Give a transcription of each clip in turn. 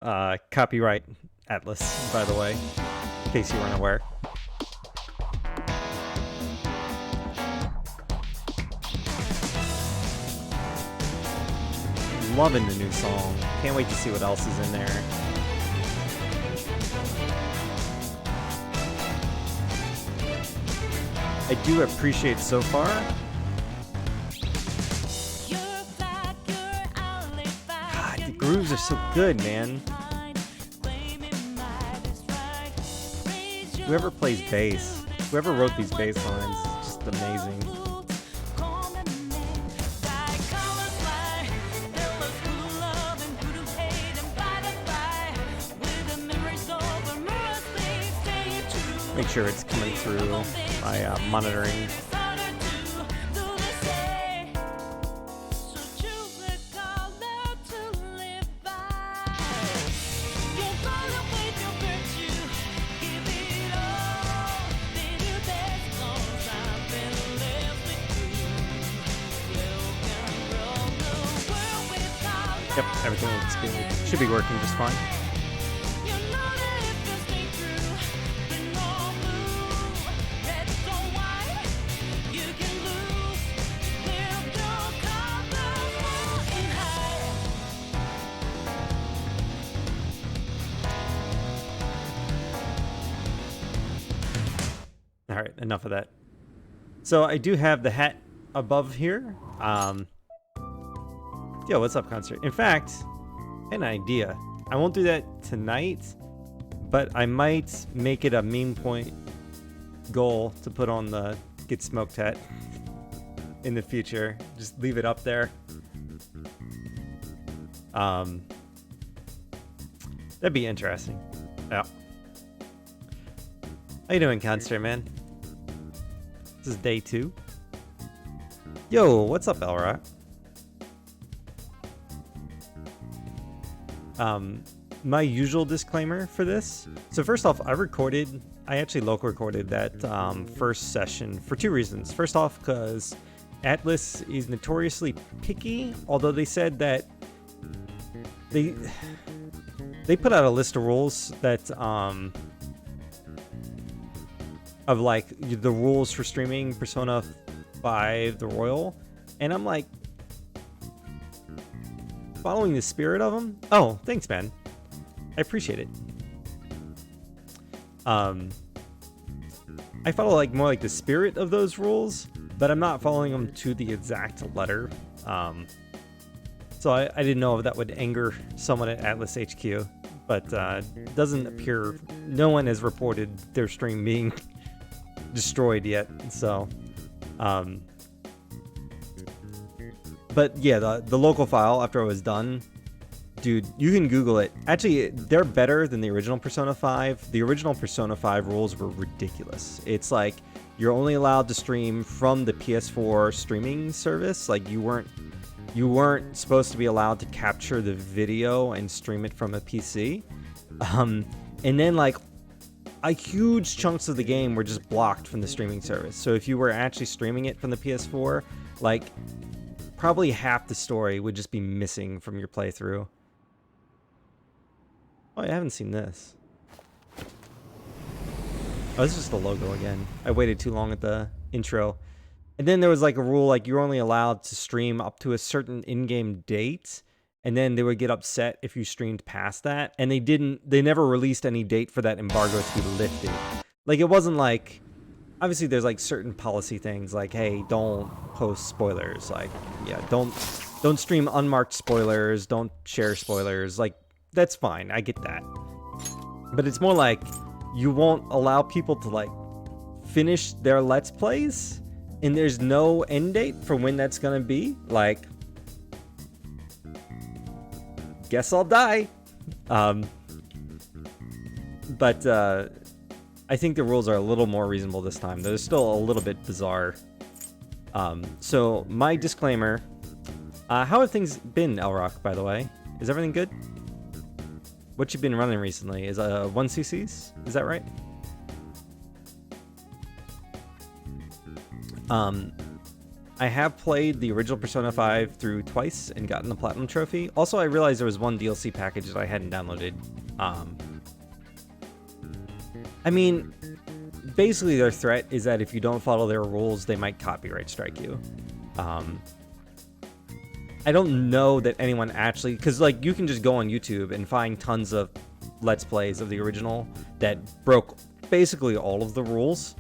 Copyright Atlas, by the way, in case you weren't aware. Loving the new song. Can't wait to see what else is in there. I do appreciate so far. God, the grooves are so good, man. Whoever plays bass, whoever wrote these bass lines, is just amazing. Make sure it's coming through my monitoring. Yep, everything looks good. Should be working just fine. All right, enough of that. So I do have the hat above here. Yo, what's up, concert? In fact, an idea. I won't do that tonight, but I might make it a meme point goal to put on the Get Smoked hat in the future. Just leave it up there. That'd be interesting. Yeah. How you doing, concert, man? This is day 2. Yo, what's up, Elrock? My usual disclaimer for this. So first off, I actually local recorded that first session for 2 reasons. First off, because Atlas is notoriously picky, although they said that they put out a list of rules that of like the rules for streaming Persona 5 the Royal, and I'm like, following the spirit of them. Oh, thanks, man. I appreciate it. I follow like more like the spirit of those rules, but I'm not following them to the exact letter. So I didn't know if that would anger someone at Atlas HQ, but doesn't appear. No one has reported their stream being destroyed yet. So, but yeah, the local file after I was done, dude, you can Google it. Actually, they're better than the original Persona 5. The original Persona 5 rules were ridiculous. It's like you're only allowed to stream from the PS4 streaming service. Like you weren't supposed to be allowed to capture the video and stream it from a PC. And then like huge chunks of the game were just blocked from the streaming service. So if you were actually streaming it from the PS4, like probably half the story would just be missing from your playthrough. Oh, I haven't seen this. Oh, this is just the logo again. I waited too long at the intro. And then there was like a rule, like you're only allowed to stream up to a certain in-game date. And then they would get upset if you streamed past that. And they never released any date for that embargo to be lifted. Like it wasn't like, obviously there's like certain policy things like, hey, don't post spoilers. Like, yeah, don't stream unmarked spoilers. Don't share spoilers. Like, that's fine. I get that. But it's more like you won't allow people to like finish their Let's Plays and there's no end date for when that's gonna be. Like, guess I'll die. But I think the rules are a little more reasonable this time. They're still a little bit bizarre. So my disclaimer, how have things been, Elrock, by the way? Is everything good? What you been running recently is 1cc's? Is that right? I have played the original Persona 5 through twice and gotten the Platinum Trophy. Also, I realized there was one DLC package that I hadn't downloaded. I mean, basically their threat is that if you don't follow their rules, they might copyright strike you. I don't know that anyone actually, because like you can just go on YouTube and find tons of Let's Plays of the original that broke basically all of the rules,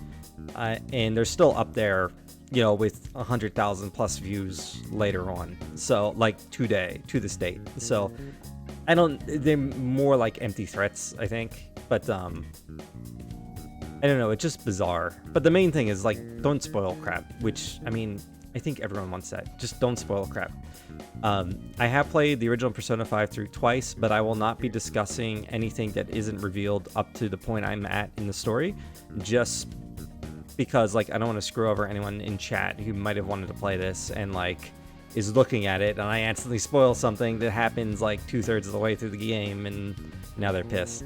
and they're still up there, you know, with 100,000 plus views later on. So like to this date. So I don't. They're more like empty threats, I think. But I don't know. It's just bizarre. But the main thing is like, don't spoil crap. Which I mean, I think everyone wants that. Just don't spoil crap. I have played the original Persona 5 through twice, but I will not be discussing anything that isn't revealed up to the point I'm at in the story, just because like I don't want to screw over anyone in chat who might have wanted to play this and like is looking at it and I accidentally spoil something that happens like 2/3 of the way through the game and now they're pissed.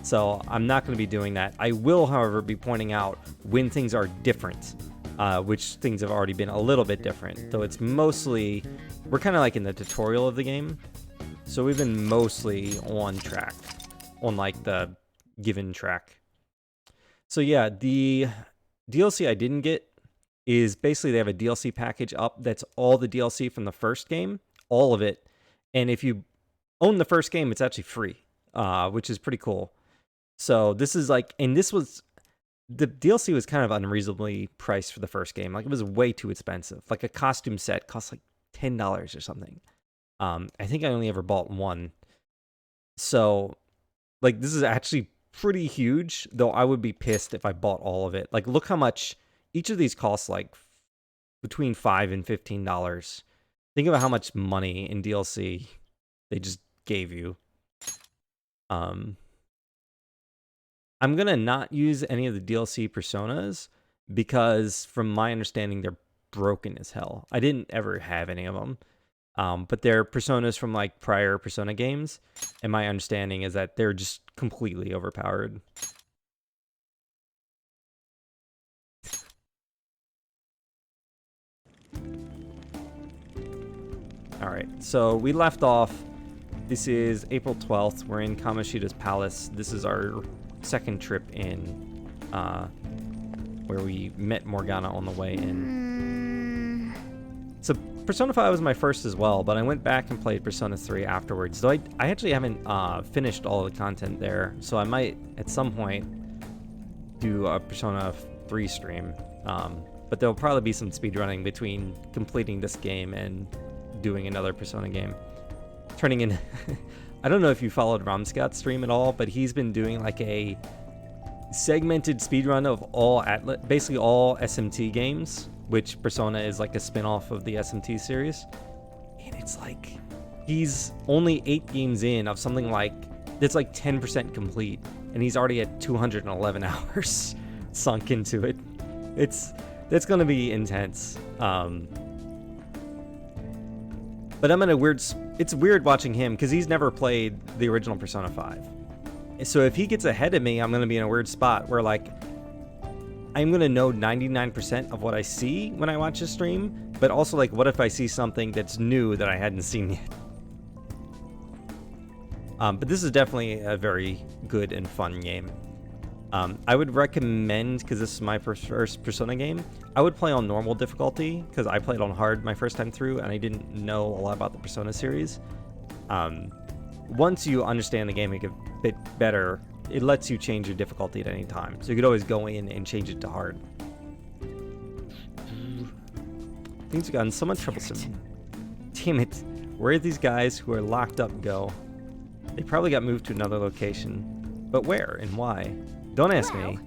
So I'm not going to be doing that. I will, however, be pointing out when things are different. Which things have already been a little bit different, though it's mostly, we're kind of like in the tutorial of the game, so we've been mostly on track, on like the given track. So yeah, the DLC I didn't get is basically they have a DLC package up that's all the DLC from the first game, all of it, and if you own the first game, it's actually free, which is pretty cool. So this is like, and this was, the DLC was kind of unreasonably priced for the first game. Like it was way too expensive. Like a costume set cost like $10 or something. I think I only ever bought one. So like this is actually pretty huge, though I would be pissed if I bought all of it. Like look how much each of these costs, like between $5 and $15. Think about how much money in DLC they just gave you. I'm going to not use any of the DLC personas because from my understanding, they're broken as hell. I didn't ever have any of them, but they're personas from like prior Persona games. And my understanding is that they're just completely overpowered. All right, so we left off. This is April 12th. We're in Kamoshida's palace. This is our second trip in, where we met Morgana on the way in. So Persona 5 was my first as well, but I went back and played Persona 3 afterwards. Though I actually haven't finished all of the content there, so I might at some point do a Persona 3 stream. But there'll probably be some speedrunning between completing this game and doing another Persona game. Turning in I don't know if you followed Ramscott's stream at all, but he's been doing like a segmented speedrun of all basically all SMT games, which Persona is like a spin-off of the SMT series. And it's like he's only 8 games in of something like that's like 10% complete, and he's already at 211 hours sunk into it. That's gonna be intense. But I'm in a weird. It's weird watching him because he's never played the original Persona 5. So if he gets ahead of me, I'm going to be in a weird spot where like I'm going to know 99% of what I see when I watch his stream, but also like what if I see something that's new that I hadn't seen yet? But this is definitely a very good and fun game. I would recommend, because this is my first Persona game, I would play on normal difficulty, because I played on hard my first time through, and I didn't know a lot about the Persona series. Once you understand the game a bit better, it lets you change your difficulty at any time. So you could always go in and change it to hard. Things have gotten so much troublesome. Damn it. Where did these guys who are locked up go? They probably got moved to another location. But where and why? Don't ask me.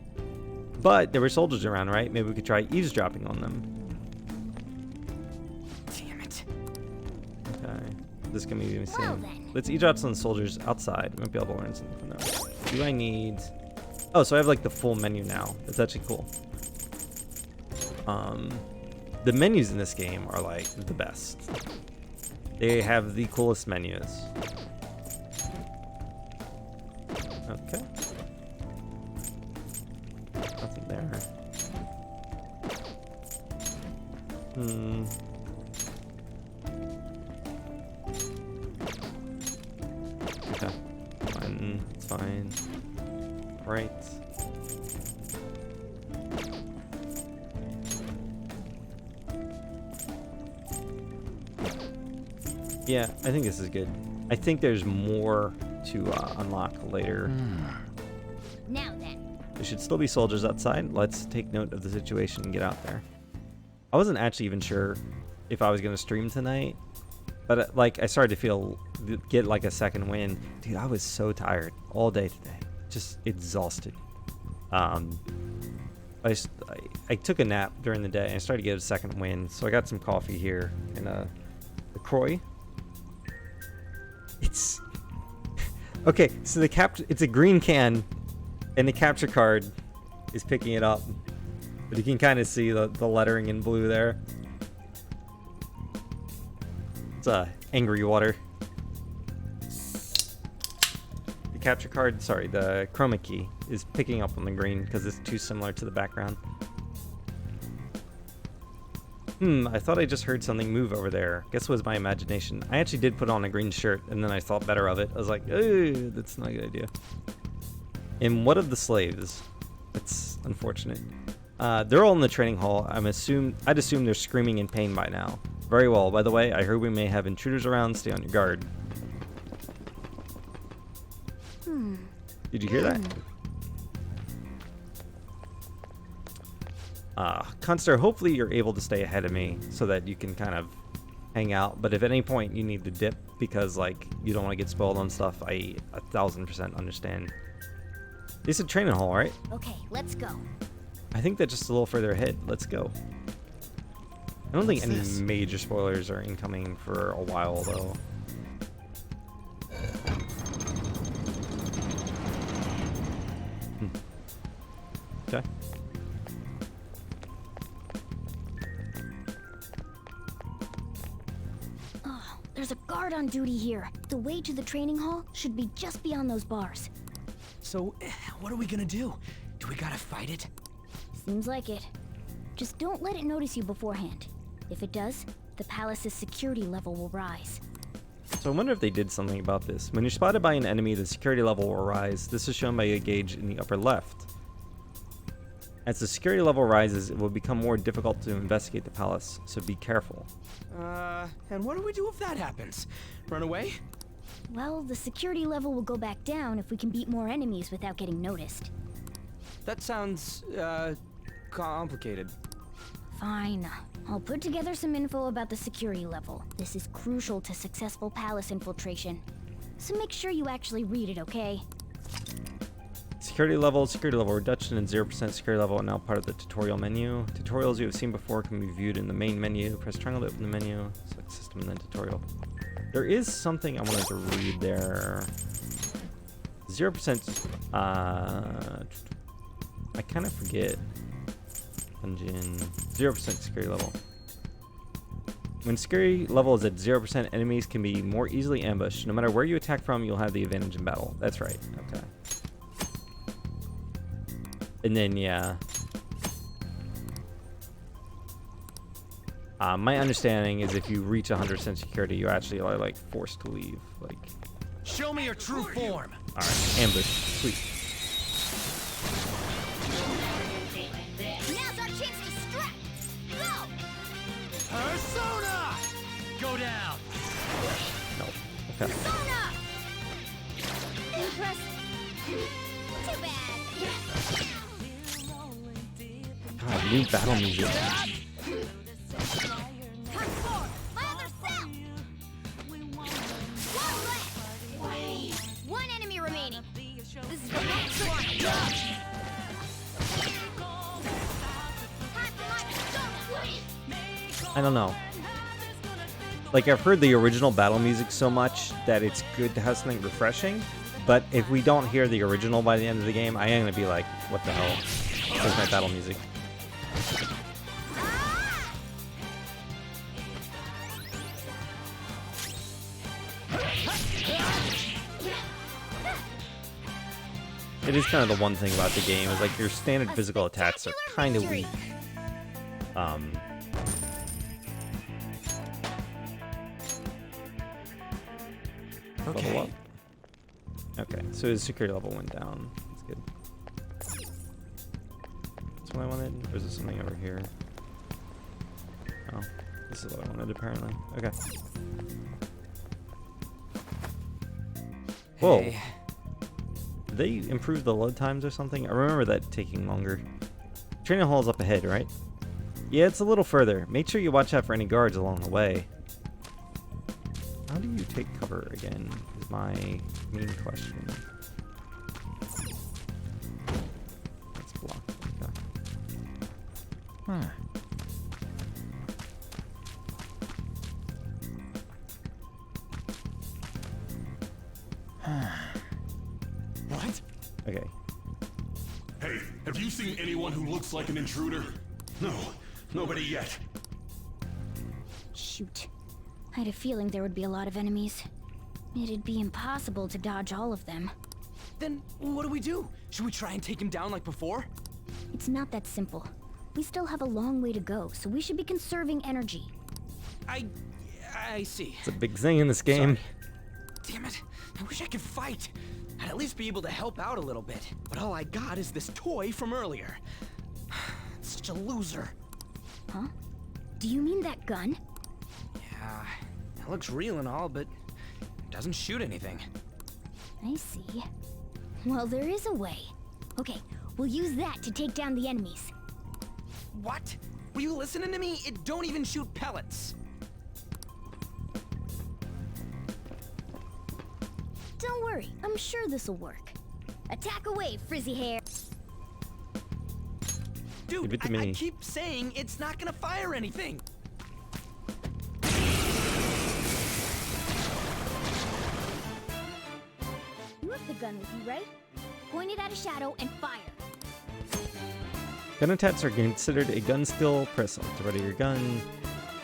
But there were soldiers around, right? Maybe we could try eavesdropping on them. Damn it. Okay. This can be seen. Let's eavesdrop on soldiers outside. Might be able to learn something from them. Do I need... Oh, so I have like the full menu now. That's actually cool. The menus in this game are like the best. They have the coolest menus. Okay. Nothing there. Hmm. Okay. Fine. It's fine. Right. Yeah, I think this is good. I think there's more to unlock later. Now then. There should still be soldiers outside. Let's take note of the situation and get out there. I wasn't actually even sure if I was going to stream tonight, but like I started to get like a second wind. Dude, I was so tired all day today. Just exhausted. I took a nap during the day and I started to get a second wind, so I got some coffee here and a LaCroix. It's okay, so it's a green can and the capture card is picking it up. But you can kind of see the lettering in blue there. It's angry water. The capture card, sorry, the chroma key is picking up on the green because it's too similar to the background. I thought I just heard something move over there. Guess it was my imagination. I actually did put on a green shirt and then I thought better of it. I was like, oh, that's not a good idea. And what of the slaves? That's unfortunate. They're all in the training hall. I'd assume they're screaming in pain by now. Very well. By the way, I heard we may have intruders around. Stay on your guard. Did you hear that? Conster, hopefully you're able to stay ahead of me so that you can kind of hang out. But if at any point you need to dip because like you don't want to get spoiled on stuff, I 1000% understand. They said training hall, right? Okay, let's go. I think that's just a little further ahead. Let's go. I don't think any major spoilers are incoming for a while, though. Okay. Oh, there's a guard on duty here. The way to the training hall should be just beyond those bars. So, what are we gonna do? Do we gotta fight it? Seems like it. Just don't let it notice you beforehand. If it does, the palace's security level will rise. So I wonder if they did something about this. When you're spotted by an enemy, the security level will rise. This is shown by a gauge in the upper left. As the security level rises, it will become more difficult to investigate the palace, so be careful. And what do we do if that happens? Run away? Well, the security level will go back down if we can beat more enemies without getting noticed. That sounds, complicated. Fine. I'll put together some info about the security level. This is crucial to successful palace infiltration. So make sure you actually read it, okay? Security level reduction, and 0% security level are now part of the tutorial menu. Tutorials you have seen before can be viewed in the main menu. Press triangle to open the menu. Select system and then tutorial. There is something I wanted to read there. 0%, I kind of forget. Dungeon, 0% security level. When security level is at 0%, enemies can be more easily ambushed. No matter where you attack from, you'll have the advantage in battle. That's right, okay. And then, yeah. My understanding is if you reach 100% security, you actually are, like, forced to leave. Like, show me your true form! Alright, ambush. Sweet. Now's our chance to strike! Go! Persona! Go down! No. Okay. Persona! Impressive. Too bad. God, new battle music. Come forward! My other self! One left! One enemy remaining. This is the next one. Time for my I don't know. Like, I've heard the original battle music so much that it's good to have something refreshing, but if we don't hear the original by the end of the game, I am going to be like, what the hell? Where's my battle music? It is kind of the one thing about the game is like your standard physical attacks are kind of weak. Okay. level up. Okay, so his security level went down. That's good. That's what I wanted. Or is there something over here? Oh, this is what I wanted apparently. Okay. Whoa. Hey. Did they improve the load times or something? I remember that taking longer. Training hall is up ahead, right? Yeah, it's a little further. Make sure you watch out for any guards along the way. How do you take cover again? Is my main question. Let's block. Okay. Huh. What? Okay. Hey, have you seen anyone who looks like an intruder? No, nobody yet. Shoot. I had a feeling there would be a lot of enemies. It'd be impossible to dodge all of them. Then what do we do? Should we try and take him down like before? It's not that simple. We still have a long way to go, so we should be conserving energy. I see. It's a big thing in this game. Sorry. Damn it. I wish I could fight. I'd at least be able to help out a little bit. But all I got is this toy from earlier. Such a loser. Huh? Do you mean that gun? Yeah, it looks real and all, but it doesn't shoot anything. I see. Well, there is a way. Okay, we'll use that to take down the enemies. What? Were you listening to me? It don't even shoot pellets. Don't worry, I'm sure this'll work. Attack away, frizzy hair. Give Dude, it to I me. keep saying it's not gonna fire anything. You have the gun with you, right? Point it at a shadow and fire. Gun attacks are considered a gun skill. Press L to ready your gun.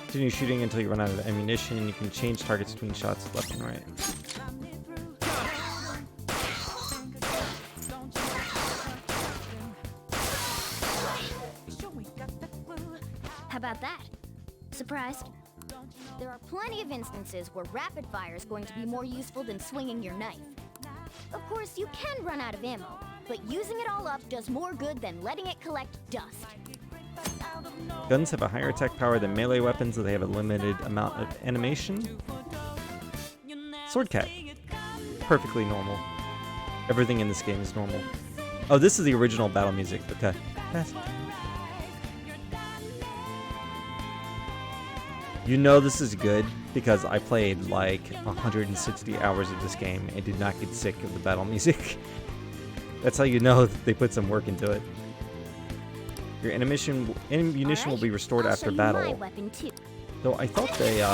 Continue shooting until you run out of ammunition. You can change targets between shots left and right. How about that? Surprised? There are plenty of instances where rapid fire is going to be more useful than swinging your knife. Of course, you can run out of ammo, but using it all up does more good than letting it collect dust. Guns have a higher attack power than melee weapons, so they have a limited amount of animation. Sword cat. Perfectly normal. Everything in this game is normal. Oh, this is the original battle music. Okay. Yes. You know this is good because I played like 160 hours of this game and did not get sick of the battle music. That's how you know that they put some work into it. Your ammunition will be restored I'll after show you battle. my weapon too. Though I thought there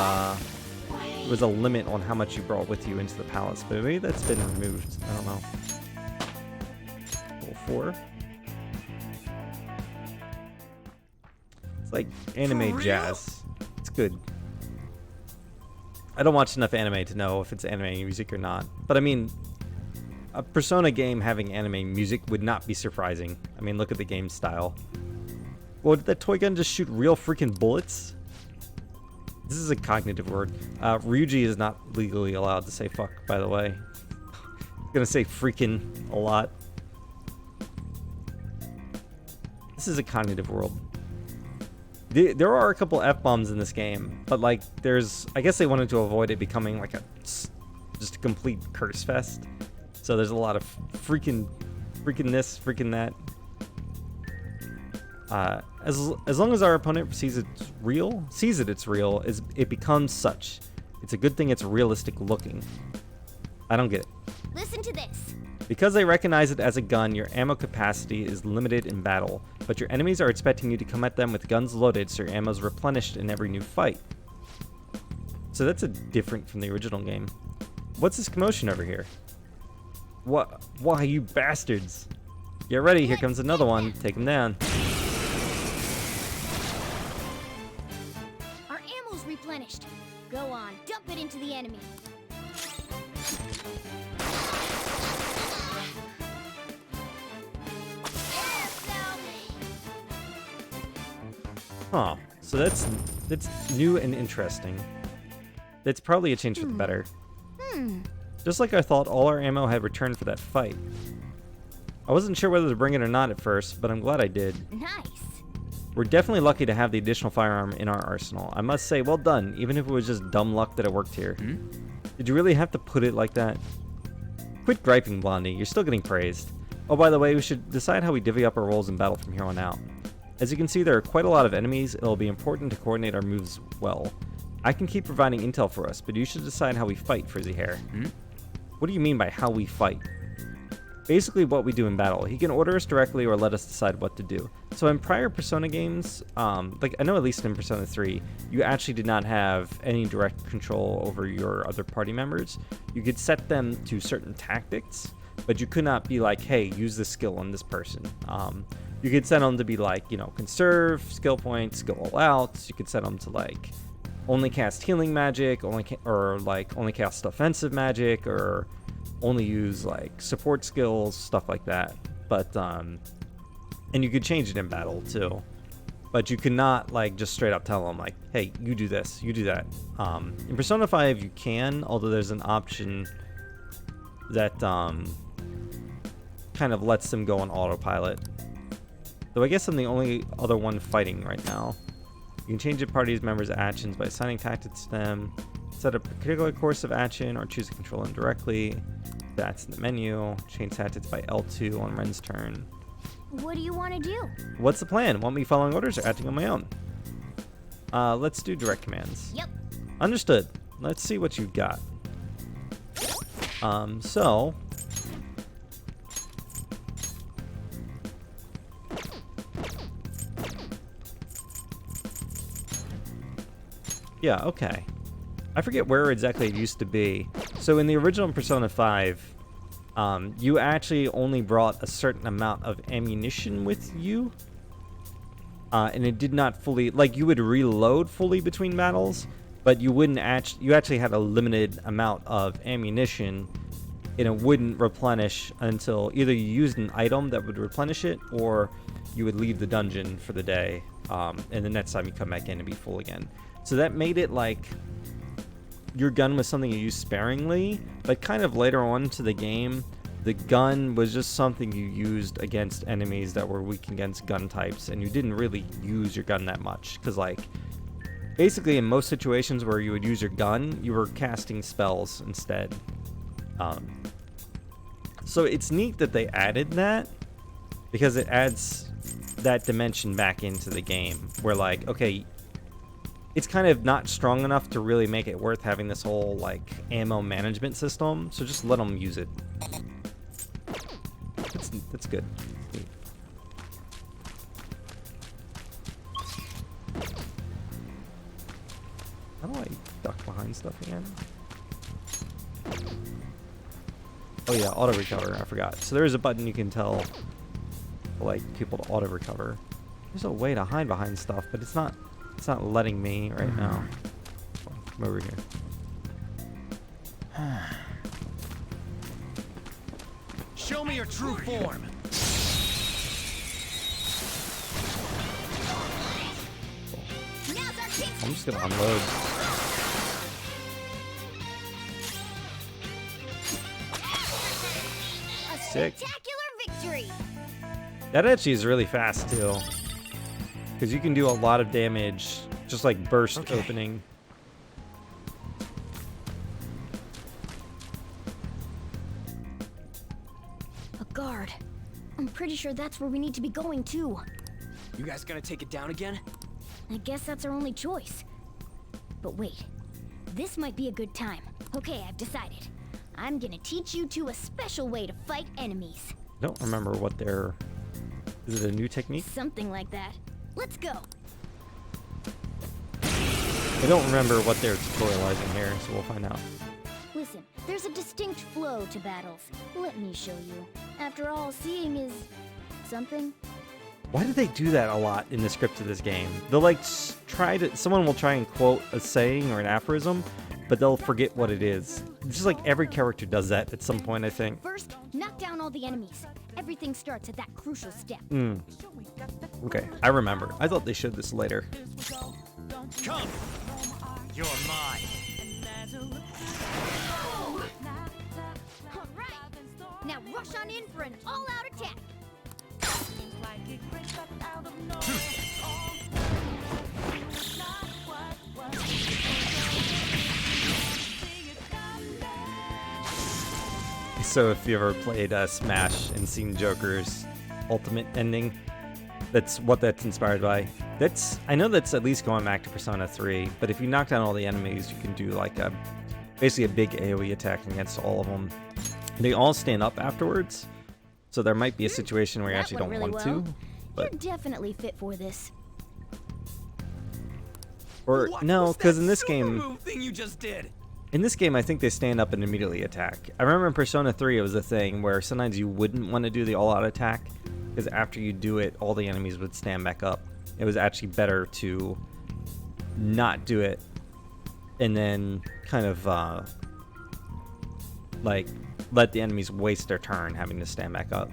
was a limit on how much you brought with you into the palace, but maybe that's been removed. I don't know. Level 4. It's like anime real? jazz. It's good. I don't watch enough anime to know if it's anime music or not. But I mean, a Persona game having anime music would not be surprising. I mean, look at the game style. Well, did that toy gun just shoot real freaking bullets? This is a cognitive word. Ryuji is not legally allowed to say fuck, by the way. I'm gonna say freaking a lot. This is a cognitive world. There are a couple F-bombs in this game, but like I guess they wanted to avoid it becoming like just a complete curse fest. So there's a lot of freaking this, freaking that. As long as our opponent sees it's real, it becomes such. It's a good thing it's realistic looking. I don't get it. Listen to this. Because they recognize it as a gun, your ammo capacity is limited in battle, but your enemies are expecting you to come at them with guns loaded, so your ammo is replenished in every new fight. So that's different from the original game. What's this commotion over here? What? Why, you bastards? Get ready, here comes another one. Take him down. Our ammo's replenished. Go on, dump it into the enemy. Huh. So that's new and interesting. That's probably a change for the better. Just like I thought all our ammo had returned for that fight. I wasn't sure whether to bring it or not at first, but I'm glad I did. Nice. We're definitely lucky to have the additional firearm in our arsenal. I must say, well done, even if it was just dumb luck that it worked here. Did you really have to put it like that? Quit griping, Blondie. You're still getting praised. Oh, by the way, we should decide how we divvy up our roles in battle from here on out. As you can see, there are quite a lot of enemies. It'll be important to coordinate our moves well. I can keep providing intel for us, but you should decide how we fight, Frizzy Hair. What do you mean by how we fight? Basically what we do in battle. He can order us directly or let us decide what to do. So in prior Persona games, like I know at least in Persona 3, you actually did not have any direct control over your other party members. You could set them to certain tactics, but you could not be like, hey, use this skill on this person. You could set them to be like, you know, conserve, skill points, go all out. You could set them to like only cast healing magic, only cast offensive magic, or only use like support skills, stuff like that. But and you could change it in battle too. But you could not like just straight up tell them like, hey, you do this, you do that. In Persona 5 you can, although there's an option that kind of lets them go on autopilot. Though I guess I'm the only other one fighting right now. You can change a party's members' actions by assigning tactics to them, set a particular course of action, or choose to control them directly. That's in the menu. Change tactics by L2 on Ren's turn. What do you want to do? What's the plan? Want me following orders or acting on my own? Let's do direct commands. Yep. Understood. Let's see what you've got. So... yeah, okay. I forget where exactly it used to be. So in the original Persona 5, you actually only brought a certain amount of ammunition with you. And it did not fully, like you would reload fully between battles, but you wouldn't you actually had a limited amount of ammunition, and it wouldn't replenish until either you used an item that would replenish it, or you would leave the dungeon for the day, and the next time you come back in and be full again. So that made it like your gun was something you used sparingly, but kind of later on to the game, the gun was just something you used against enemies that were weak against gun types, and you didn't really use your gun that much, because like basically in most situations where you would use your gun, you were casting spells instead. So it's neat that they added that, because it adds that dimension back into the game, where like, okay, it's kind of not strong enough to really make it worth having this whole like ammo management system, so just let them use it. That's good. How do I duck behind stuff again? Oh yeah, auto recover, I forgot. So there is a button you can tell like people to auto recover. There's a way to hide behind stuff, but it's not letting me right now. Come over here. Show me your true form. Now's our chance. I'm just gonna unload. A Sick. spectacular victory. That actually is really fast too, because you can do a lot of damage just like burst opening. A guard. I'm pretty sure that's where we need to be going too. You guys gonna take it down again? I guess that's our only choice. But wait, this might be a good time. Okay, I've decided. I'm gonna teach you two a special way to fight enemies. I don't remember what their... Is it a new technique? Something like that. Let's go. I don't remember what they're tutorializing here, so we'll find out. Listen, there's a distinct flow to battles. Let me show you. After all, seeing is... something. Why do they do that a lot in the script of this game? They'll like someone will try and quote a saying or an aphorism, but they'll forget what it is. It's just like every character does that at some point, I think. First, knock down all the enemies. Everything starts at that crucial step. Okay, I remember. I thought they showed this later. Come! You're mine. Now rush on in for an all-out attack. So if you ever played Smash and seen Joker's ultimate ending, that's what that's inspired by. I know that's at least going back to Persona 3, but if you knock down all the enemies, you can do like basically a big AoE attack against all of them. They all stand up afterwards, so there might be a situation where you That actually went don't really want well. to. But You're definitely fit for this. or What no, was because that in this super game, move thing you just did? in this game, I think they stand up and immediately attack. I remember in Persona 3, it was a thing where sometimes you wouldn't want to do the all-out attack, because after you do it, all the enemies would stand back up. It was actually better to not do it, and then kind of like let the enemies waste their turn having to stand back up.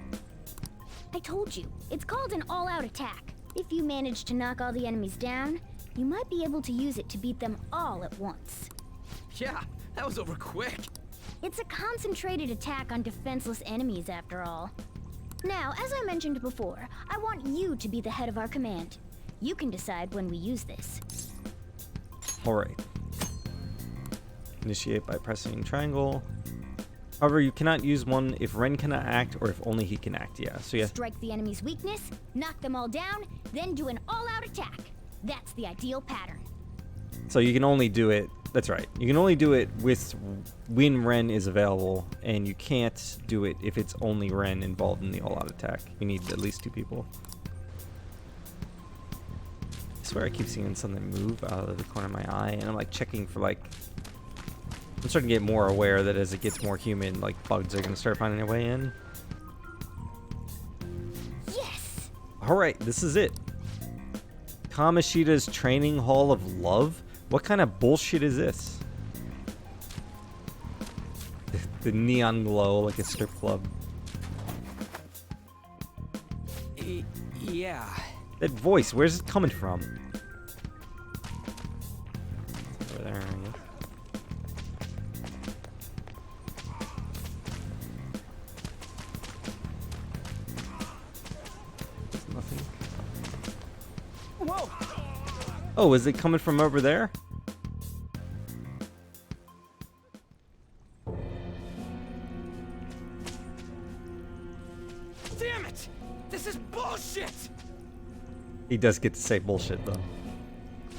I told you, it's called an all-out attack. If you manage to knock all the enemies down, you might be able to use it to beat them all at once. Yeah, that was over quick. It's a concentrated attack on defenseless enemies, after all. Now, as I mentioned before, I want you to be the head of our command. You can decide when we use this. Alright. Initiate by pressing triangle. However, you cannot use one if Ren cannot act or if only he can act. Yeah, so yeah. Strike the enemy's weakness, knock them all down, then do an all-out attack. That's the ideal pattern. So you can only do it. That's right. You can only do it with when Ren is available, and you can't do it if it's only Ren involved in the all-out attack. You need at least 2 people. I swear I keep seeing something move out of the corner of my eye, and I'm like checking for like. I'm starting to get more aware that as it gets more human, like bugs are gonna start finding their way in. Yes! All right, this is it. Kamoshida's Training Hall of Love? What kind of bullshit is this? The neon glow like a strip club. Yeah. That voice, where's it coming from? Over there, I guess. Nothing. Whoa! Oh, is it coming from over there? Damn it! This is bullshit! He does get to say bullshit though.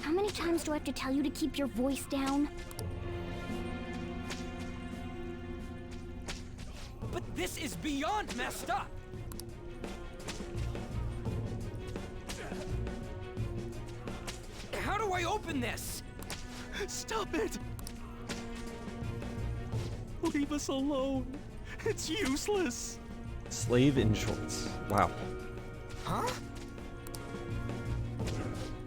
How many times do I have to tell you to keep your voice down? But this is beyond messed up! How do I open this? Stop it! Leave us alone. It's useless. Slave in shorts. Wow. Huh?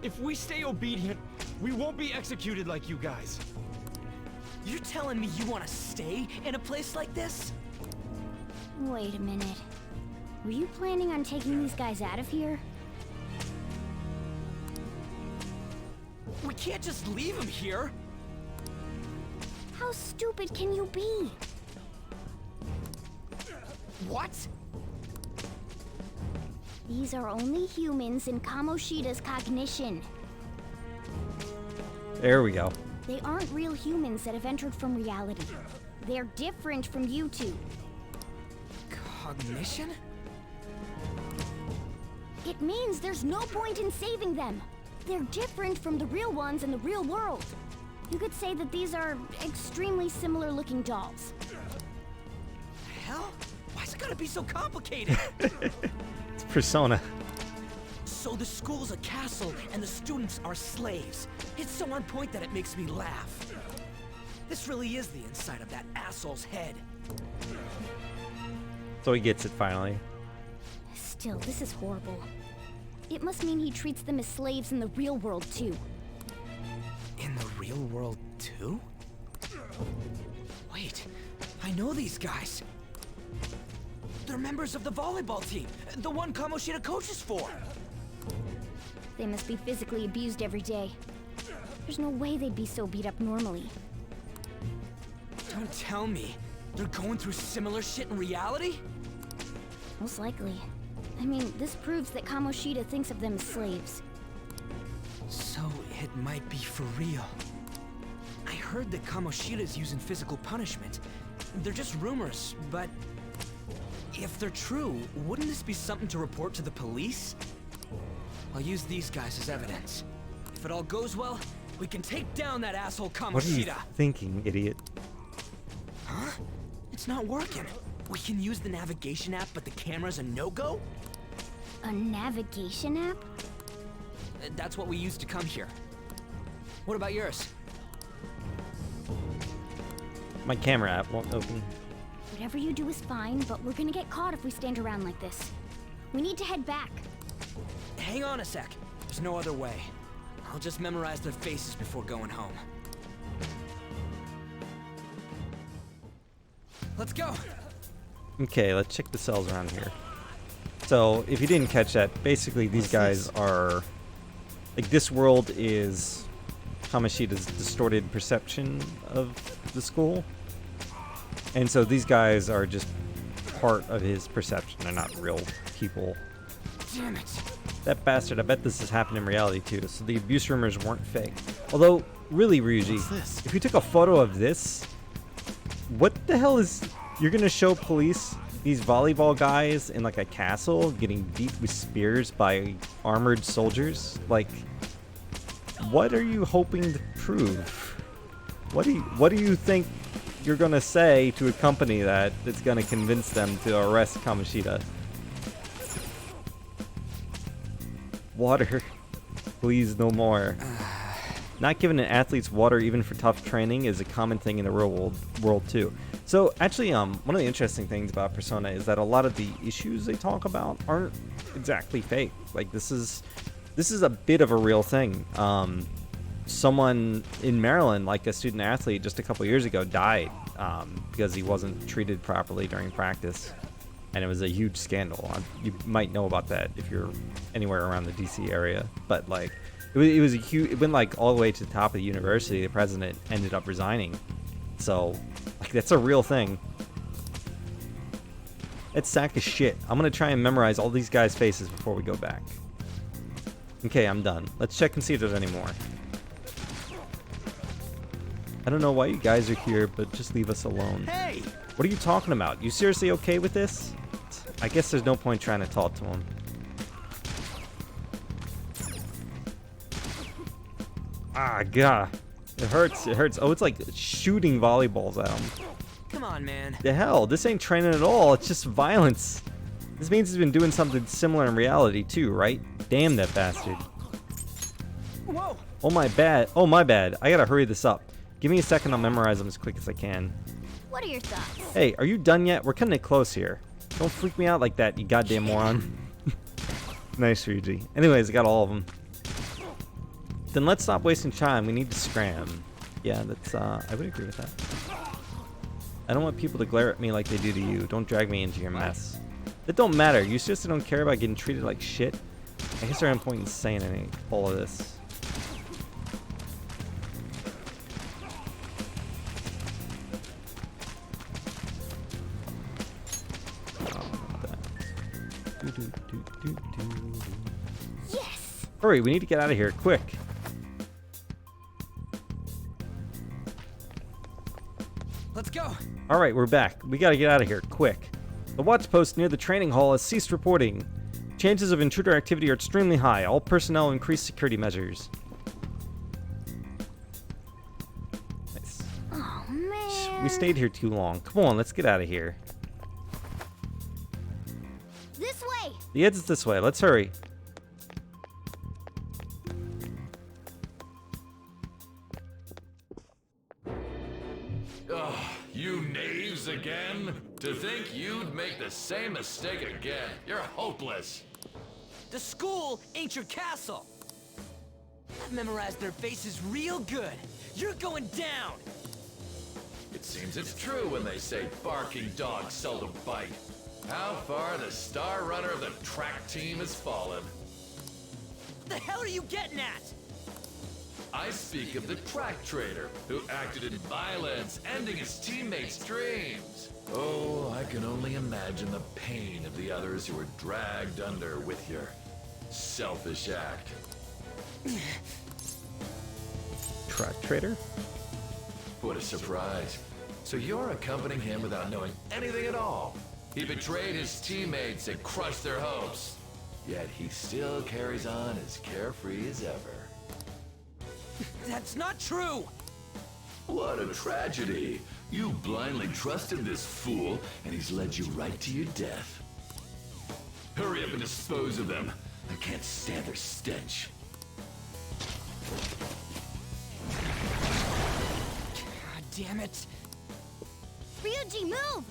If we stay obedient, we won't be executed like you guys. You're telling me you want to stay in a place like this? Wait a minute. Were you planning on taking these guys out of here? We can't just leave him here. How stupid can you be? What? These are only humans in Kamoshida's cognition. There we go. They aren't real humans that have entered from reality. They're different from you two. Cognition? It means there's no point in saving them. They're different from the real ones in the real world. You could say that these are extremely similar looking dolls. Hell? Why's it gotta be so complicated? It's Persona. So the school's a castle and the students are slaves. It's so on point that it makes me laugh. This really is the inside of that asshole's head. So he gets it finally. Still, this is horrible. It must mean he treats them as slaves in the real world too. In the real world, too? Wait, I know these guys. They're members of the volleyball team, the one Kamoshida coaches for. They must be physically abused every day. There's no way they'd be so beat up normally. Don't tell me. They're going through similar shit in reality? Most likely. I mean, this proves that Kamoshida thinks of them as slaves. So it might be for real. I heard that Kamoshida's using physical punishment. They're just rumors, but if they're true, wouldn't this be something to report to the police? I'll use these guys as evidence. If it all goes well, we can take down that asshole What are you Kamoshida. thinking, idiot? Huh? It's not working. We can use the navigation app, but the camera's a no-go? A navigation app? That's what we used to come here. What about yours? My camera app won't open. Whatever you do is fine, but we're gonna get caught if we stand around like this. We need to head back. Hang on a sec. There's no other way. I'll just memorize their faces before going home. Let's go! Okay, let's check the cells around here. So, if you didn't catch that, basically these guys are... Like, this world is Kamoshida's distorted perception of the school. And so these guys are just part of his perception. They're not real people. Damn it! That bastard, I bet this has happened in reality too, so the abuse rumors weren't fake. Although, really, Ryuji, if you took a photo of this, what the hell is... You're gonna show police these volleyball guys in like a castle getting beat with spears by armored soldiers? Like, what are you hoping to prove? What do you think you're gonna say to a company that's gonna convince them to arrest Kamoshida? Water. Please, no more. Not giving an athlete's water even for tough training is a common thing in the real world too. So actually, one of the interesting things about Persona is that a lot of the issues they talk about aren't exactly fake. Like this is a bit of a real thing. Someone in Maryland, like a student athlete, just a couple years ago died because he wasn't treated properly during practice. And it was a huge scandal. You might know about that if you're anywhere around the DC area. But like, it was a huge. It went like all the way to the top of the university. The president ended up resigning. So, like, that's a real thing. That sack of shit. I'm gonna try and memorize all these guys' faces before we go back. Okay, I'm done. Let's check and see if there's any more. I don't know why you guys are here, but just leave us alone. Hey! What are you talking about? You seriously okay with this? I guess there's no point trying to talk to him. Ah, God. It hurts. It hurts. Oh, it's like shooting volleyballs at him. Come on, man. The hell? This ain't training at all. It's just violence. This means he's been doing something similar in reality too, right? Damn that bastard. Whoa! Oh, my bad. Oh, my bad. I gotta hurry this up. Give me a second. I'll memorize them as quick as I can. What are your thoughts? Hey, are you done yet? We're cutting it close here. Don't freak me out like that, you goddamn moron. Nice, Ryuji. Anyways, I got all of them. Then let's stop wasting time. We need to scram. Yeah, that's, I would agree with that. I don't want people to glare at me like they do to you. Don't drag me into your mess. That don't matter. You seriously don't care about getting treated like shit? I guess there's no point in saying any all of this. Yes! Hurry, we need to get out of here, quick. Let's go! Alright, we're back. We gotta get out of here, quick. The watch post near the training hall has ceased reporting. Chances of intruder activity are extremely high. All personnel increase security measures. Nice. Oh, man. We stayed here too long. Come on, let's get out of here. This way! The exit's this way. Let's hurry. Ugh, you knaves again? To think you'd make the same mistake again. You're hopeless. The school ain't your castle! I've memorized their faces real good. You're going down! It seems it's true when they say barking dogs seldom bite. How far the star runner of the track team has fallen. What the hell are you getting at? I speak of the track trader who acted in violence, ending his teammates' dreams. Oh, I can only imagine the pain of the others who were dragged under with your selfish act. Track trader? What a surprise. So you're accompanying him without knowing anything at all. He betrayed his teammates and crushed their hopes. Yet he still carries on as carefree as ever. That's not true! What a tragedy. You blindly trusted this fool, and he's led you right to your death. Hurry up and dispose of them. I can't stand their stench. God damn it. Ryuji, move!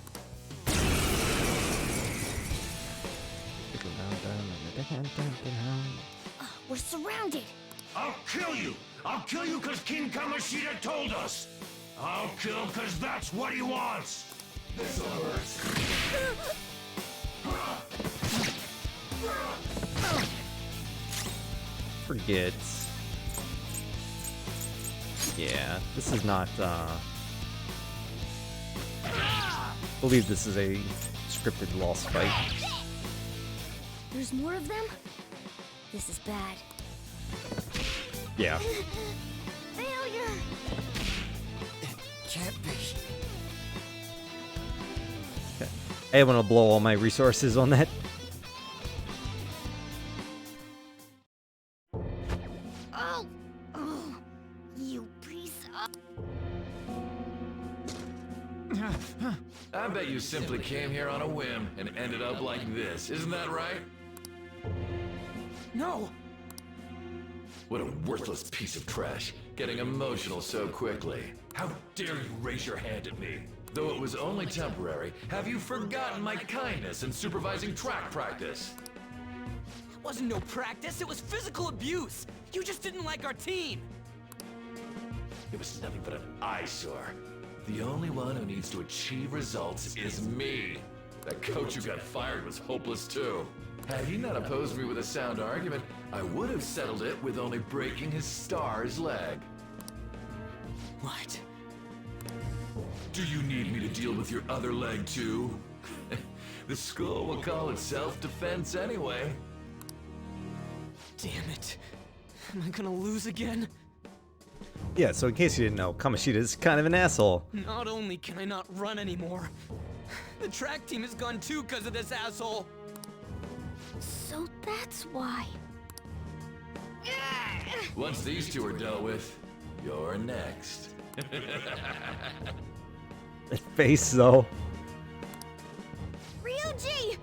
We're surrounded. I'll kill you! I'll kill you because King Kamoshida told us! I'll kill because that's what he wants! This'll hurt. Forget. Yeah, this is not, I believe this is a scripted lost fight. There's more of them? This is bad. Yeah. Failure! Can't be. I want to blow all my resources on that. Oh! Oh! You piece of... I bet you simply came here on a whim and ended up like this. Isn't that right? No! What a worthless piece of trash, getting emotional so quickly. How dare you raise your hand at me? Though it was only temporary, have you forgotten my kindness in supervising track practice? It wasn't no practice, it was physical abuse! You just didn't like our team! It was nothing but an eyesore. The only one who needs to achieve results is me. That coach who got fired was hopeless too. Had he not opposed me with a sound argument, I would have settled it with only breaking his star's leg. What? Do you need me to deal with your other leg too? The school will call it self-defense anyway. Damn it. Am I gonna lose again? Yeah, so in case you didn't know, Kamoshida's kind of an asshole. Not only can I not run anymore, the track team is gone too because of this asshole. So that's why. Once these two are dealt with, you're next. That face, though. Ryuji!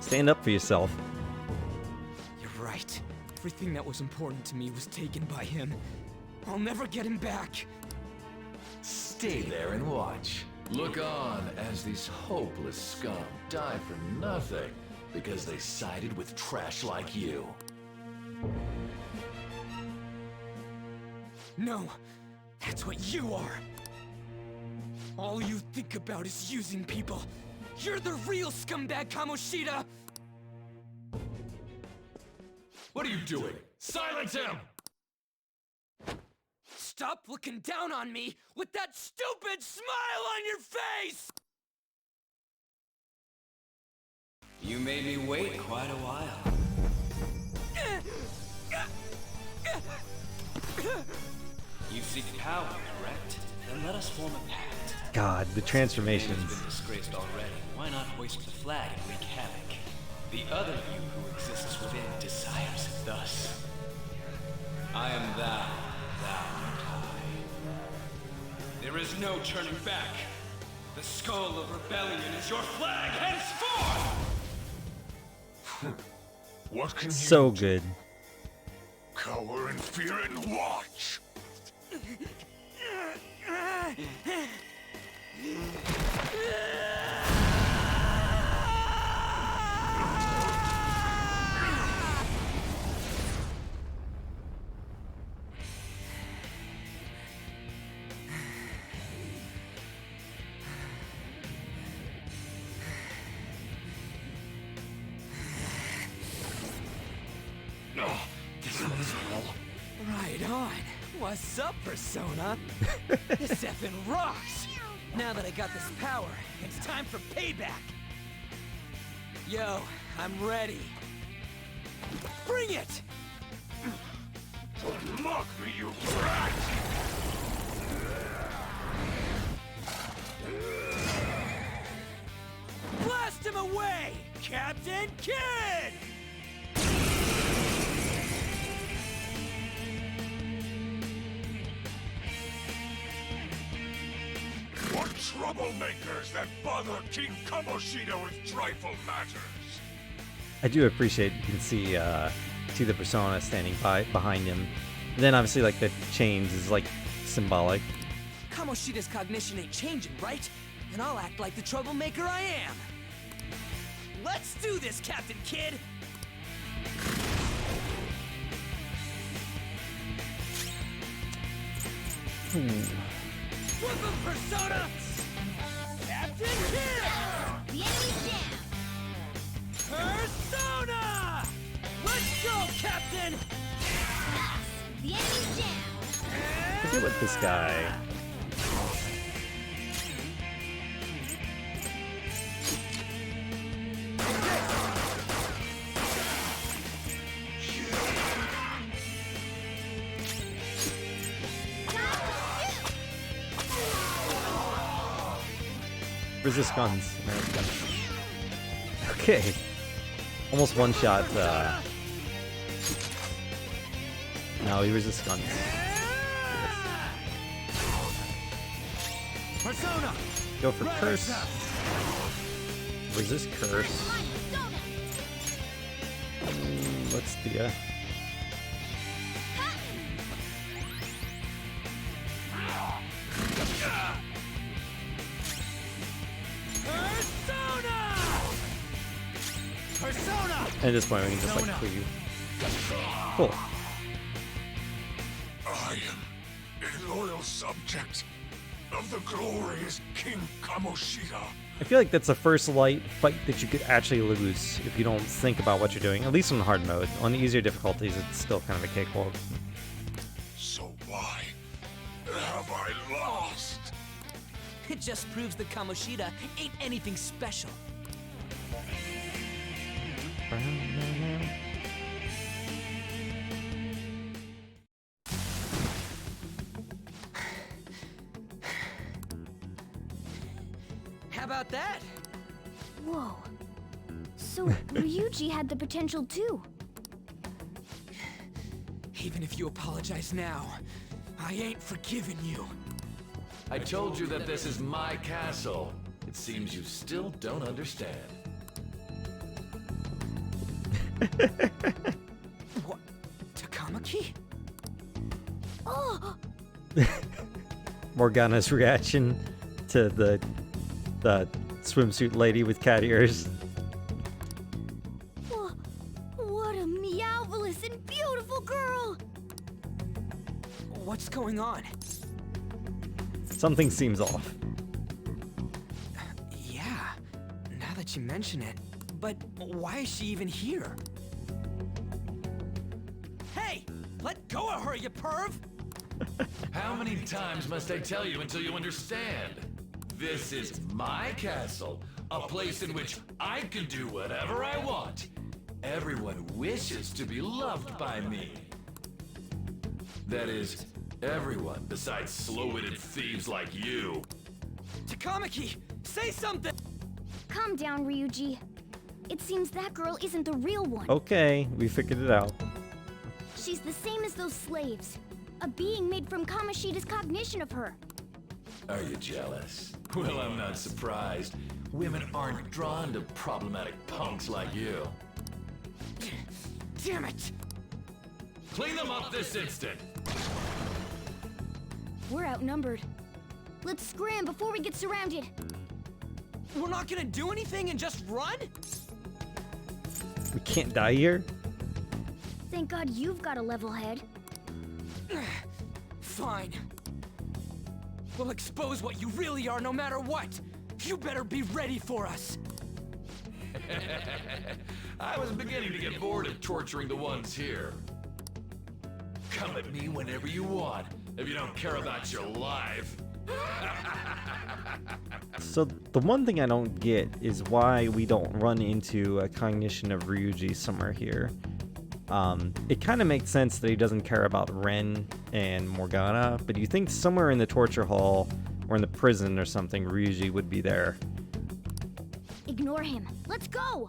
Stand up for yourself. You're right. Everything that was important to me was taken by him. I'll never get him back. Stay there and watch. Look on as these hopeless scum die for nothing because they sided with trash like you. No, that's what you are. All you think about is using people. You're the real scumbag, Kamoshida! What are you doing? Silence him! Stop looking down on me with that stupid smile on your face! You made me wait quite a while. You seek power, correct? Then let us form a pact. God, the It's transformations. been disgraced already. Why not hoist the flag and wreak havoc? The other you who exists within desires it thus. I am thou, thou art I. There is no turning back. The skull of rebellion is your flag henceforth! What can So you good. cower in fear and watch? Oh, this was hell. Right on. What's up, Persona? This effing rocks! Now that I got this power, it's time for payback! Yo, I'm ready. Bring it! Mock me, you brat! Blast him away, Captain Kid! What troublemakers that bother King Kamoshida with trifle matters? I do appreciate you can see the persona standing behind him. And then obviously like the chains is like symbolic. Kamoshida's cognition ain't changing, right? And I'll act like the troublemaker I am. Let's do this, Captain Kid! Whoop him, Persona! Captain Kid! The enemy's down. Persona! Let's go, Captain! The enemy's down. Look at what this guy. Resist guns. American. Okay. Almost one shot. No, he resists guns. Persona! Go for curse. Resist curse. What's the Persona! At this point, we can just like cleave. Cool. I am a loyal subject of the glorious King Kamoshida. I feel like that's the first light fight that you could actually lose if you don't think about what you're doing. At least on hard mode. On the easier difficulties, it's still kind of a cakewalk. So why have I lost? It just proves that Kamoshida ain't anything special. How about that? Whoa. So Ryuji had the potential too. Even if you apologize now, I ain't forgiving you. I told you that this is my castle. It seems you still don't understand. What? Takamaki? Oh, Morgana's reaction to the swimsuit lady with cat ears. what a meowvelous and beautiful girl! What's going on? Something seems off. Yeah, now that you mention it. But why is she even here? Hey! Let go of her, you perv! How many times must I tell you until you understand? This is my castle, a place in which I can do whatever I want. Everyone wishes to be loved by me. That is, everyone besides slow-witted thieves like you. Takamaki, say something! Calm down, Ryuji. It seems that girl isn't the real one. Okay, we figured it out. She's the same as those slaves. A being made from Kamoshida's cognition of her. Are you jealous? Well, I'm not surprised. Women aren't drawn to problematic punks like you. Damn it! Clean them up this instant! We're outnumbered. Let's scram before we get surrounded. We're not gonna do anything and just run? We can't die here? Thank God you've got a level head. Fine. We'll expose what you really are no matter what. You better be ready for us. I was beginning to get bored of torturing the ones here. come at me whenever you want, if you don't care about your life. So the one thing I don't get is why we don't run into a cognition of Ryuji somewhere here. It kind of makes sense that he doesn't care about Ren and Morgana, but you think somewhere in the torture hall or in the prison or something, Ryuji would be there. Ignore him. Let's go!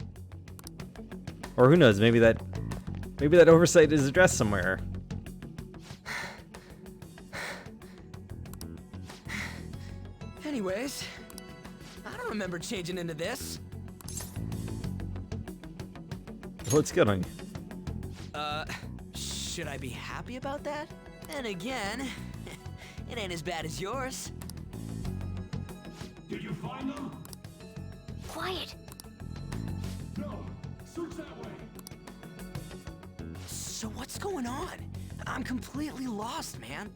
Or who knows, maybe that oversight is addressed somewhere. Anyways, I don't remember changing into this. What's good on you? Should I be happy about that? And again, it ain't as bad as yours. Did you find them? Quiet! No. Search that way. So what's going on? I'm completely lost, man.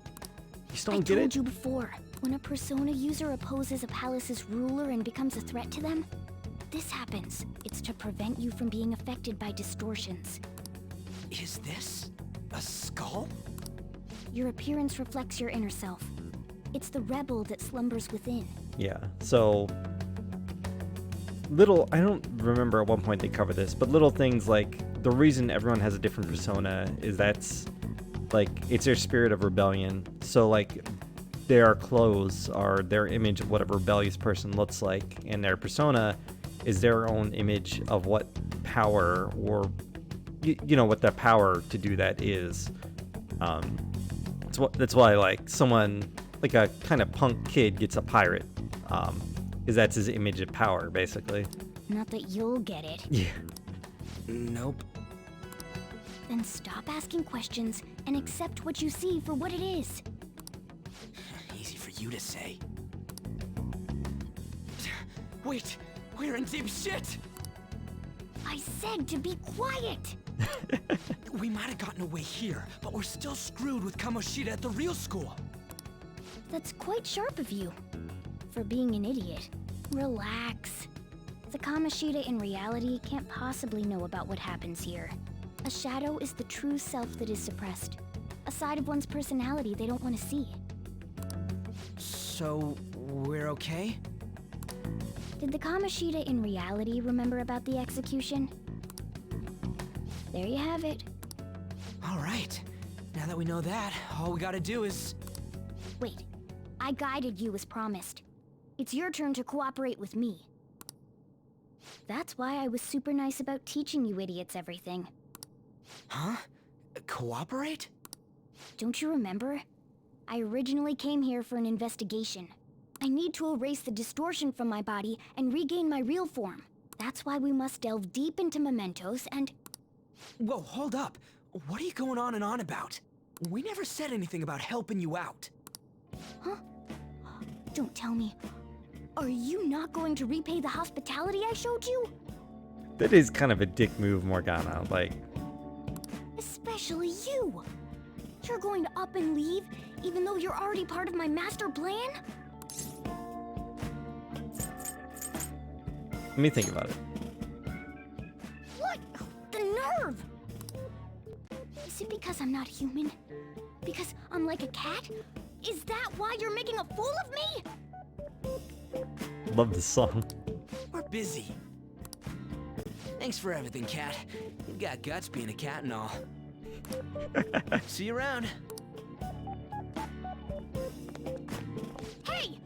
You just I don't get told it? you before, when a Persona user opposes a palace's ruler and becomes a threat to them, this happens. It's to prevent you from being affected by distortions. Is this a skull? Your appearance reflects your inner self. It's the rebel that slumbers within. Yeah, so I don't remember at one point they cover this, but little things like the reason everyone has a different persona is that's like it's their spirit of rebellion. So like their clothes are their image of what a rebellious person looks like, and their persona is their own image of what power or you know what the power to do that is. That's why like someone like a kind of punk kid gets a pirate, because that's his image of power basically. Not that you'll get it. Yeah. Nope. Then stop asking questions and accept what you see for what it is. Easy for you to say. Wait, we're in deep shit! I said to be quiet! We might have gotten away here, but we're still screwed with Kamoshida at the real school. That's quite sharp of you. For being an idiot. Relax. The Kamoshida in reality can't possibly know about what happens here. A shadow is the true self that is suppressed. A side of one's personality they don't want to see. So, we're okay? Did the Kamoshida in reality remember about the execution? There you have it. Alright. Now that we know that, all we gotta do is... Wait. I guided you as promised. It's your turn to cooperate with me. That's why I was super nice about teaching you idiots everything. Huh? Cooperate? Don't you remember? I originally came here for an investigation. I need to erase the distortion from my body and regain my real form. That's why we must delve deep into mementos and... Whoa, hold up. What are you going on and on about? We never said anything about helping you out. Huh? Don't tell me. Are you not going to repay the hospitality I showed you? That is kind of a dick move, Morgana. Like, Especially you. You're going to up and leave, even though you're already part of my master plan? let me think about it. What? The nerve! Is it because I'm not human? Because I'm like a cat? Is that why you're making a fool of me? Love this song. We're busy. Thanks for everything, Cat. You've got guts being a cat and all. See you around. Hey!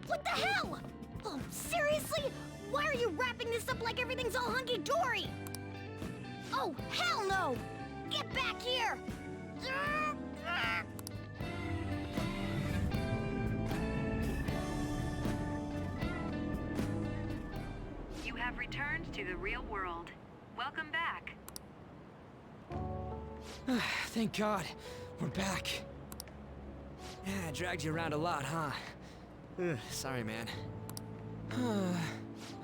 What the hell? Oh, seriously? Why are you wrapping this up like everything's all hunky-dory? Oh, hell no! Get back here! You have returned to the real world. Welcome back. Thank God. We're back. Yeah, I dragged you around a lot, huh? Sorry, man.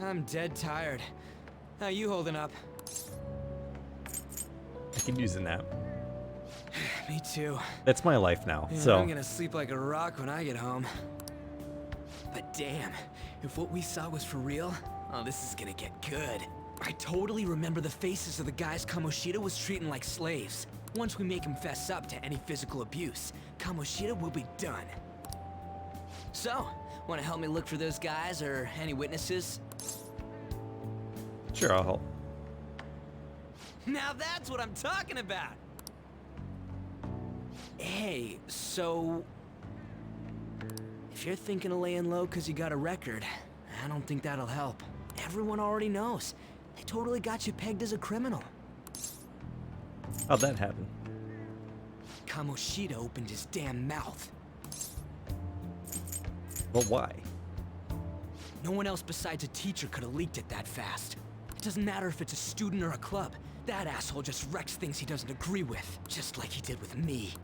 I'm dead tired. How you holding up? I could use a nap. Me too. That's my life now. Yeah, So I'm gonna sleep like a rock when I get home. But damn, if what we saw was for real, oh, this is gonna get good. I totally remember the faces of the guys Kamoshida was treating like slaves. Once we make him fess up to any physical abuse, Kamoshida will be done. So, wanna help me look for those guys or any witnesses? Sure, I'll help. Now that's what I'm talking about! Hey, so... if you're thinking of laying low because you got a record, I don't think that'll help. Everyone already knows. They totally got you pegged as a criminal. How'd that happen? Kamoshida opened his damn mouth. But why? No one else besides a teacher could have leaked it that fast. It doesn't matter if it's a student or a club. That asshole just wrecks things he doesn't agree with, just like he did with me.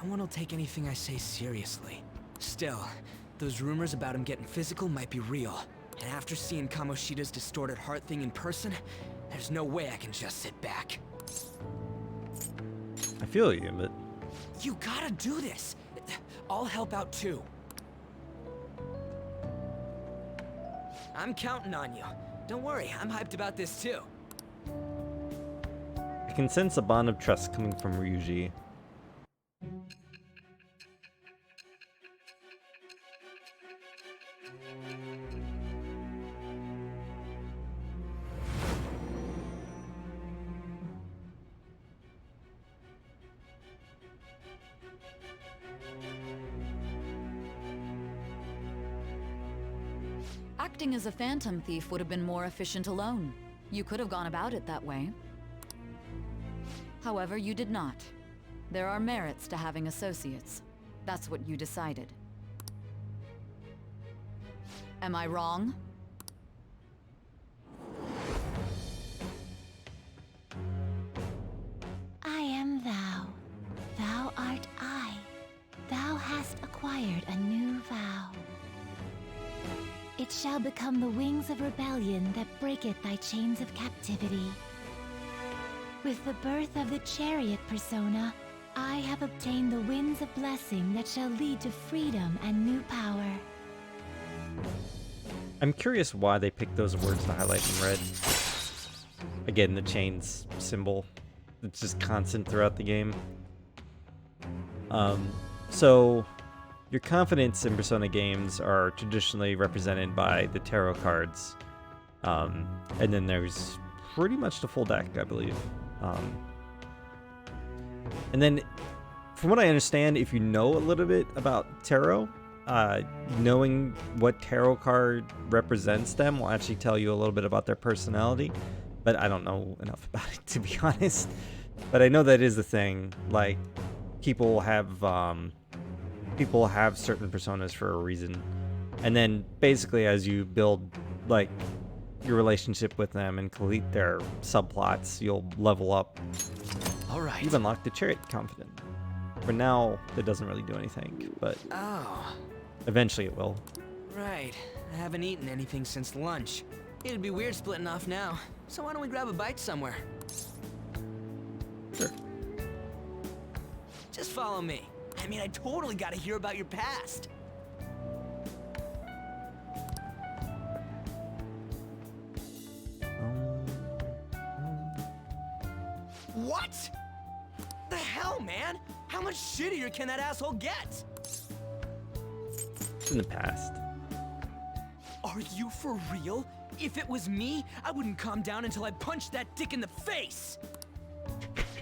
No one will take anything I say seriously. Still, those rumors about him getting physical might be real. And after seeing Kamoshida's distorted heart thing in person, there's no way I can just sit back. I feel you, but You gotta do this! I'll help out too. I'm counting on you. Don't worry, I'm hyped about this too. I can sense a bond of trust coming from Ryuji. Acting as a phantom thief would have been more efficient alone. You could have gone about it that way. However, you did not. There are merits to having associates. That's what you decided. Am I wrong? I am thou. Thou art I. Thou hast acquired a new vow. It shall become the wings of rebellion that breaketh thy chains of captivity. With the birth of the chariot persona, I have obtained the winds of blessing that shall lead to freedom and new power. I'm curious why they picked those words to highlight in red. Again, the chains symbol. It's just constant throughout the game. So your confidence in Persona games are traditionally represented by the tarot cards. And then there's pretty much the full deck, I believe. And then, from what I understand, if you know a little bit about tarot, knowing what tarot card represents them will actually tell you a little bit about their personality. But I don't know enough about it, to be honest. But I know that is the thing. Like, people have certain personas for a reason. And then, basically, as you build, like, your relationship with them and complete their subplots, you'll level up. All right. You've unlocked the Chariot Confidant. For now, it doesn't really do anything, but Oh, eventually it will. right. I haven't eaten anything since lunch. It'd be weird splitting off now. So why don't we grab a bite somewhere? Sure. Just follow me. I mean, I totally gotta hear about your past. What? The hell, man? How much shittier can that asshole get? In the past. Are you for real? If it was me, I wouldn't calm down until I punched that dick in the face!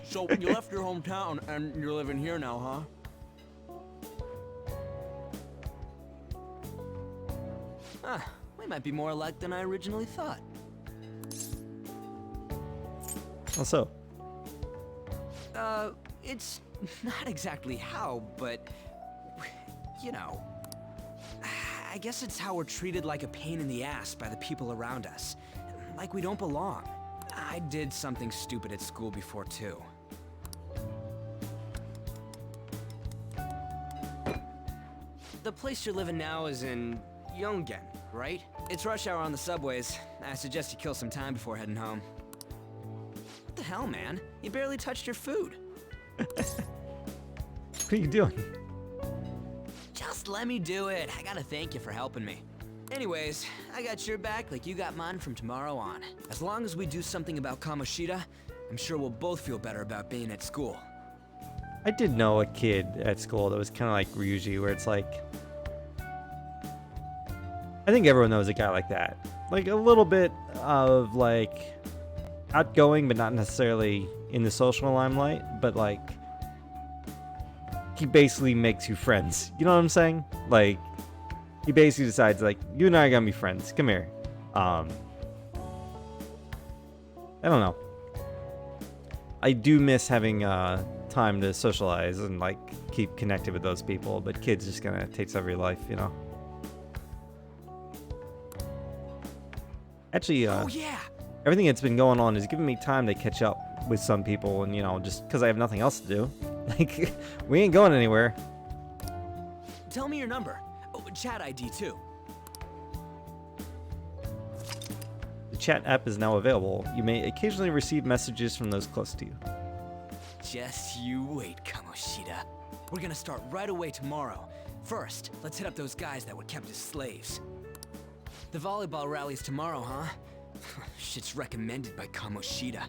So, you left your hometown and you're living here now, huh? We might be more alike than I originally thought. Also, It's not exactly how, but, you know. I guess it's how we're treated like a pain in the ass by the people around us. Like we don't belong. I did something stupid at school before, too. The place you're living now is in Yongen, right? It's rush hour on the subways. I suggest you kill some time before heading home. What the hell, man? You barely touched your food. what are you doing? Just let me do it. I gotta thank you for helping me. Anyways, I got your back like you got mine from tomorrow on. As long as we do something about Kamoshida, I'm sure we'll both feel better about being at school. I did know a kid at school that was kind of like Ryuji, where it's like, I think everyone knows a guy like that. Like a little bit of like outgoing, but not necessarily in the social limelight, but like he basically makes you friends. You know what I'm saying? Like he basically decides like, you and I are gonna be friends. Come here. I don't know. I do miss having time to socialize and like keep connected with those people, but kids just kind of takes over your life, you know. Actually, Oh yeah! everything that's been going on has given me time to catch up with some people, and you know, just because I have nothing else to do. Like, we ain't going anywhere. Tell me your number. Oh, chat ID too. The chat app is now available. You may occasionally receive messages from those close to you. Just you wait, Kamoshida. We're gonna start right away tomorrow. First, let's hit up those guys that were kept as slaves. The volleyball rally's tomorrow, huh? Shit's recommended by Kamoshida.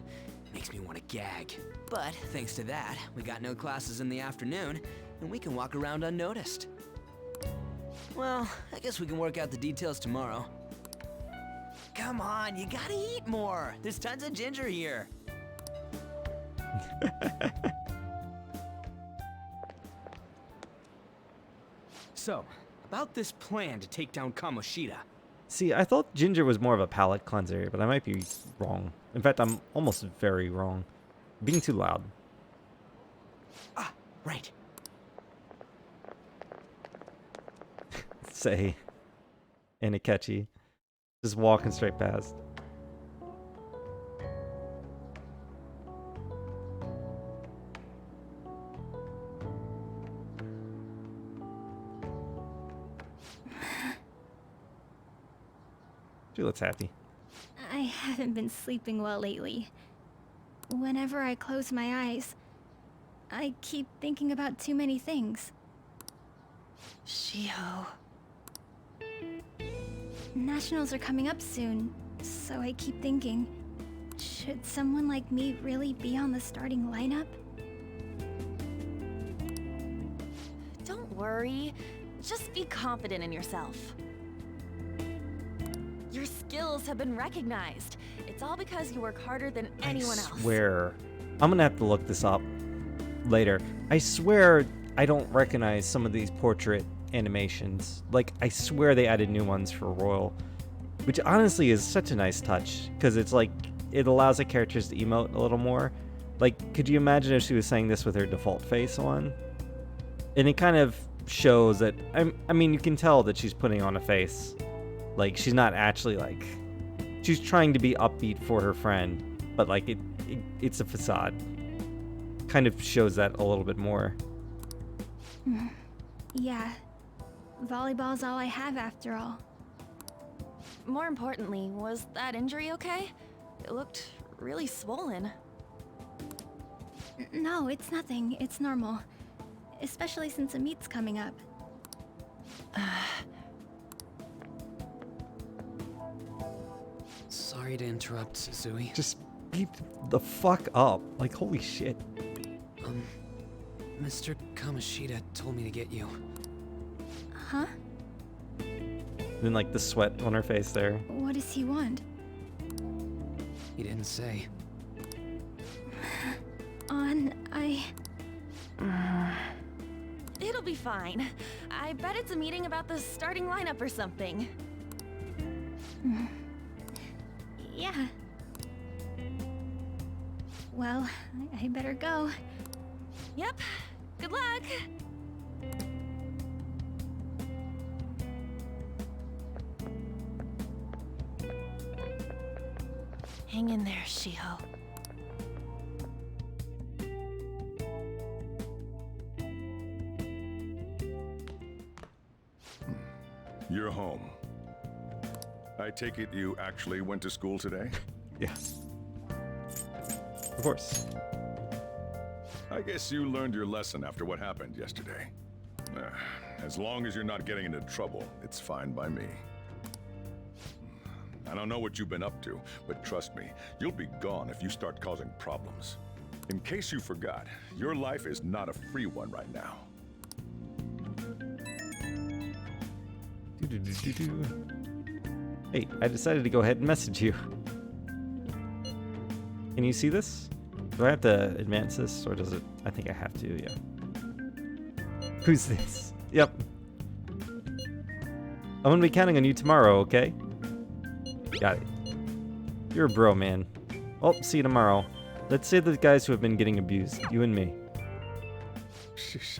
Makes me want to gag. But thanks to that, we got no classes in the afternoon, and we can walk around unnoticed. Well, I guess we can work out the details tomorrow. Come on, you gotta eat more. There's tons of ginger here. So, about this plan to take down Kamoshida. See, I thought ginger was more of a palate cleanser, but I might be wrong. In fact, I'm almost very wrong. Being too loud. Ah, right. Say. And a catchy. Just walking straight past. She looks happy. I haven't been sleeping well lately. Whenever I close my eyes, I keep thinking about too many things. Shiho. Nationals are coming up soon, so I keep thinking, should someone like me really be on the starting lineup? Don't worry. Just be confident in yourself. Your skills have been recognized. It's all because you work harder than anyone else. I swear. I'm gonna have to look this up later. I swear I don't recognize some of these portrait animations. Like, I swear they added new ones for Royal. Which honestly is such a nice touch. Because it's like, it allows the characters to emote a little more. Like, could you imagine if she was saying this with her default face on? And it kind of shows that, I mean, you can tell that she's putting on a face. Like, she's not actually, like... She's trying to be upbeat for her friend, but, like, it's a facade. Kind of shows that a little bit more. Yeah. Volleyball's all I have after all. More importantly, was that injury okay? It looked really swollen. No, it's nothing. It's normal. Especially since a meet's coming up. Sorry to interrupt, Suzui. Just beep the fuck up. Like, holy shit. Mr. Kamoshida told me to get you. Huh? Then, like, the sweat on her face there. What does he want? He didn't say. It'll be fine. I bet it's a meeting about the starting lineup or something. Yeah. Well, I better go. Yep. Good luck. Hang in there, Shiho. You're home. I take it you actually went to school today? Yes. Of course. I guess you learned your lesson after what happened yesterday. As long as you're not getting into trouble, it's fine by me. I don't know what you've been up to, but trust me, you'll be gone if you start causing problems. In case you forgot, your life is not a free one right now. Hey, I decided to go ahead and message you. Can you see this? Do I have to advance this, or does it? I think I have to, yeah. Who's this? Yep. I'm gonna be counting on you tomorrow, okay? Got it. You're a bro, man. Well, see you tomorrow. Let's save the guys who have been getting abused. You and me.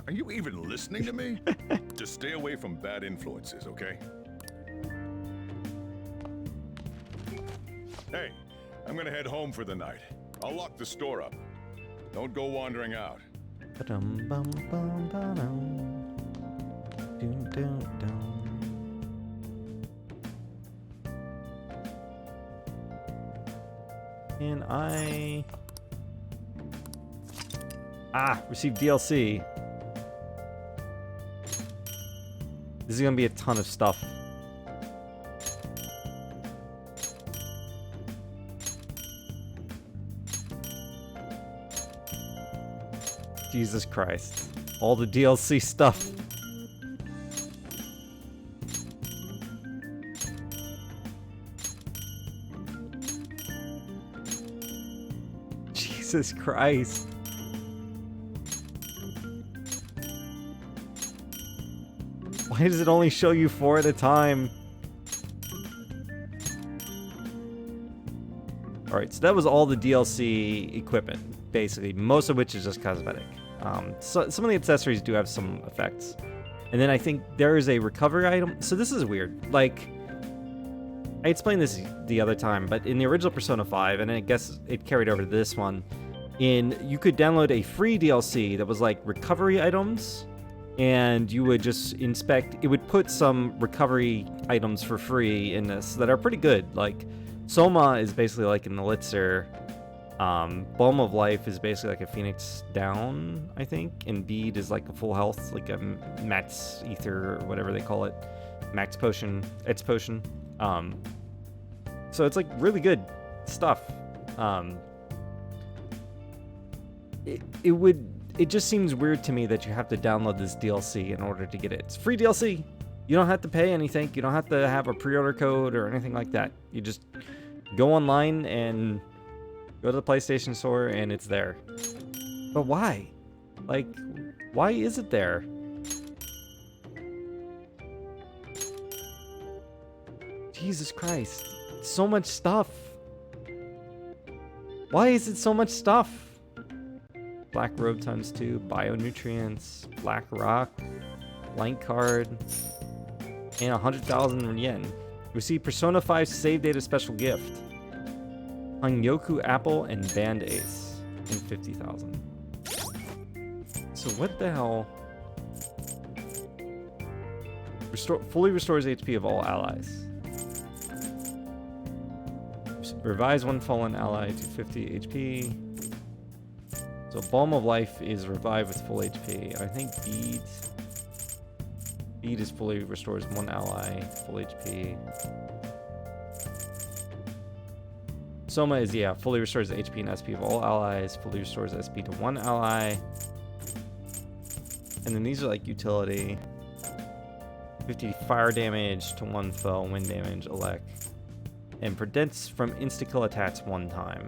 Are you even listening to me? Just stay away from bad influences, okay? Hey, I'm gonna head home for the night. I'll lock the store up. Don't go wandering out. And I... received DLC. This is gonna be a ton of stuff. Jesus Christ. All the DLC stuff. Jesus Christ. Why does it only show you 4 at a time? Alright, so that was all the DLC equipment, basically. Most of which is just cosmetic. So some of the accessories do have some effects. And then I think there is a recovery item. So this is weird. Like, I explained this the other time, but in the original Persona 5, and I guess it carried over to this one, you could download a free DLC that was like recovery items, and you would just inspect. It would put some recovery items for free in this that are pretty good. Like, Soma is basically like an elixir. Balm of Life is basically like a Phoenix Down, I think, and Bead is like a full health, like a Max Ether or whatever they call it, Max Potion, It's Potion. So it's like really good stuff. It just seems weird to me that you have to download this DLC in order to get it. It's free DLC. You don't have to pay anything. You don't have to have a pre-order code or anything like that. You just go online and go to the PlayStation Store and it's there. But why? Like, why is it there? Jesus Christ. So much stuff. Why is it so much stuff? Black Robe ×2, Bionutrients, Black Rock, Blank Card, and 100,000 yen. Receive Persona 5 Save Data Special Gift. Hanyoku Apple and Band Ace. And 50,000. So what the hell? Fully restores HP of all allies. Revives one fallen ally to 50 HP. So Balm of Life is revived with full HP. I think Bead is fully restores one ally, full HP. Soma is, yeah, fully restores the HP and SP of all allies, fully restores SP to one ally. And then these are like utility. 50 fire damage to one foe, wind damage, elect. And prevents from insta-kill attacks one time.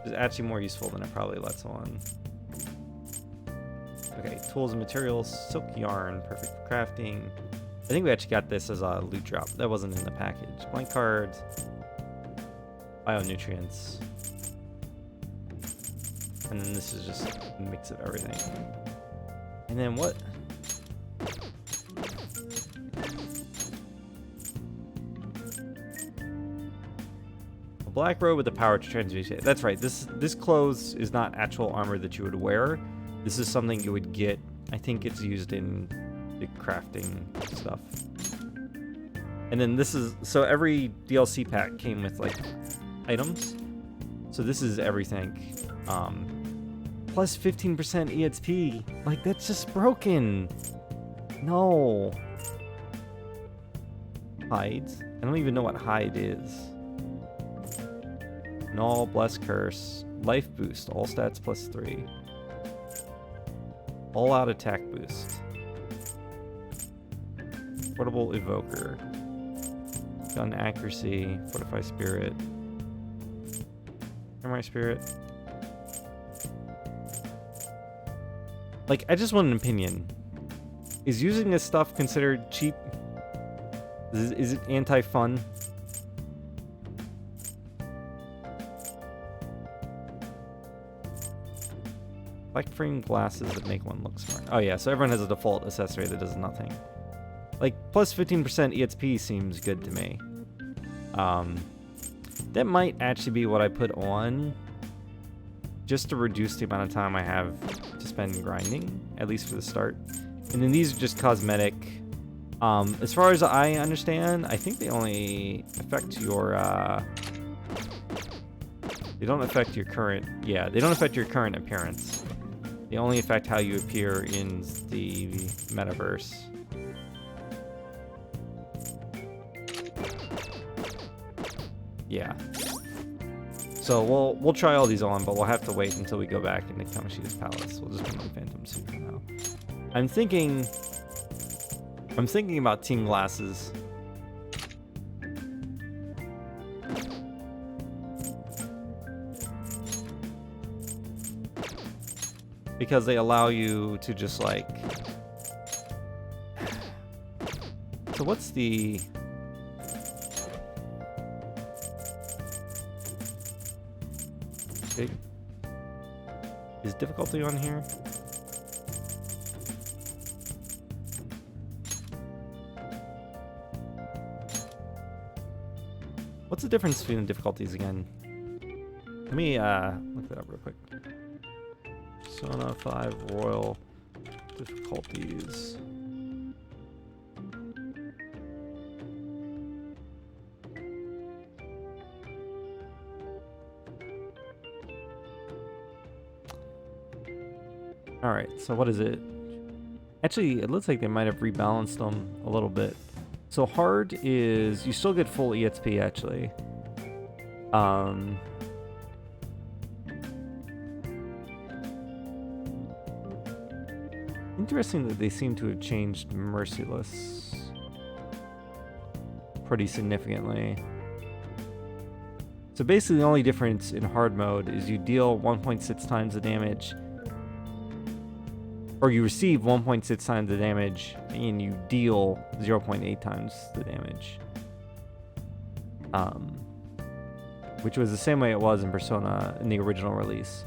Is actually more useful than it probably lets on. Okay, tools and materials, silk yarn, perfect for crafting. I think we actually got this as a loot drop. That wasn't in the package. Blank cards, bionutrients. And then this is just a mix of everything. And then what? Black robe with the power to transmute. That's right. This clothes is not actual armor that you would wear. This is something you would get. I think it's used in the crafting stuff. And then this is, so every DLC pack came with like items. So this is everything. Plus 15% EXP. Like, that's just broken. No. Hides. I don't even know what hide is. Null, bless, curse, life boost, all stats +3. All out attack boost. Portable evoker. Gun accuracy, fortify spirit. Samurai spirit. Like, I just want an opinion. Is using this stuff considered cheap? Is it anti-fun? Black frame glasses that make one look smart. Oh yeah, so everyone has a default accessory that does nothing. Like, plus 15% EXP seems good to me. That might actually be what I put on just to reduce the amount of time I have to spend grinding, at least for the start. And then these are just cosmetic. As far as I understand, I think they only affect your, they don't affect your current, yeah, they don't affect your current appearance. They only affect how you appear in the metaverse. Yeah. So we'll try all these on, but we'll have to wait until we go back into Kamoshida's Palace. We'll just put on Phantom Suit for now. I'm thinking about team glasses. Because they allow you to just like... So what's the... Okay. Is difficulty on here? What's the difference between the difficulties again? Let me look that up real quick. Persona 5 Royal difficulties. Alright, so what is it? Actually, it looks like they might have rebalanced them a little bit. So hard is... You still get full EXP, actually. Interesting that they seem to have changed Merciless pretty significantly. So basically the only difference in hard mode is you deal 1.6 times the damage, or you receive 1.6 times the damage and you deal 0.8 times the damage. Which was the same way it was in Persona in the original release.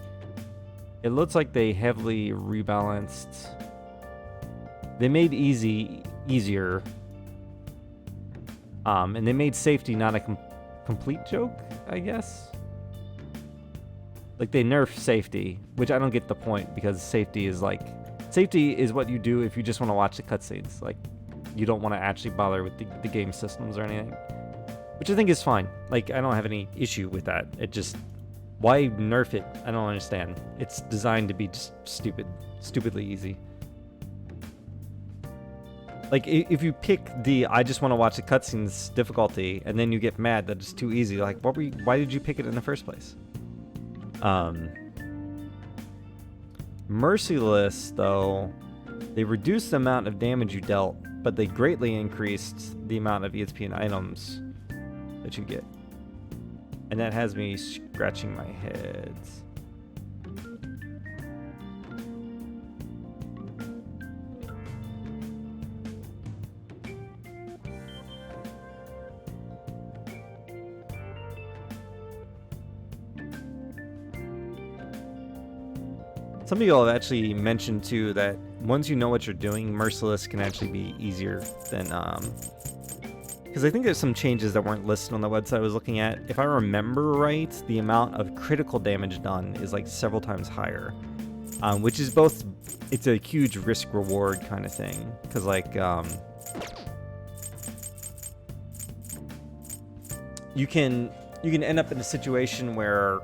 It looks like they heavily rebalanced. They made easier. And they made safety not a complete joke, I guess. Like, they nerfed safety, which I don't get the point, because safety is what you do if you just want to watch the cutscenes. Like, you don't want to actually bother with the game systems or anything. Which I think is fine. Like, I don't have any issue with that. It just... Why nerf it? I don't understand. It's designed to be just stupidly easy. Like, if you pick the I just want to watch the cutscenes difficulty, and then you get mad that it's too easy, like, why did you pick it in the first place? Merciless, though, they reduced the amount of damage you dealt, but they greatly increased the amount of EXP and items that you get. And that has me scratching my head. Some people have actually mentioned too that once you know what you're doing, Merciless can actually be easier than because I think there's some changes that weren't listed on the website I was looking at. If I remember right, the amount of critical damage done is like several times higher, which is both, it's a huge risk reward kind of thing, because like you can end up in a situation where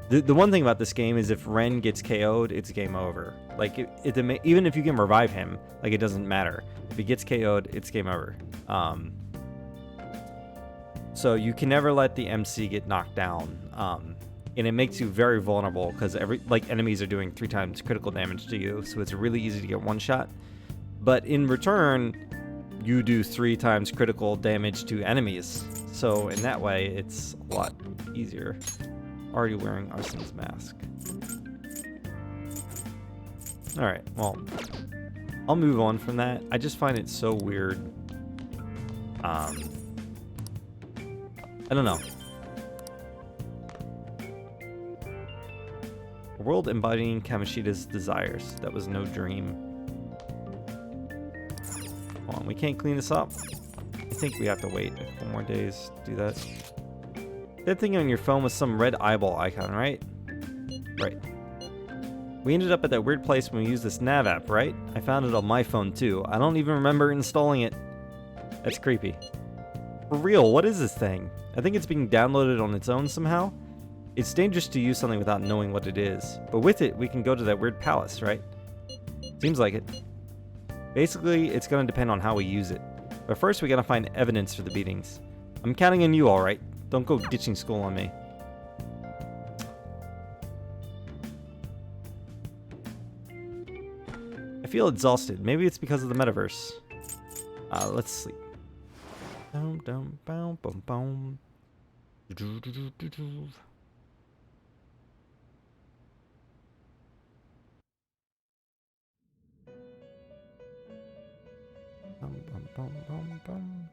the one thing about this game is if Ren gets KO'd, it's game over. Like, even if you can revive him, like, it doesn't matter. If he gets KO'd, it's game over. So you can never let the MC get knocked down. And it makes you very vulnerable because enemies are doing 3 times critical damage to you, so it's really easy to get one shot. But in return, you do 3 times critical damage to enemies. So in that way, it's a lot easier. Already wearing Arson's mask. Alright, well, I'll move on from that. I just find it so weird. I don't know. A world embodying Kamoshida's desires. That was no dream. Hold on, we can't clean this up. I think we have to wait a couple more days to do that. That thing on your phone was some red eyeball icon, right? Right. We ended up at that weird place when we used this nav app, right? I found it on my phone too. I don't even remember installing it. That's creepy. For real, what is this thing? I think it's being downloaded on its own somehow. It's dangerous to use something without knowing what it is. But with it, we can go to that weird palace, right? Seems like it. Basically, it's going to depend on how we use it. But first, we gotta find evidence for the beatings. I'm counting on you, alright? Don't go ditching school on me. I feel exhausted. Maybe it's because of the metaverse. Let's sleep. Dum dum boom boom boom. Bum, bum, bum, bum, bum.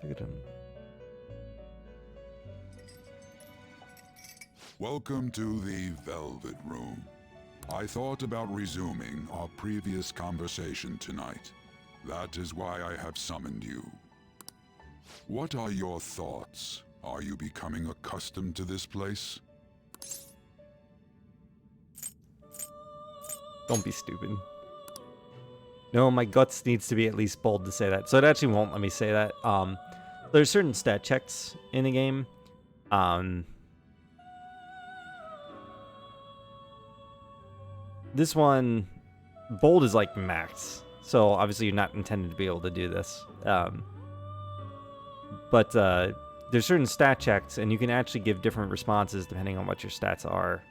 Look at him. Welcome to the Velvet Room. I thought about resuming our previous conversation tonight. That is why I have summoned you. What are your thoughts? Are you becoming accustomed to this place? Don't be stupid. No, my guts needs to be at least bold to say that. So it actually won't let me say that. There's certain stat checks in the game. This one, bold is like max. So obviously you're not intended to be able to do this. But there's certain stat checks, and you can actually give different responses depending on what your stats are.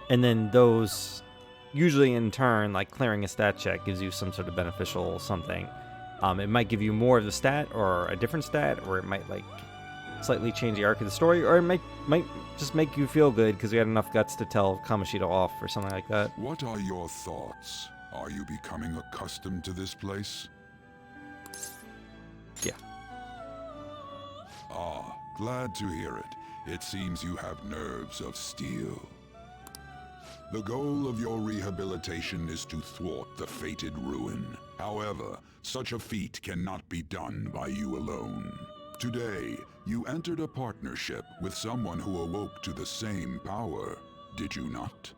And then those, usually in turn, like clearing a stat check gives you some sort of beneficial something. It might give you more of the stat or a different stat, or it might like slightly change the arc of the story, or it might just make you feel good because you had enough guts to tell Kamoshida off or something like that. What are your thoughts? Are you becoming accustomed to this place? Yeah. Ah, glad to hear it. It seems you have nerves of steel. The goal of your rehabilitation is to thwart the fated ruin. However, such a feat cannot be done by you alone. Today, you entered a partnership with someone who awoke to the same power, did you not?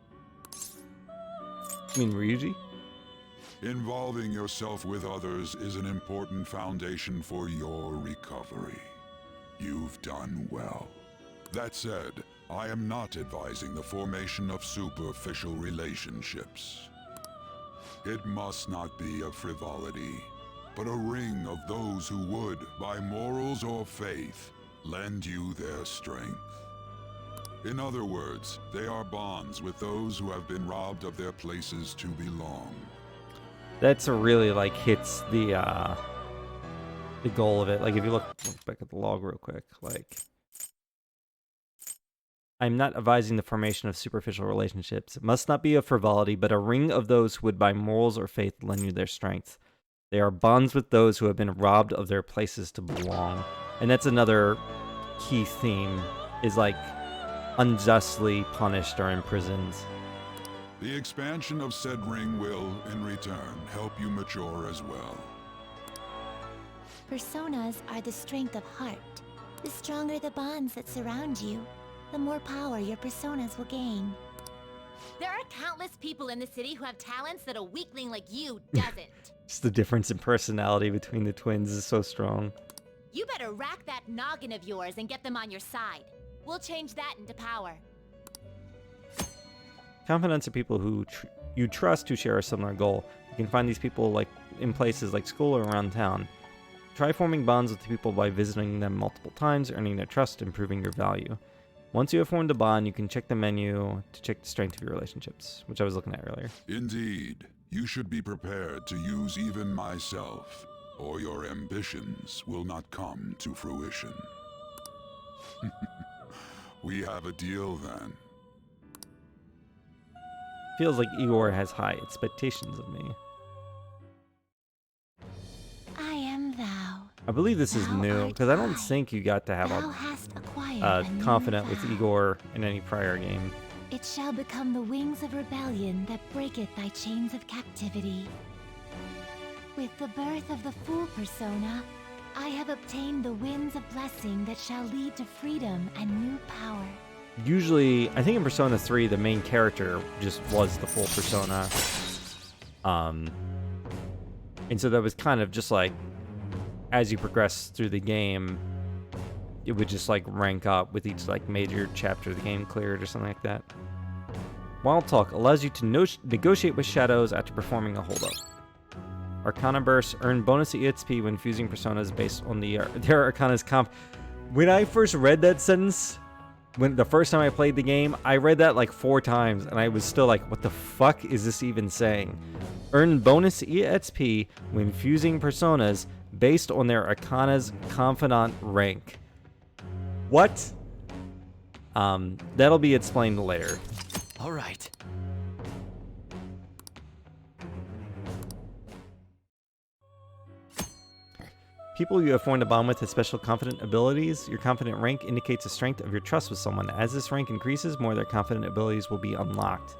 You mean Ryuji? Involving yourself with others is an important foundation for your recovery. You've done well. That said, I am not advising the formation of superficial relationships. It must not be a frivolity, but a ring of those who would, by morals or faith, lend you their strength. In other words, they are bonds with those who have been robbed of their places to belong. That's a really like hits the goal of it. Like if you look back at the log real quick, like I'm not advising the formation of superficial relationships. It must not be a frivolity, but a ring of those who would by morals or faith lend you their strength. They are bonds with those who have been robbed of their places to belong. And that's another key theme, is like unjustly punished or imprisoned. The expansion of said ring will, in return, help you mature as well. Personas are the strength of heart. The stronger the bonds that surround you, the more power your personas will gain. There are countless people in the city who have talents that a weakling like you doesn't. Just the difference in personality between the twins is so strong. You better rack that noggin of yours and get them on your side. We'll change that into power. Confidants are people who you trust who share a similar goal. You can find these people like in places like school or around town. Try forming bonds with people by visiting them multiple times, earning their trust, improving your value. Once you have formed a bond, you can check the menu to check the strength of your relationships, which I was looking at earlier. Indeed, you should be prepared to use even myself, or your ambitions will not come to fruition. We have a deal then. Feels like Igor has high expectations of me. I am thou. I believe this is new, because I don't think you got to have Thou hast acquired a a new confidant with vow. Igor in any prior game. It shall become the wings of rebellion that breaketh thy chains of captivity. With the birth of the Fool persona, I have obtained the winds of blessing that shall lead to freedom and new power. Usually, I think in Persona 3, the main character just was the full persona. And so that was kind of just like, as you progress through the game, it would just like rank up with each like major chapter of the game cleared or something like that. Wild Talk allows you to negotiate with shadows after performing a holdup. Arcana Burst earn bonus EXP when fusing personas based on their Arcana's comp. When I first read that sentence, when the first time I played the game, I read that like 4 times, and I was still like, what the fuck is this even saying? Earn bonus EXP when fusing personas based on their Arcana's confidant rank. What? That'll be explained later. All right. People you have formed a bond with have special confident abilities. Your confident rank indicates the strength of your trust with someone. As this rank increases, more of their confident abilities will be unlocked.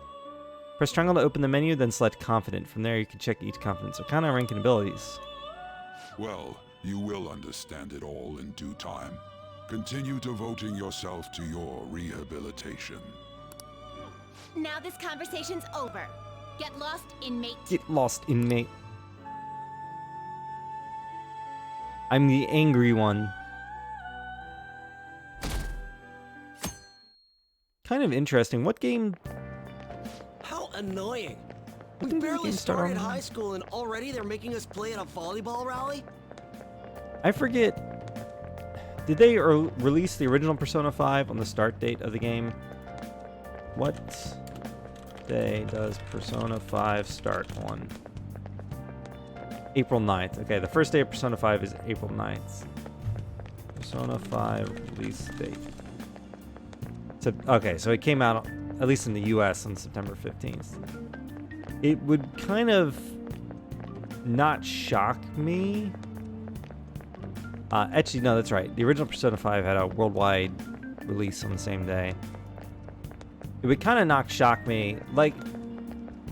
Press triangle to open the menu, then select confident. From there, you can check each confidence arcana, rank, and abilities. Well, you will understand it all in due time. Continue devoting yourself to your rehabilitation. Now this conversation's over. Get lost, inmate. Get lost, inmate. I'm the angry one. Kind of interesting. What game? How annoying. We Didn't the barely game start started on- high school and already they're making us play at a volleyball rally? I forget. Did they release the original Persona 5 on the start date of the game? What day does Persona 5 start on? April 9th. Okay, the first day of Persona 5 is April 9th. Persona 5 release date. So, okay, so it came out, at least in the US, on September 15th. It would kind of not shock me. Actually, no, that's right. The original Persona 5 had a worldwide release on the same day. It would kind of not shock me. Like,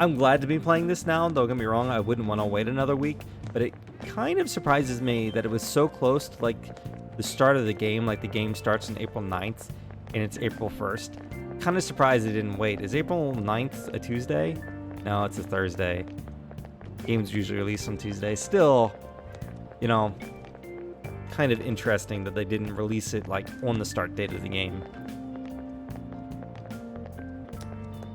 I'm glad to be playing this now. Don't get me wrong, I wouldn't want to wait another week. But it kind of surprises me that it was so close to, like, the start of the game. Like, the game starts on April 9th, and it's April 1st. Kind of surprised it didn't wait. Is April 9th a Tuesday? No, it's a Thursday. Games usually release on Tuesday. Still, you know, kind of interesting that they didn't release it, like, on the start date of the game.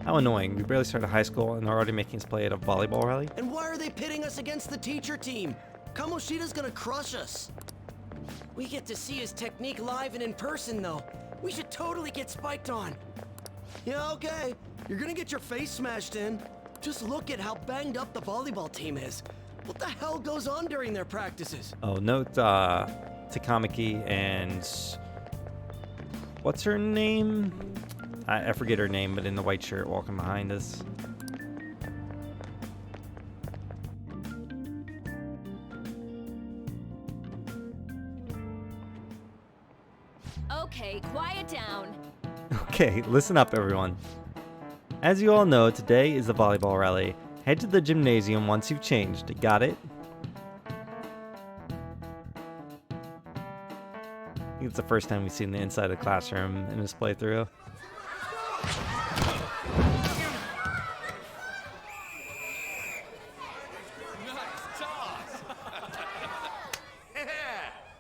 How annoying. We barely started high school and they're already making us play at a volleyball rally. And why are they pitting us against the teacher team? Kamoshida's gonna crush us. We get to see his technique live and in person, though. We should totally get spiked on. Yeah, okay. You're gonna get your face smashed in. Just look at how banged up the volleyball team is. What the hell goes on during their practices? Oh, note Takamaki and... what's her name? I forget her name, but in the white shirt walking behind us. Okay, quiet down. Okay, listen up, everyone. As you all know, today is the volleyball rally. Head to the gymnasium once you've changed. Got it? I think it's the first time we've seen the inside of the classroom in this playthrough.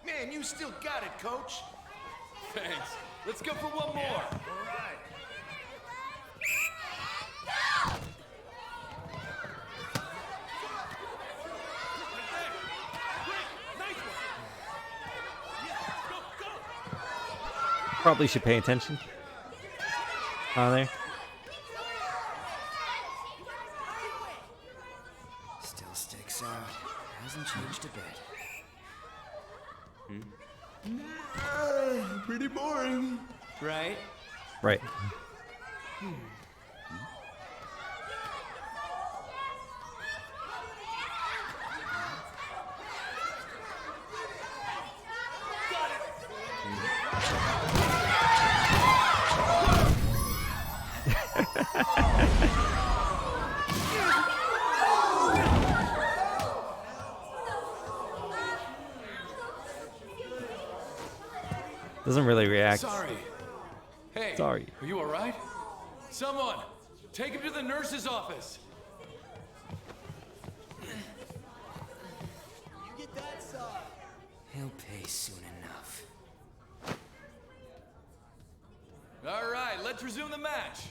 Man, you still got it, coach. Thanks. Let's go for one more. All right. Probably should pay attention. On there. Still sticks out. Hasn't changed a bit. Pretty boring. Right? Right. Doesn't really react. Sorry. Hey. Sorry. Are you all right? Someone, take him to the nurse's office. He'll pay soon enough. All right, let's resume the match.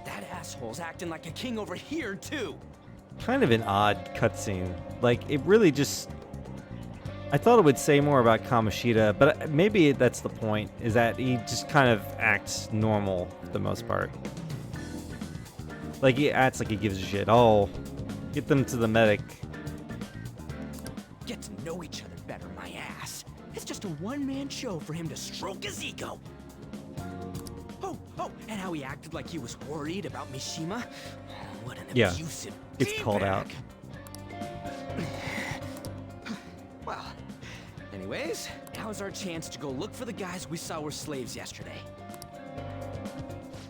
That asshole's acting like a king over here, too. Kind of an odd cutscene. Like, it really just... I thought it would say more about Kamoshida, but maybe that's the point, is that he just kind of acts normal for the most part. Like, he acts like he gives a shit. Oh, get them to the medic. Get to know each other better, my ass. It's just a one-man show for him to stroke his ego. Oh, and how he acted like he was worried about Mishima. What an abusive it's called out. Well, anyways, now's our chance to go look for the guys we saw were slaves yesterday.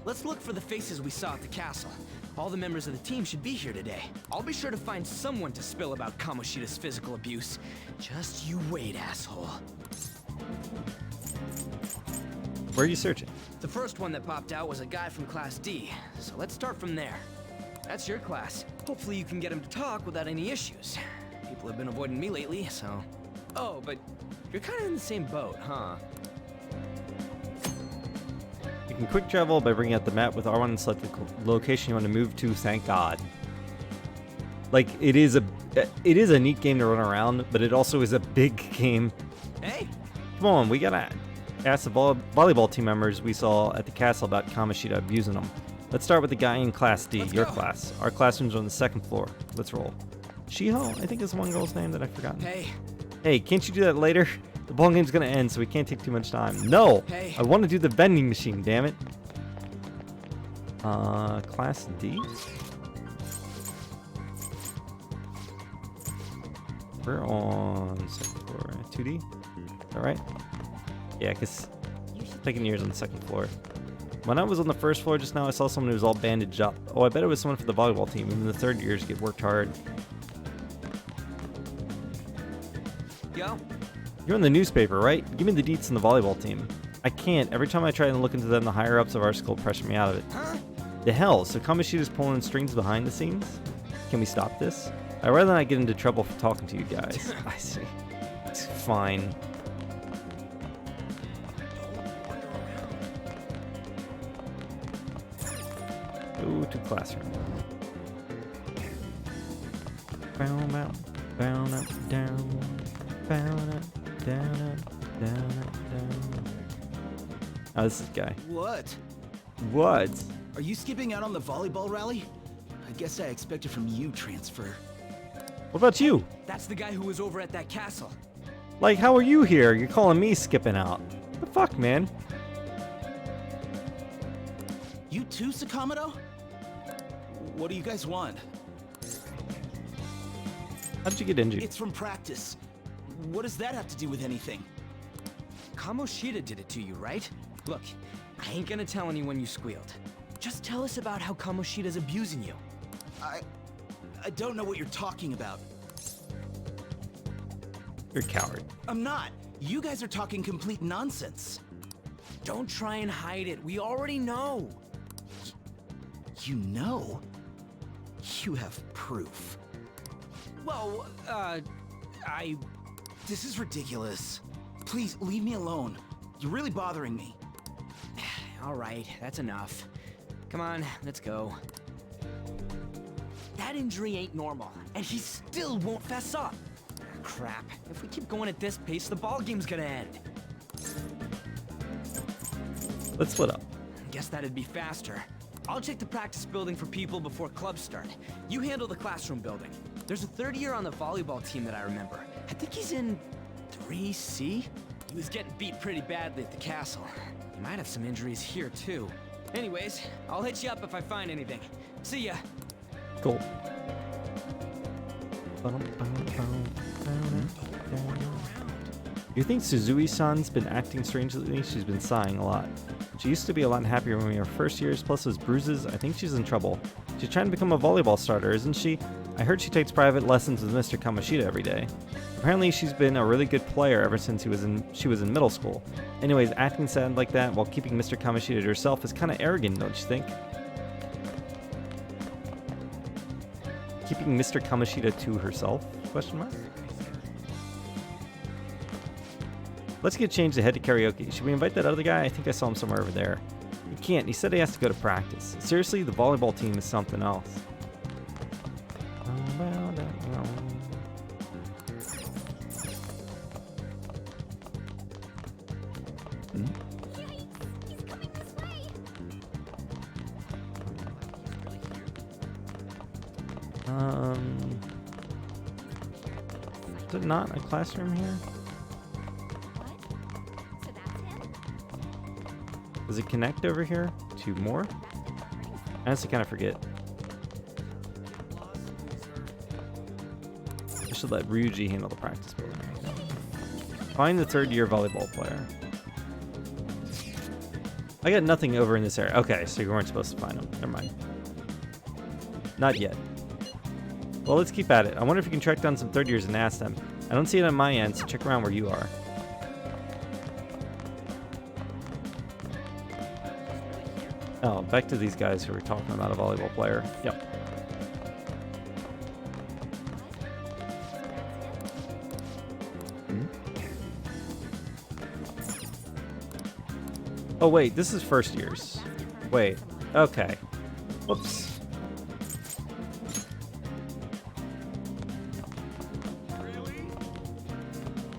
Let's look for the faces we saw at the castle. All the members of the team should be here today. I'll be sure to find someone to spill about Kamoshida's physical abuse. Just you wait, asshole. Where are you searching? The first one that popped out was a guy from Class D, so let's start from there. That's your class. Hopefully you can get him to talk without any issues. People have been avoiding me lately, so... Oh, but you're kind of in the same boat, huh? You can quick travel by bringing out the map with R1 and select the location you want to move to, thank God. Like, it is a neat game to run around, but it also is a big game. Hey! Come on, we gotta ask the volleyball team members we saw at the castle about Kamoshida abusing them. Let's start with the guy in Class D, your class. Our classrooms are on the second floor. Let's roll. Shiho, I think is one girl's name that I've forgotten. Hey, can't you do that later? The ball game's gonna end, so we can't take too much time. No! Hey. I want to do the vending machine, damn it. Class D? We're on second floor. 2D? Alright. Yeah, because taking years on the second floor. When I was on the first floor just now, I saw someone who was all bandaged up. Oh, I bet it was someone for the volleyball team. Even the third years get worked hard. Yo? You're in the newspaper, right? Give me the deets on the volleyball team. I can't. Every time I try and look into them, the higher-ups of our school pressure me out of it. Huh? The hell? So Kamoshida's pulling strings behind the scenes? Can we stop this? I'd rather not get into trouble for talking to you guys. I see. It's fine. Go to classroom. Bound up, down, bound up, down. Oh, this is the guy. What? What? Are you skipping out on the volleyball rally? I guess I expected from you, Transfer. What about you? That's the guy who was over at that castle. Like, how are you here? You're calling me skipping out. What the fuck, man? You too, Sakamoto? What do you guys want? How did you get injured? It's from practice. What does that have to do with anything? Kamoshida did it to you, right? Look, I ain't gonna tell anyone you squealed. Just tell us about how Kamoshida's abusing you. I don't know what you're talking about. You're a coward. I'm not. You guys are talking complete nonsense. Don't try and hide it. We already know. You know? You have proof. Well, This is ridiculous. Please, leave me alone. You're really bothering me. All right, that's enough. Come on, let's go. That injury ain't normal, and he still won't fess up. Crap. If we keep going at this pace, the ball game's gonna end. Let's split up. Guess that'd be faster. I'll check the practice building for people before clubs start. You handle the classroom building. There's a third year on the volleyball team that I remember. I think he's in 3C? He was getting beat pretty badly at the castle. He might have some injuries here, too. Anyways, I'll hit you up if I find anything. See ya. Cool. You think Suzui-san's been acting strangely? She's been sighing a lot. She used to be a lot happier when we were first years, plus those bruises. I think she's in trouble. She's trying to become a volleyball starter, isn't she? I heard she takes private lessons with Mr. Kamoshida every day. Apparently she's been a really good player ever since she was in middle school. Anyways, acting sad like that while keeping Mr. Kamoshida to herself is kind of arrogant, don't you think? Keeping Mr. Kamoshida to herself? Question mark? Let's get changed to head to karaoke. Should we invite that other guy? I think I saw him somewhere over there. He can't. He said he has to go to practice. Seriously, the volleyball team is something else. Is it not a classroom here? Does it connect over here to more? I honestly kind of forget. I should let Ryuji handle the practice building. Find the third year volleyball player. I got nothing over in this area. Okay, so you weren't supposed to find them. Never mind. Not yet. Well, let's keep at it. I wonder if you can track down some third years and ask them. I don't see it on my end, so check around where you are. Oh, back to these guys who were talking about a volleyball player. Yep. Oh, wait, this is first years. Wait, okay. Whoops.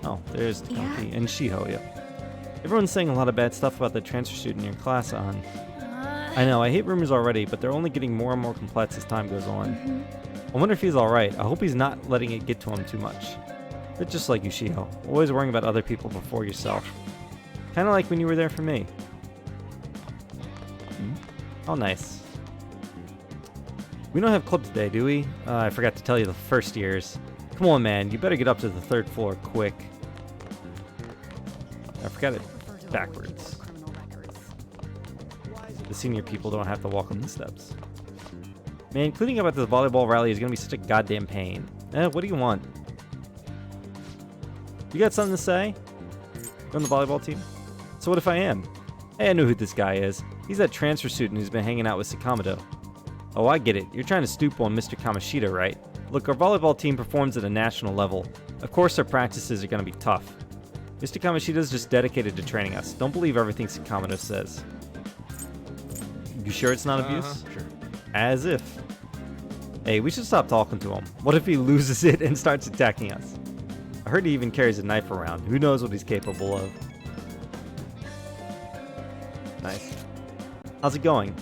Oh, there's Donkey and Shiho, yep. Everyone's saying a lot of bad stuff about the transfer student in your class, Ahn. I know, I hate rumors already, but they're only getting more and more complex as time goes on. I wonder if he's alright. I hope he's not letting it get to him too much. But just like you, Shiho, always worrying about other people before yourself. Kinda like when you were there for me. Oh, nice. We don't have club today, do we? I forgot to tell you the first years. Come on, man, you better get up to the third floor quick. I forgot it backwards. The senior people don't have to walk up the steps. Man, cleaning up at the volleyball rally is going to be such a goddamn pain. What do you want? You got something to say? You're on the volleyball team? So what if I am? Hey, I know who this guy is. He's that transfer student who's been hanging out with Sakamoto. Oh, I get it. You're trying to stoop on Mr. Kamoshida, right? Look, our volleyball team performs at a national level. Of course, our practices are going to be tough. Mr. Kamoshida's just dedicated to training us. Don't believe everything Sakamoto says. You sure it's not abuse? Sure. As if. Hey, we should stop talking to him. What if he loses it and starts attacking us? I heard he even carries a knife around. Who knows what he's capable of? Nice. How's it going?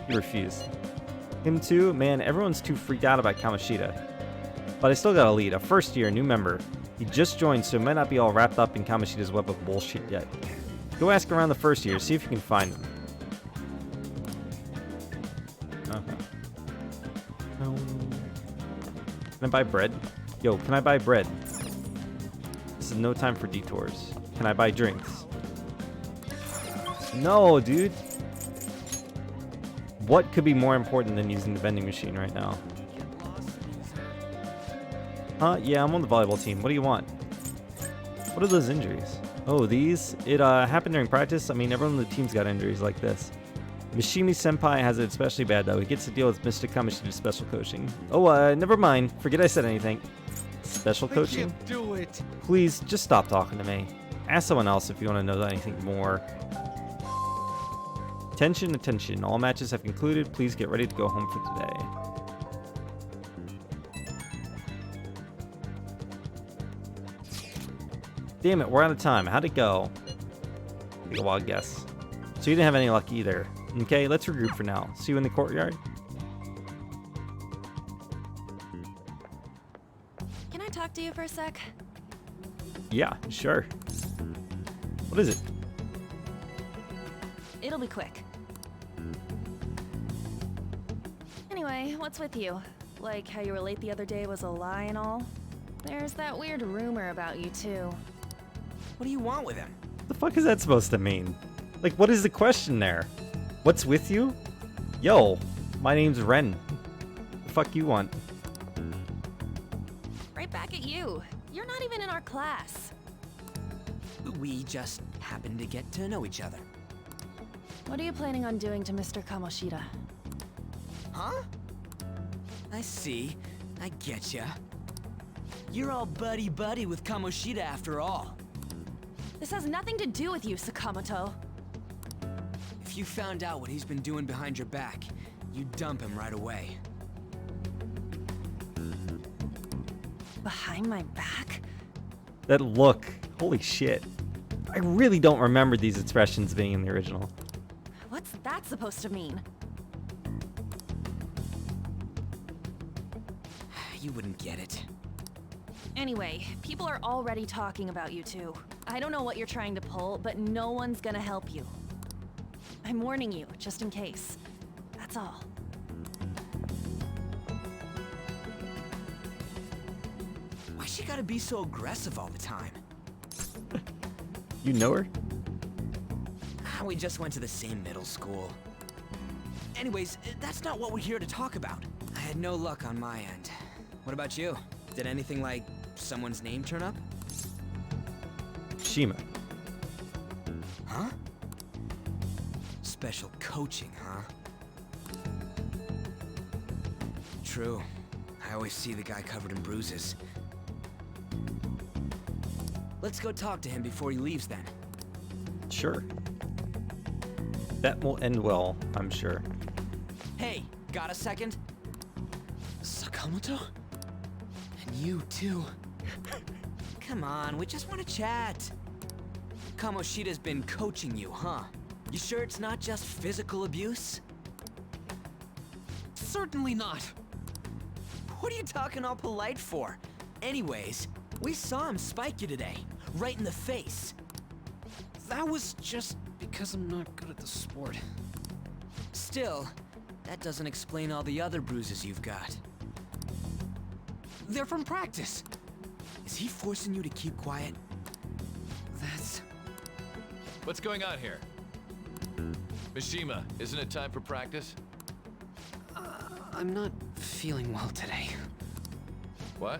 He refused. Him too? Man, everyone's too freaked out about Kamoshida. But I still got a lead. A first year, new member. He just joined, so he might not be all wrapped up in Kamoshida's web of bullshit yet. Go ask around the first year, see if you can find him. Can I buy bread? Yo, can I buy bread? This is no time for detours. Can I buy drinks? No, dude. What could be more important than using the vending machine right now? Yeah, I'm on the volleyball team. What do you want? What are those injuries? Oh, these? It happened during practice. I mean, everyone on the team's got injuries like this. Mishimi-senpai has it especially bad, though. He gets to deal with Mr. Kamoshida's special coaching. Oh, never mind. Forget I said anything. Special coaching? I can't do it. Please, just stop talking to me. Ask someone else if you want to know anything more. Attention, attention. All matches have concluded. Please get ready to go home for today. Damn it, we're out of time. How'd it go? Take a wild guess. So you didn't have any luck either. Okay, let's regroup for now. See you in the courtyard. Can I talk to you for a sec? Yeah, sure. What is it? It'll be quick. Anyway, what's with you? Like how you were late the other day was a lie and all? There's that weird rumor about you too. What do you want with him? The fuck is that supposed to mean? Like, what is the question there? What's with you? Yo, my name's Ren. The fuck you want? Right back at you. You're not even in our class. We just happened to get to know each other. What are you planning on doing to Mr. Kamoshida? Huh? I see. I getcha. You're all buddy-buddy with Kamoshida after all. This has nothing to do with you, Sakamoto. If you found out what he's been doing behind your back, you'd dump him right away. Behind my back? That look. Holy shit. I really don't remember these expressions being in the original. What's that supposed to mean? You wouldn't get it. Anyway, people are already talking about you two. I don't know what you're trying to pull, but no one's gonna help you. I'm warning you, just in case. That's all. Why she gotta be so aggressive all the time? You know her? We just went to the same middle school. Anyways, that's not what we're here to talk about. I had no luck on my end. What about you? Did anything like someone's name turn up? Shima. Huh? Special coaching, huh? True. I always see the guy covered in bruises. Let's go talk to him before he leaves then. Sure. That will end well, I'm sure. Hey, got a second? Sakamoto? And you too. Come on, we just want to chat. Kamoshida's been coaching you, huh? You sure it's not just physical abuse? Certainly not. What are you talking all polite for? Anyways, we saw him spike you today, right in the face. That was just because I'm not good at the sport. Still, that doesn't explain all the other bruises you've got. They're from practice. Is he forcing you to keep quiet? That's... What's going on here? Mishima, isn't it time for practice? I'm not feeling well today. What?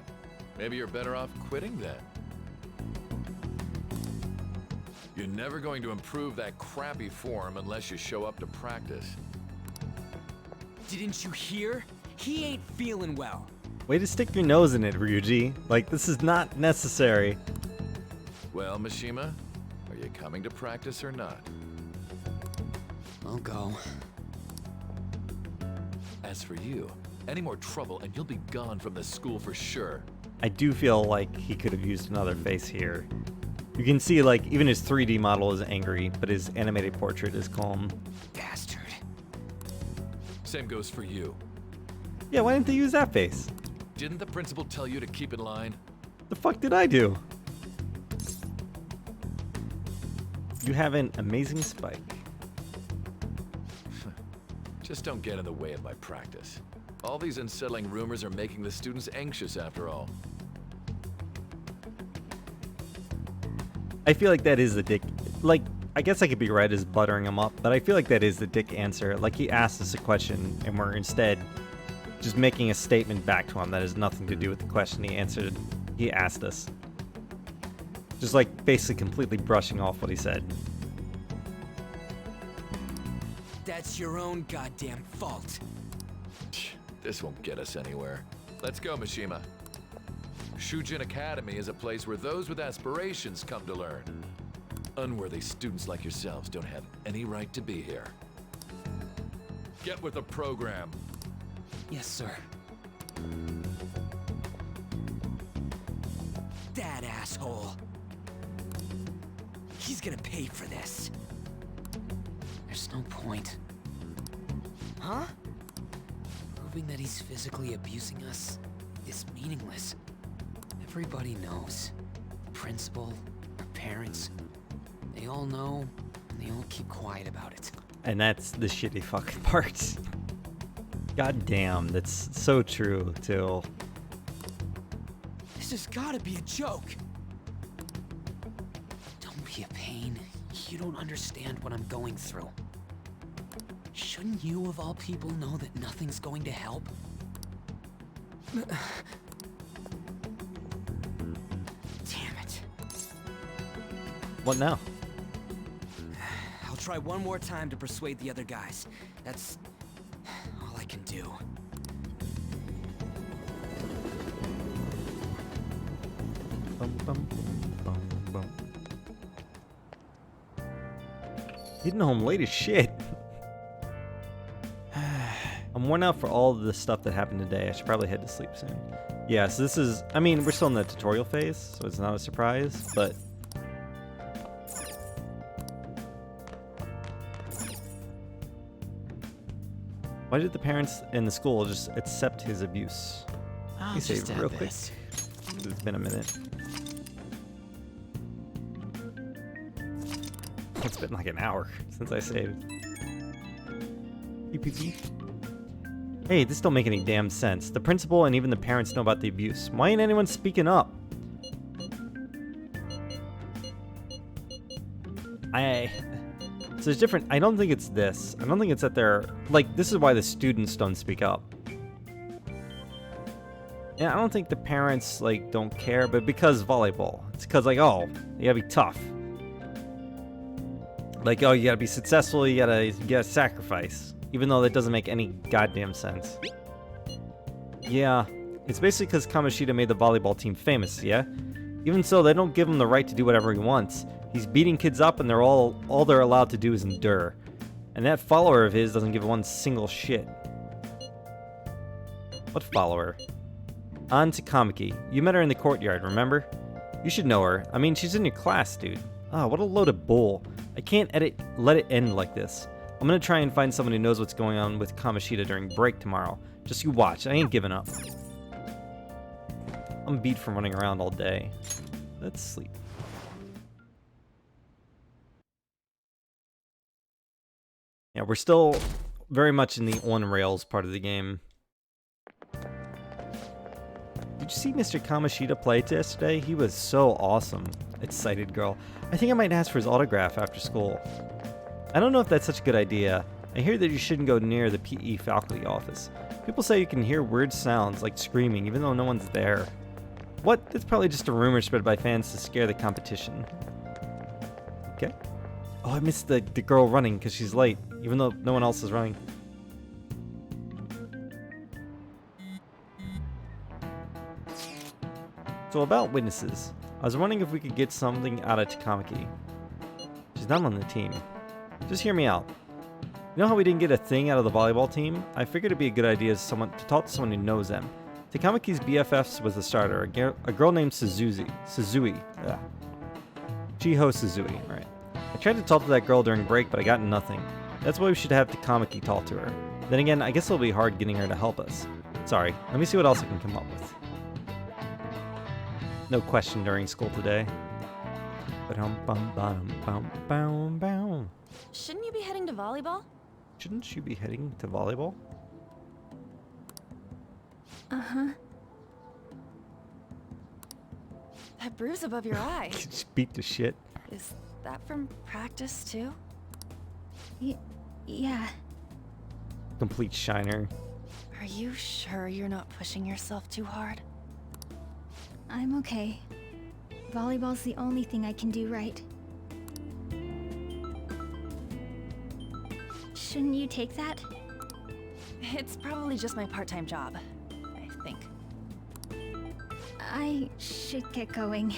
Maybe you're better off quitting then. You're never going to improve that crappy form unless you show up to practice. Didn't you hear? He ain't feeling well. Way to stick your nose in it, Ryuji. Like, this is not necessary. Well, Mishima, are you coming to practice or not? I'll go. As for you, any more trouble and you'll be gone from this school for sure. I do feel like he could have used another face here. You can see, like, even his 3D model is angry, but his animated portrait is calm. Bastard. Same goes for you. Yeah, why didn't they use that face? Didn't the principal tell you to keep in line? The fuck did I do? You have an amazing spike. Just don't get in the way of my practice. All these unsettling rumors are making the students anxious after all. I feel like that is the dick. Like, I guess I could be right as buttering him up, but I feel like that is the dick answer. Like, he asked us a question, and we're instead just making a statement back to him that has nothing to do with the question he asked us. Just like basically completely brushing off what he said. That's your own goddamn fault. This won't get us anywhere. Let's go, Mishima. Shujin Academy is a place where those with aspirations come to learn. Unworthy students like yourselves don't have any right to be here. Get with the program. Yes, sir. That asshole. He's gonna pay for this. There's no point. Huh? Proving that he's physically abusing us is meaningless. Everybody knows. The principal, our parents, they all know, and they all keep quiet about it. And that's the shitty fucking part. God damn, that's so true, too. This has gotta be a joke. Don't be a pain. You don't understand what I'm going through. Shouldn't you, of all people, know that nothing's going to help? Damn it. What now? I'll try one more time to persuade the other guys. That's all I can do. Bum, bum, bum, bum, bum. Getting home late as shit. I'm worn out for all of the stuff that happened today. I should probably head to sleep soon. Yeah, so this is, I mean, we're still in the tutorial phase, so it's not a surprise, but... Why did the parents and the school just accept his abuse? I'll Let me just save add real quick. this. It's been a minute. It's been like an hour since I saved. Beep, beep, beep. Hey, this don't make any damn sense. The principal and even the parents know about the abuse. Why ain't anyone speaking up? So it's different. I don't think it's this. I don't think it's that they're... Like, this is why the students don't speak up. Yeah, I don't think the parents, like, don't care, but because volleyball. It's because, like, oh, you gotta be tough. Like, oh, you gotta be successful, you gotta sacrifice. Even though that doesn't make any goddamn sense. Yeah, it's basically because Kamoshida made the volleyball team famous, yeah? Even so, they don't give him the right to do whatever he wants. He's beating kids up and they're all they're allowed to do is endure. And that follower of his doesn't give one single shit. What follower? On to Kamiki. You met her in the courtyard, remember? You should know her. I mean, she's in your class, dude. Ah, what a load of bull. I can't let it end like this. I'm gonna try and find someone who knows what's going on with Kamoshida during break tomorrow. Just you watch, I ain't giving up. I'm beat from running around all day. Let's sleep. Yeah, we're still very much in the on-rails part of the game. Did you see Mr. Kamoshida play yesterday? He was so awesome. Excited girl. I think I might ask for his autograph after school. I don't know if that's such a good idea. I hear that you shouldn't go near the PE faculty office. People say you can hear weird sounds like screaming even though no one's there. What? It's probably just a rumor spread by fans to scare the competition. Okay. Oh, I missed the girl running because she's late, even though no one else is running. So about witnesses. I was wondering if we could get something out of Takamaki. She's not on the team. Just hear me out. You know how we didn't get a thing out of the volleyball team? I figured it'd be a good idea to talk to someone who knows them. Takamaki's BFFs was the starter, a girl named Suzui. Yeah. Chiho Suzui, right. I tried to talk to that girl during break, but I got nothing. That's why we should have Takamaki talk to her. Then again, I guess it'll be hard getting her to help us. Sorry, let me see what else I can come up with. No question during school today. Shouldn't you be heading to volleyball? Shouldn't you be heading to volleyball? Uh-huh. That bruise above your eye. Just beat the shit. Is that from practice too? Yeah. Complete shiner. Are you sure you're not pushing yourself too hard? I'm okay. Volleyball's the only thing I can do right. Shouldn't you take that? It's probably just my part-time job, I think. I should get going.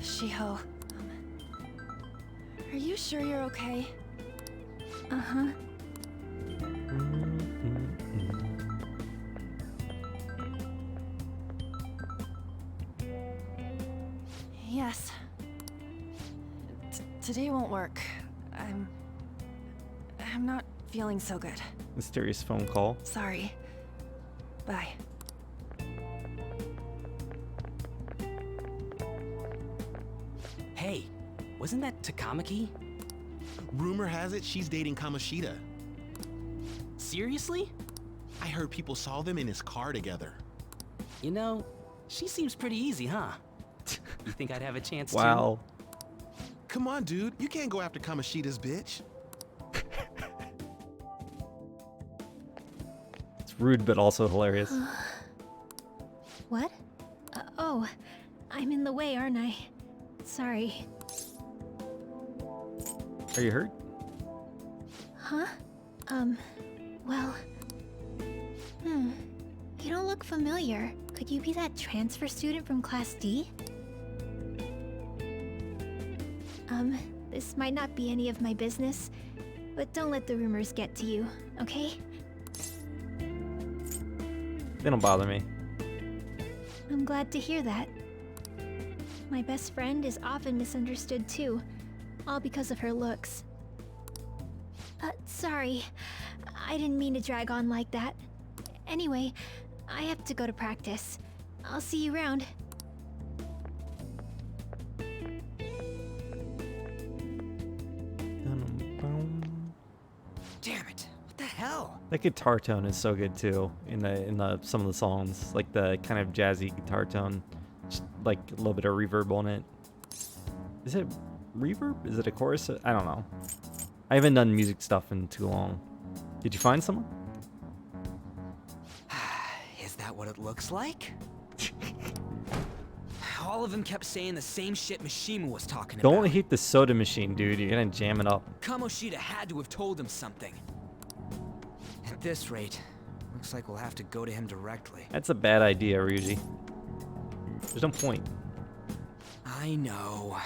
Shiho, are you sure you're okay? Uh-huh. Yes. Today won't work. I'm not feeling so good. Mysterious phone call. Sorry. Bye. Hey, wasn't that Takamaki? Rumor has it she's dating Kamoshida. Seriously? I heard people saw them in his car together. You know, she seems pretty easy, huh? You think I'd have a chance Wow. Come on, dude. You can't go after Kamoshida's bitch. It's rude, but also hilarious. What? Oh, I'm in the way, aren't I? Sorry. Are you hurt? Huh? Well... You don't look familiar. Could you be that transfer student from Class D? This might not be any of my business, but don't let the rumors get to you, okay? They don't bother me. I'm glad to hear that. My best friend is often misunderstood too, all because of her looks. Sorry. I didn't mean to drag on like that. Anyway, I have to go to practice. I'll see you around. Damn it! What the hell? That guitar tone is so good too in the some of the songs, like the kind of jazzy guitar tone, just like a little bit of reverb on it. Is it reverb? Is it a chorus? I don't know. I haven't done music stuff in too long. Did you find someone? Is that what it looks like? All of them kept saying the same shit Mishima was talking about. Don't hit the soda machine, dude. You're gonna jam it up. Kamoshida had to have told him something. At this rate, looks like we'll have to go to him directly. That's a bad idea, Ryuji. There's no point. I know.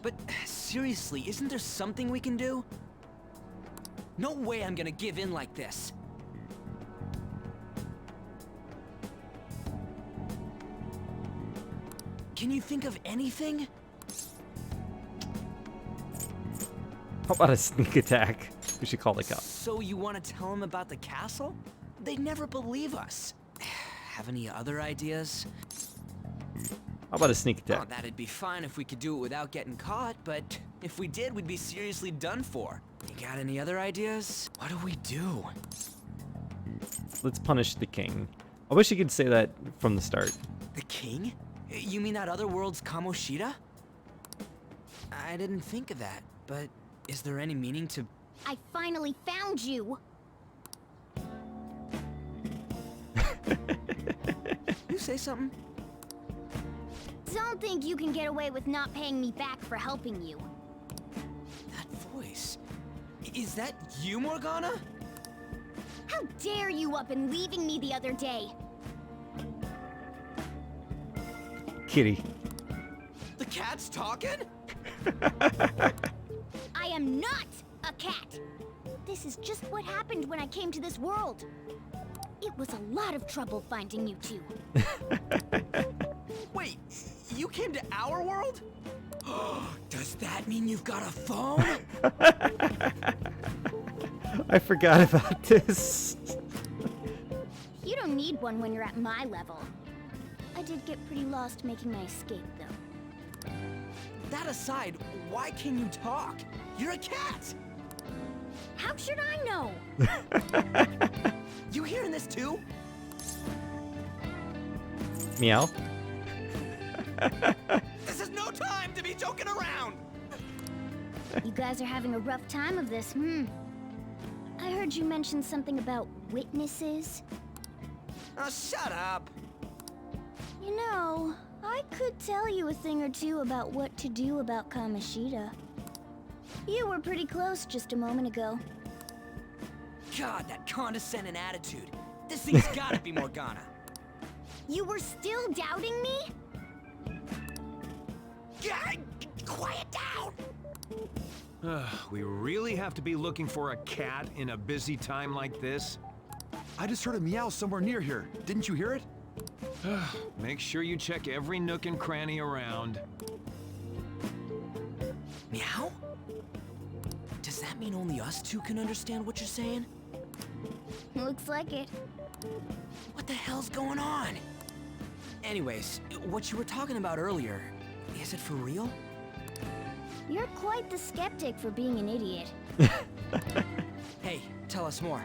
But seriously, isn't there something we can do? No way I'm gonna give in like this. Can you think of anything? How about a sneak attack? We should call the cops. So you want to tell him about the castle? They'd never believe us. Have any other ideas? How about a sneak attack? Oh, that'd be fine if we could do it without getting caught, but if we did, we'd be seriously done for. You got any other ideas? What do we do? Let's punish the king. I wish you could say that from the start. The king? You mean that other world's Kamoshida? I didn't think of that, but is there any meaning to... I finally found you! You say something? Don't think you can get away with not paying me back for helping you. That voice... Is that you, Morgana? How dare you up and leaving me the other day? Kitty. The cat's talking? I am not a cat! This is just what happened when I came to this world. It was a lot of trouble finding you two. Wait, you came to our world? Does that mean you've got a phone? I forgot about this. You don't need one when you're at my level. I did get pretty lost making my escape, though. That aside, why can you talk? You're a cat! How should I know? You hearing this too? Meow. This is no time to be joking around! You guys are having a rough time of this, I heard you mention something about witnesses. Oh, shut up! You know, I could tell you a thing or two about what to do about Kamoshida. You were pretty close just a moment ago. God, that condescending attitude. This thing's gotta be Morgana. You were still doubting me? Quiet down! We really have to be looking for a cat in a busy time like this? I just heard a meow somewhere near here. Didn't you hear it? Make sure you check every nook and cranny around. Meow? Does that mean only us two can understand what you're saying? Looks like it. What the hell's going on? Anyways, what you were talking about earlier, is it for real? You're quite the skeptic for being an idiot. Hey, tell us more.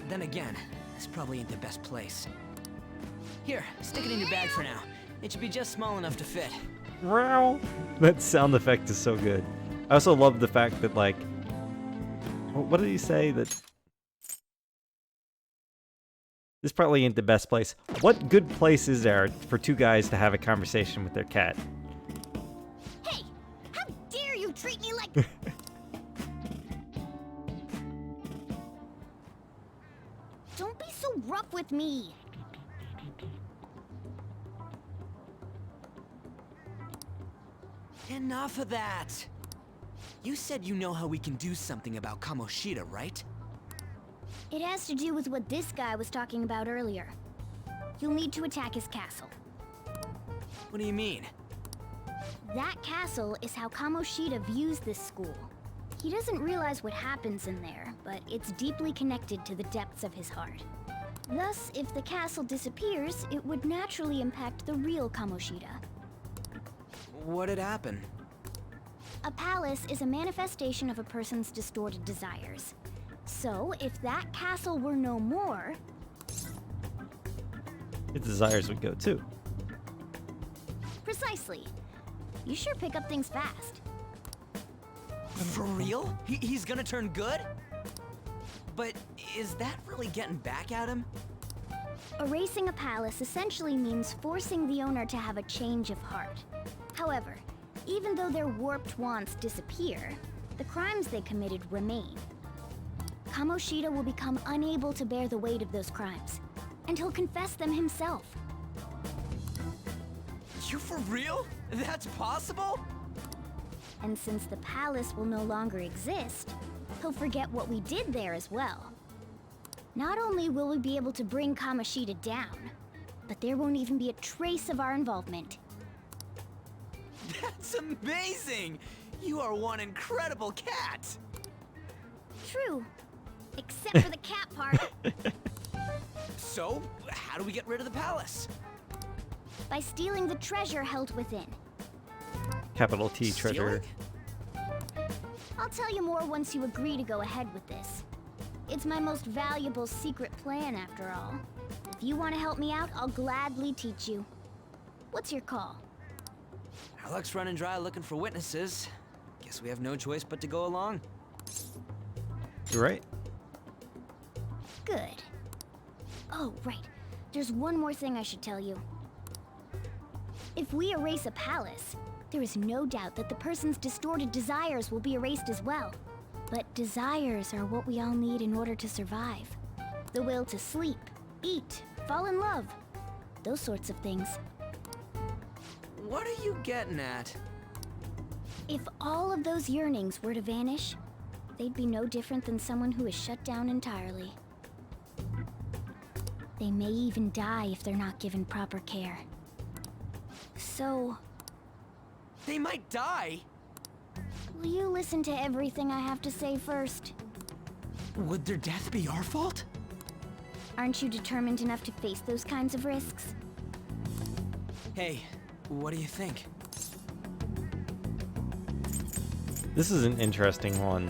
Then again, this probably ain't the best place. Here, stick it in your bag for now. It should be just small enough to fit. Wow. That sound effect is so good. I also love the fact that, like, what did he say? That this probably ain't the best place. What good place is there for two guys to have a conversation with their cat? Hey, how dare you treat me like... Don't be so rough with me. Enough of that! You said you know how we can do something about Kamoshida, right? It has to do with what this guy was talking about earlier. You'll need to attack his castle. What do you mean? That castle is how Kamoshida views this school. He doesn't realize what happens in there, but it's deeply connected to the depths of his heart. Thus, if the castle disappears, it would naturally impact the real Kamoshida. What'd happen? A palace is a manifestation of a person's distorted desires. So, if that castle were no more... His desires would go too. Precisely. You sure pick up things fast. For real? He's gonna turn good? But is that really getting back at him? Erasing a palace essentially means forcing the owner to have a change of heart. However, even though their warped wants disappear, the crimes they committed remain. Kamoshida will become unable to bear the weight of those crimes, and he'll confess them himself. You for real? That's possible? And since the palace will no longer exist, he'll forget what we did there as well. Not only will we be able to bring Kamoshida down, but there won't even be a trace of our involvement. That's amazing! You are one incredible cat! True. Except for the cat part. So, how do we get rid of the palace? By stealing the treasure held within. Capital T treasure. I'll tell you more once you agree to go ahead with this. It's my most valuable secret plan, after all. If you want to help me out, I'll gladly teach you. What's your call? Our luck's running dry looking for witnesses. Guess we have no choice but to go along. You're right. Good. Oh, right. There's one more thing I should tell you. If we erase a palace, there is no doubt that the person's distorted desires will be erased as well. But desires are what we all need in order to survive. The will to sleep, eat, fall in love. Those sorts of things. What are you getting at? If all of those yearnings were to vanish, they'd be no different than someone who is shut down entirely. They may even die if they're not given proper care. So... They might die? Will you listen to everything I have to say first? Would their death be our fault? Aren't you determined enough to face those kinds of risks? Hey, what do you think? This is an interesting one.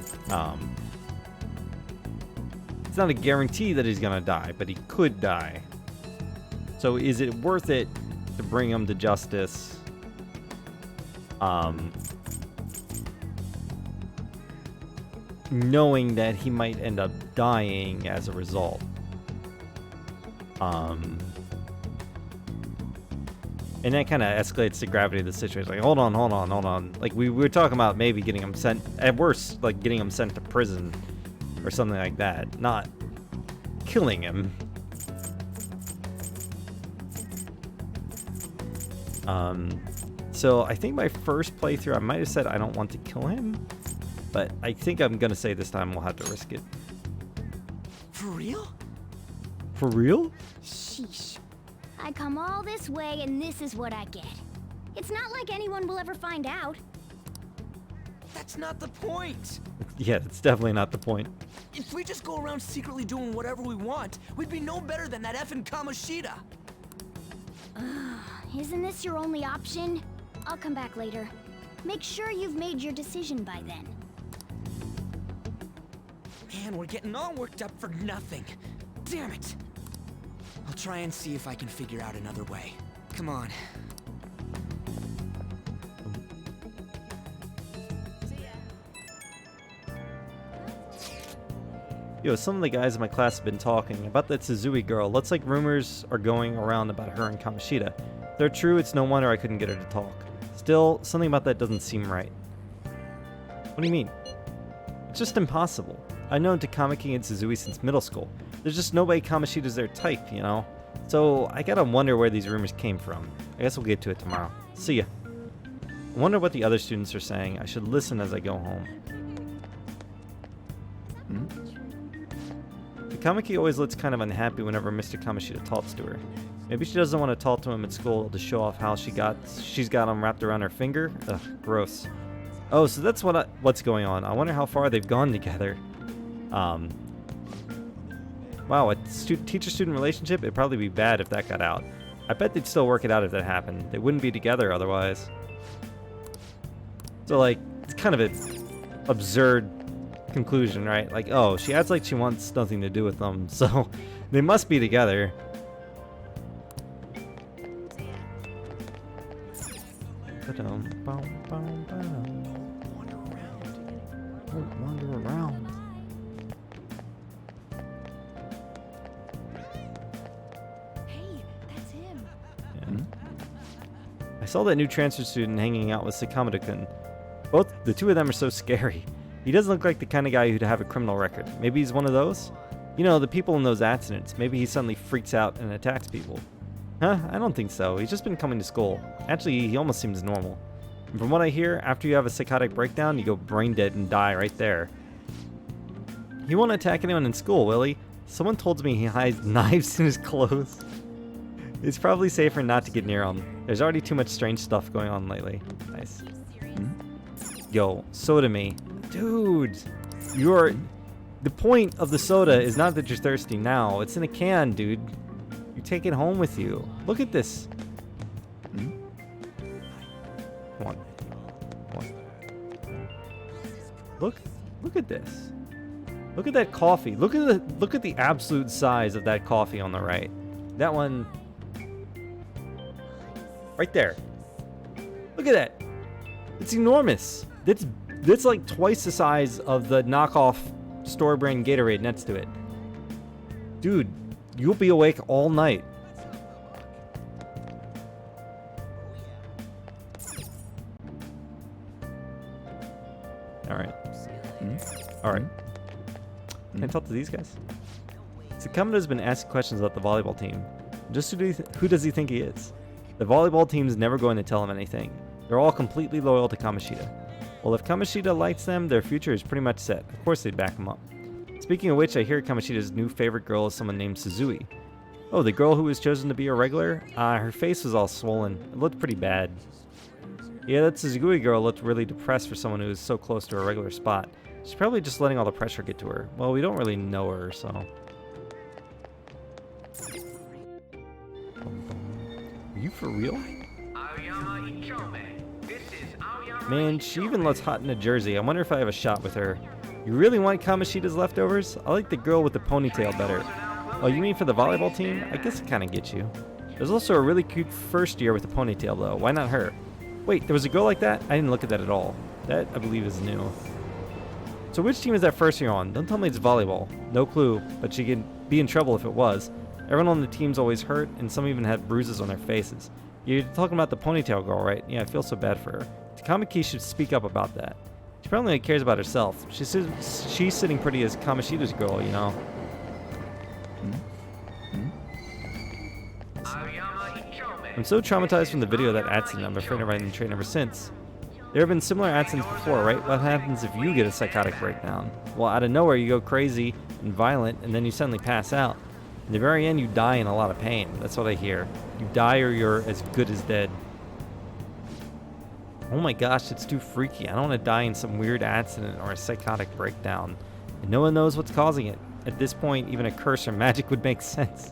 It's not a guarantee that he's gonna die, but he could die. So is it worth it to bring him to justice? Knowing that he might end up dying as a result. And that kind of escalates the gravity of the situation. Like, hold on. Like, we were talking about maybe getting him sent, at worst, like getting him sent to prison or something like that. Not killing him. So I think my first playthrough, I might have said I don't want to kill him. But I think I'm going to say this time we'll have to risk it. For real? For real? Sheesh. I come all this way and this is what I get. It's not like anyone will ever find out. That's not the point. Yeah, that's definitely not the point. If we just go around secretly doing whatever we want, we'd be no better than that effing Kamoshida. Isn't this your only option? I'll come back later. Make sure you've made your decision by then. Man, we're getting all worked up for nothing. Damn it. I'll try and see if I can figure out another way. Come on. Yo, some of the guys in my class have been talking about that Suzui girl. Looks like rumors are going around about her and Kamoshida. If they're true, it's no wonder I couldn't get her to talk. Still, something about that doesn't seem right. What do you mean? It's just impossible. I've known Takamaki and Suzui since middle school. There's just no way Kamoshida's their type, you know? So, I gotta wonder where these rumors came from. I guess we'll get to it tomorrow. See ya. I wonder what the other students are saying. I should listen as I go home. Takamaki always looks kind of unhappy whenever Mr. Kamoshida talks to her. Maybe she doesn't want to talk to him at school to show off how she's got him wrapped around her finger. Ugh, gross. Oh, so that's what's going on. I wonder how far they've gone together. Wow, a teacher-student relationship? It'd probably be bad if that got out. I bet they'd still work it out if that happened. They wouldn't be together otherwise. So, like, it's kind of an absurd conclusion, right? Like, oh, she acts like she wants nothing to do with them, so they must be together. Wander around. Hey, that's him. Yeah. I saw that new transfer student hanging out with Sakamata-kun. The two of them are so scary. He doesn't look like the kind of guy who'd have a criminal record. Maybe he's one of those? You know, the people in those accidents. Maybe he suddenly freaks out and attacks people. Huh? I don't think so. He's just been coming to school. Actually, he almost seems normal. And from what I hear, after you have a psychotic breakdown, you go brain dead and die right there. He won't attack anyone in school, will he? Someone told me he hides knives in his clothes. It's probably safer not to get near him. There's already too much strange stuff going on lately. Nice. Yo, soda me. Dude, the point of the soda is not that you're thirsty now. It's in a can, dude. You take it home with you. Look at this. Come on. Look at this. Look at that coffee. Look at the absolute size of that coffee on the right. That one right there. Look at that. It's enormous. That's like twice the size of the knockoff store brand Gatorade next to it. Dude, you'll be awake all night. Alright. Alright. Can I talk to these guys? Sakamata's been asking questions about the volleyball team. Just who does he think he is? The volleyball team's never going to tell him anything. They're all completely loyal to Kamoshida. Well, if Kamoshida likes them, their future is pretty much set. Of course they'd back him up. Speaking of which, I hear Kamoshida's new favorite girl is someone named Suzui. Oh, the girl who was chosen to be a regular? Her face was all swollen. It looked pretty bad. Yeah, that Suzui girl looked really depressed for someone who was so close to a regular spot. She's probably just letting all the pressure get to her. Well, we don't really know her, so... Are you for real? Man, she even looks hot in a jersey. I wonder if I have a shot with her. You really want Kamoshida's leftovers? I like the girl with the ponytail better. Oh, you mean for the volleyball team? I guess it kind of gets you. There's also a really cute first year with a ponytail, though. Why not her? Wait, there was a girl like that? I didn't look at that at all. That, I believe, is new. So which team is that first year on? Don't tell me it's volleyball. No clue, but she could be in trouble if it was. Everyone on the team's always hurt, and some even have bruises on their faces. You're talking about the ponytail girl, right? Yeah, I feel so bad for her. Takamaki should speak up about that. She probably only cares about herself. She's sitting pretty as Kamoshida's girl, you know. I'm so traumatized from the video of that accident, I'm afraid of riding the train ever since. There have been similar accidents before, right? What happens if you get a psychotic breakdown? Well, out of nowhere you go crazy and violent, and then you suddenly pass out. In the very end, you die in a lot of pain. That's what I hear. You die or you're as good as dead. Oh my gosh, it's too freaky. I don't want to die in some weird accident or a psychotic breakdown. And no one knows what's causing it. At this point, even a curse or magic would make sense.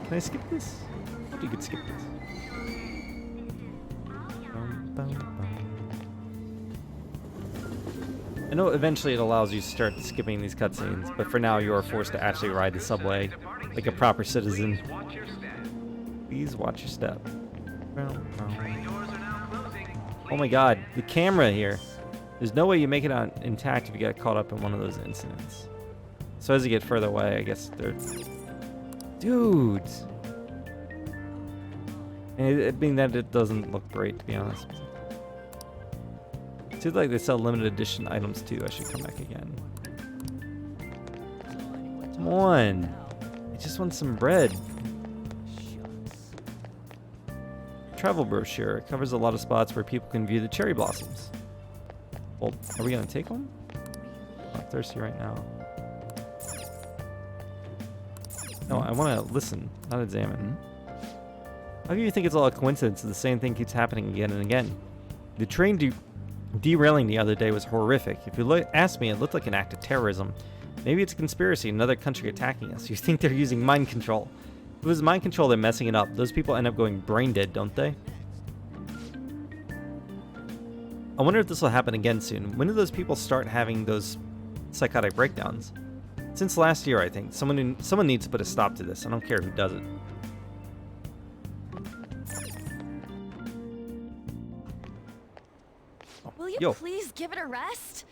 Can I skip this? You could skip this. I know eventually it allows you to start skipping these cutscenes, but for now you are forced to actually ride the subway like a proper citizen. Please watch your step. Oh my god, the camera here. There's no way you make it out intact if you get caught up in one of those incidents. So as you get further away, I guess they're... Dudes! And it being that it doesn't look great, to be honest. It seems like they sell limited edition items too. I should come back again. Come on! I just want some bread. Travel brochure. It covers a lot of spots where people can view the cherry blossoms. Well, are we gonna take one? I'm thirsty right now. No, I want to listen, not examine. How do you think it's all a coincidence that the same thing keeps happening again and again? The train derailing the other day was horrific. If you ask me, it looked like an act of terrorism. Maybe it's a conspiracy, another country attacking us. You think they're using mind control. If it was mind control, they're messing it up. Those people end up going brain dead, don't they? I wonder if this will happen again soon. When do those people start having those psychotic breakdowns? Since last year, I think. Someone needs to put a stop to this. I don't care who does it. Will you please give it a rest?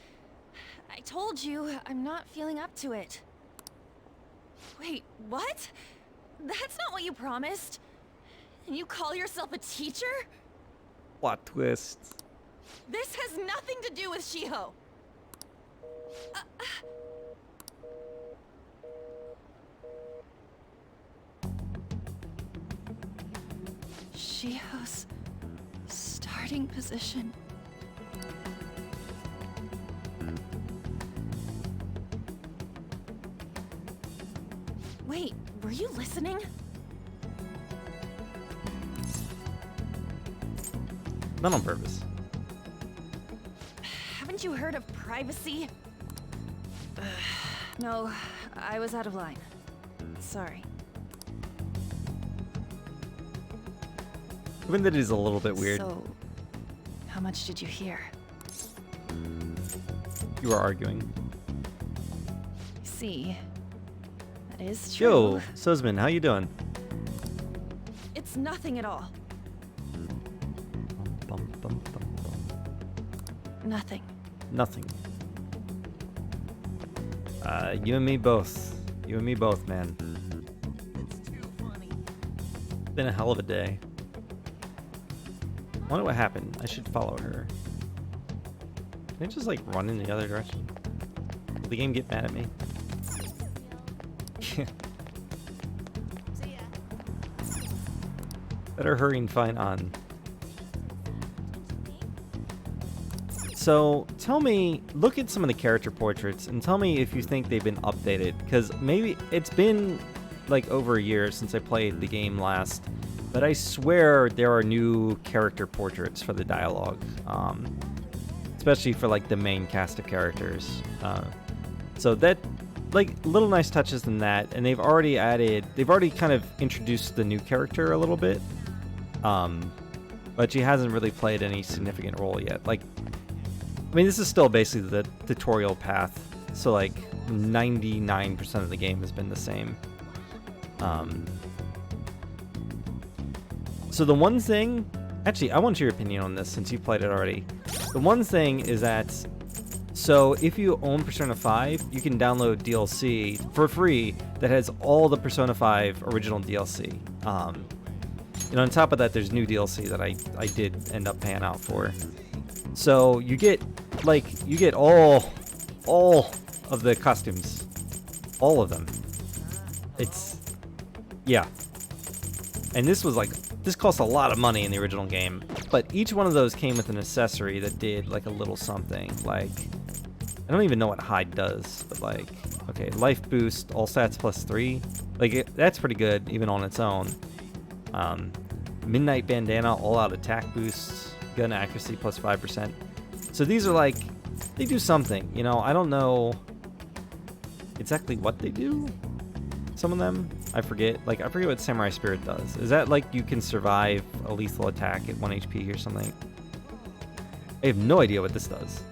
I told you, I'm not feeling up to it. Wait, what? That's not what you promised. And you call yourself a teacher? Plot twist. This has nothing to do with Shiho. Shiho's starting position. Wait, were you listening? Not on purpose. Haven't you heard of privacy? No, I was out of line. Sorry. Even that is a little bit weird. So, how much did you hear? You were arguing. See, that is true. Yo, Suzman, how you doing? It's nothing at all. Nothing. Nothing. You and me both. You and me both, man. It's too funny. Been a hell of a day. I wonder what happened. I should follow her. Can I just like run in the other direction? Will the game get mad at me? Better hurry and find on. So tell me, look at some of the character portraits and tell me if you think they've been updated, because maybe it's been like over a year since I played the game last, but I swear there are new character portraits for the dialogue, especially for like the main cast of characters. So that, like, little nice touches in that, and they've already kind of introduced the new character a little bit, but she hasn't really played any significant role yet. Like, I mean, this is still basically the tutorial path, so like 99% of the game has been the same. So the one thing, actually, I want your opinion on this since you played it already. The one thing is that, so if you own Persona 5, you can download DLC for free that has all the Persona 5 original DLC. And on top of that, there's new DLC that I did end up paying out for. So you get all of the costumes, all of them. Yeah. And this cost a lot of money in the original game. but each one of those came with an accessory that did like a little something. Like, I don't even know what hide does, but like, okay, life boost, all stats +3. Like, that's pretty good even on its own. Midnight bandana, all out attack boosts, gun accuracy +5%. So these are like, they do something, you know. I don't know exactly what they do. Some of them, I forget. Like, I forget what Samurai Spirit does. Is that like you can survive a lethal attack at 1 HP or something? I have no idea what this does.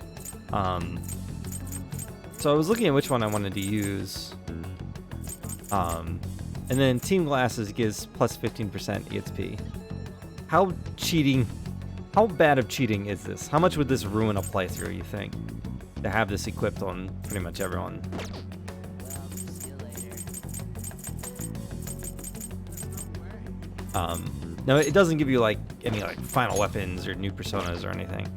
So I was looking at which one I wanted to use. And then Team Glasses gives +15% EXP. How bad of cheating is this? How much would this ruin a playthrough, you think? To have this equipped on pretty much everyone. No, it doesn't give you like any like final weapons or new personas or anything.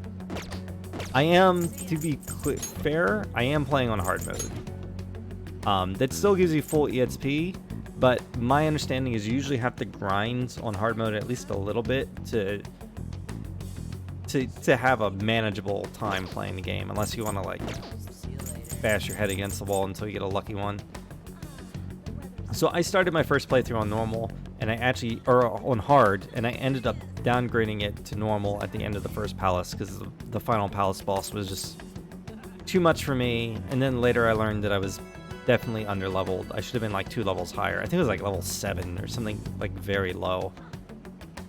I am, to be fair, I am playing on hard mode. That still gives you full EXP, but my understanding is you usually have to grind on hard mode at least a little bit to have a manageable time playing the game, unless you want to like bash your head against the wall until you get a lucky one. So I started my first playthrough on normal, and on hard, and I ended up downgrading it to normal at the end of the first palace because the final palace boss was just too much for me. And then later I learned that I was definitely underleveled. I should have been like 2 levels higher. I think it was like level 7 or something like very low.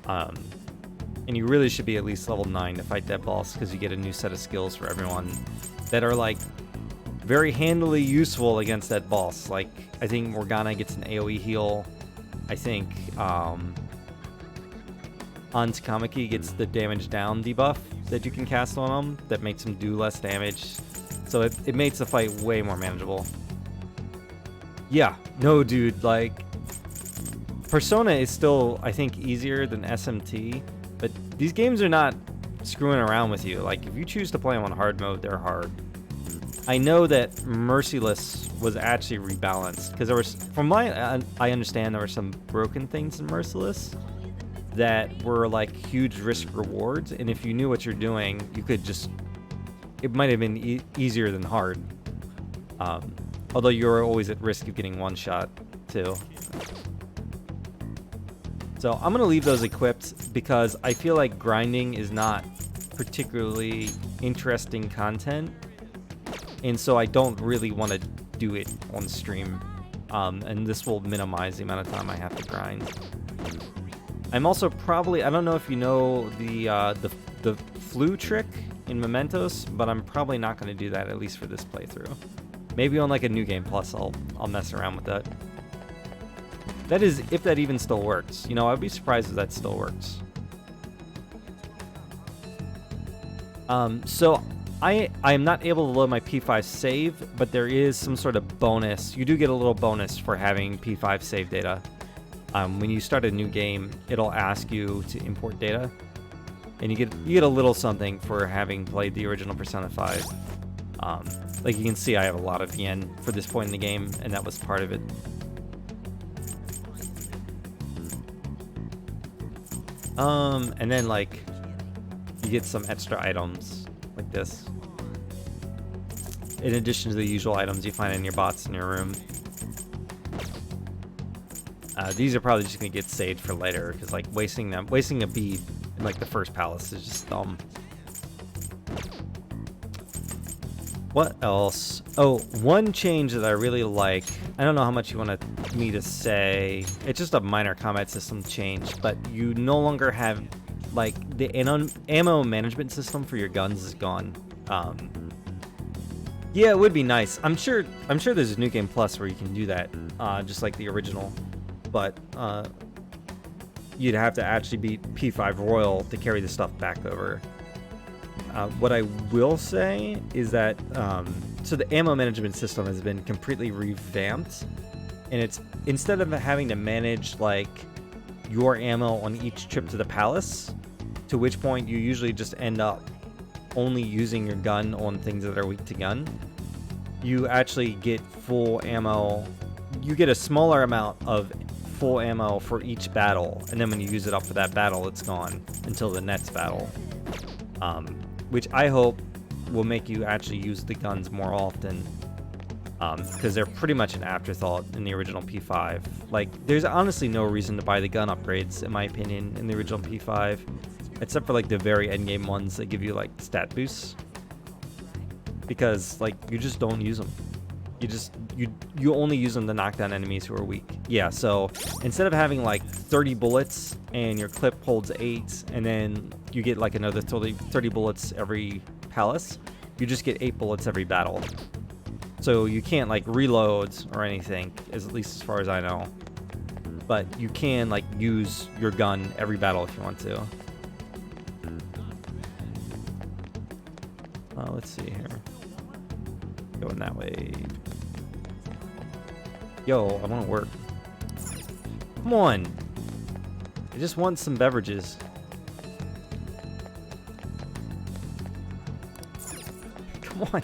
And you really should be at least level 9 to fight that boss because you get a new set of skills for everyone that are like very handily useful against that boss. Like, I think Morgana gets an AoE heal. I think Takamaki gets the damage down debuff that you can cast on him that makes him do less damage. So it makes the fight way more manageable. Yeah, no dude, like, Persona is still, I think, easier than SMT, but these games are not screwing around with you. Like, if you choose to play them on hard mode, they're hard. I know that Merciless was actually rebalanced because there was, from my I understand, there were some broken things in Merciless that were like huge risk rewards, and if you knew what you're doing, you could just, it might have been easier than hard. Although you're always at risk of getting one shot too. So I'm gonna leave those equipped because I feel like grinding is not particularly interesting content. And so I don't really want to do it on stream, and this will minimize the amount of time I have to grind. I'm also probably, I don't know if you know the flu trick in Mementos, but I'm probably not going to do that, at least for this playthrough. Maybe on like a New Game Plus, I'll mess around with that. That is, if that even still works. You know, I'd be surprised if that still works. So I am not able to load my P5 save, but there is some sort of bonus. You do get a little bonus for having P5 save data. When you start a new game, it'll ask you to import data, and you get a little something for having played the original Persona 5. Like you can see, I have a lot of yen for this point in the game, and that was part of it. And then like you get some extra items like this, in addition to the usual items you find in your bots in your room. These are probably just gonna get saved for later, because like wasting a bead in like the first palace is just dumb. What else? Oh, one change that I really like. I don't know how much you want me to say. It's just a minor combat system change, but you no longer have, like, the ammo management system for your guns is gone. Yeah, it would be nice. I'm sure there's a New Game Plus where you can do that, just like the original. But you'd have to actually beat P5 Royal to carry the stuff back over. What I will say is that so the ammo management system has been completely revamped, and it's, instead of having to manage like your ammo on each trip to the palace, to which point you usually just end up only using your gun on things that are weak to gun, you actually get full ammo. You get a smaller amount of full ammo for each battle, and then when you use it up for that battle, it's gone until the next battle. Which I hope will make you actually use the guns more often, because they're pretty much an afterthought in the original P5. Like, there's honestly no reason to buy the gun upgrades, in my opinion, in the original P5, except for like the very endgame ones that give you like stat boosts, because like you just don't use them. You only use them to knock down enemies who are weak. Yeah, so instead of having like 30 bullets and your clip holds 8, and then you get like another 30 bullets every palace, you just get 8 bullets every battle. So you can't like reload or anything, at least as far as I know. But you can like use your gun every battle if you want to. Let's see here. Going that way. Yo, I want to work. Come on. I just want some beverages. Come on.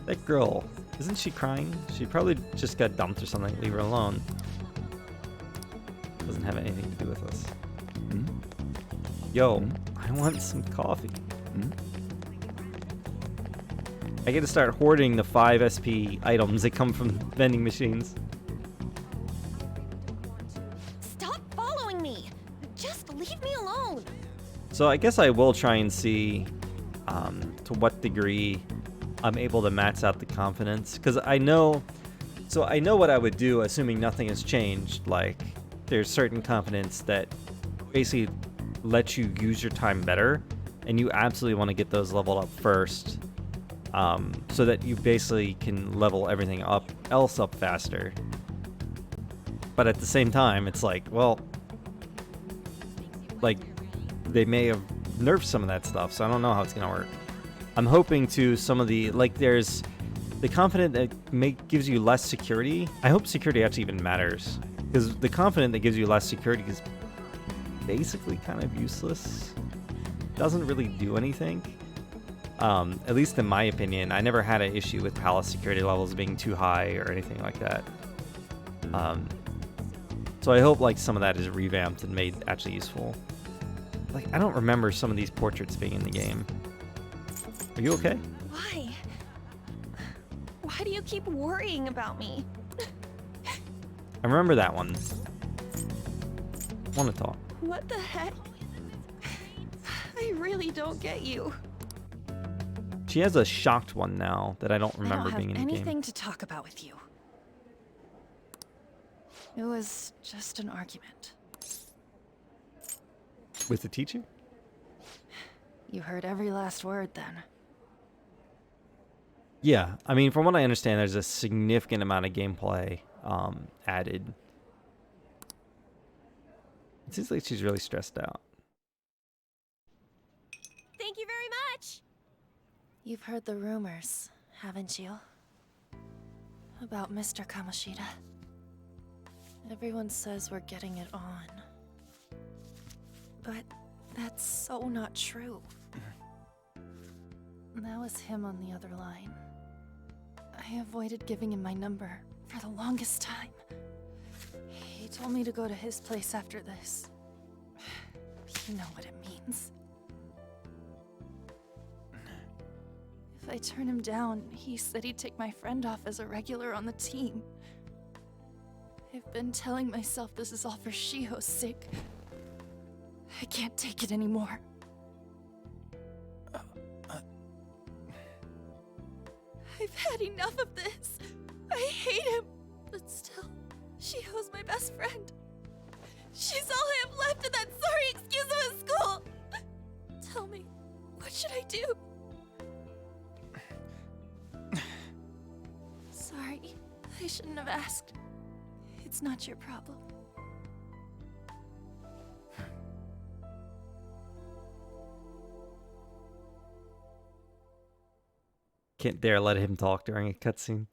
That girl, isn't she crying? She probably just got dumped or something. Leave her alone. Doesn't have anything to do with us. Yo, I want some coffee. I get to start hoarding the 5 SP items that come from vending machines. Stop following me! Just leave me alone! So I guess I will try and see to what degree I'm able to max out the confidence. Because I know what I would do, assuming nothing has changed. Like, there's certain confidence that basically lets you use your time better, and you absolutely want to get those leveled up first. So that you basically can level everything else up faster. But at the same time, it's like, well, like, they may have nerfed some of that stuff, so I don't know how it's gonna work. I'm hoping to some of the, like, there's the confident that gives you less security. I hope security actually even matters, because the confident that gives you less security is basically kind of useless. Doesn't really do anything. At least in my opinion. I never had an issue with palace security levels being too high or anything like that. So I hope like some of that is revamped and made actually useful. Like, I don't remember some of these portraits being in the game. Are you okay? Why? Why do you keep worrying about me? I remember that one. I want to talk. What the heck? I really don't get you. She has a shocked one now that I don't remember being in the game. I don't have anything to talk about with you. It was just an argument. With the teacher? You heard every last word then. Yeah, I mean, from what I understand, there's a significant amount of gameplay added. It seems like she's really stressed out. Thank you very much! You've heard the rumors, haven't you? About Mr. Kamoshida. Everyone says we're getting it on. But that's so not true. That was him on the other line. I avoided giving him my number for the longest time. He told me to go to his place after this. You know what it means. If I turn him down, he said he'd take my friend off as a regular on the team. I've been telling myself this is all for Shiho's sake. I can't take it anymore. I've had enough of this. I hate him. But still, Shiho's my best friend. She's all I have left in that sorry excuse of a school. Tell me, what should I do? Sorry, I shouldn't have asked. It's not your problem. Can't dare let him talk during a cutscene.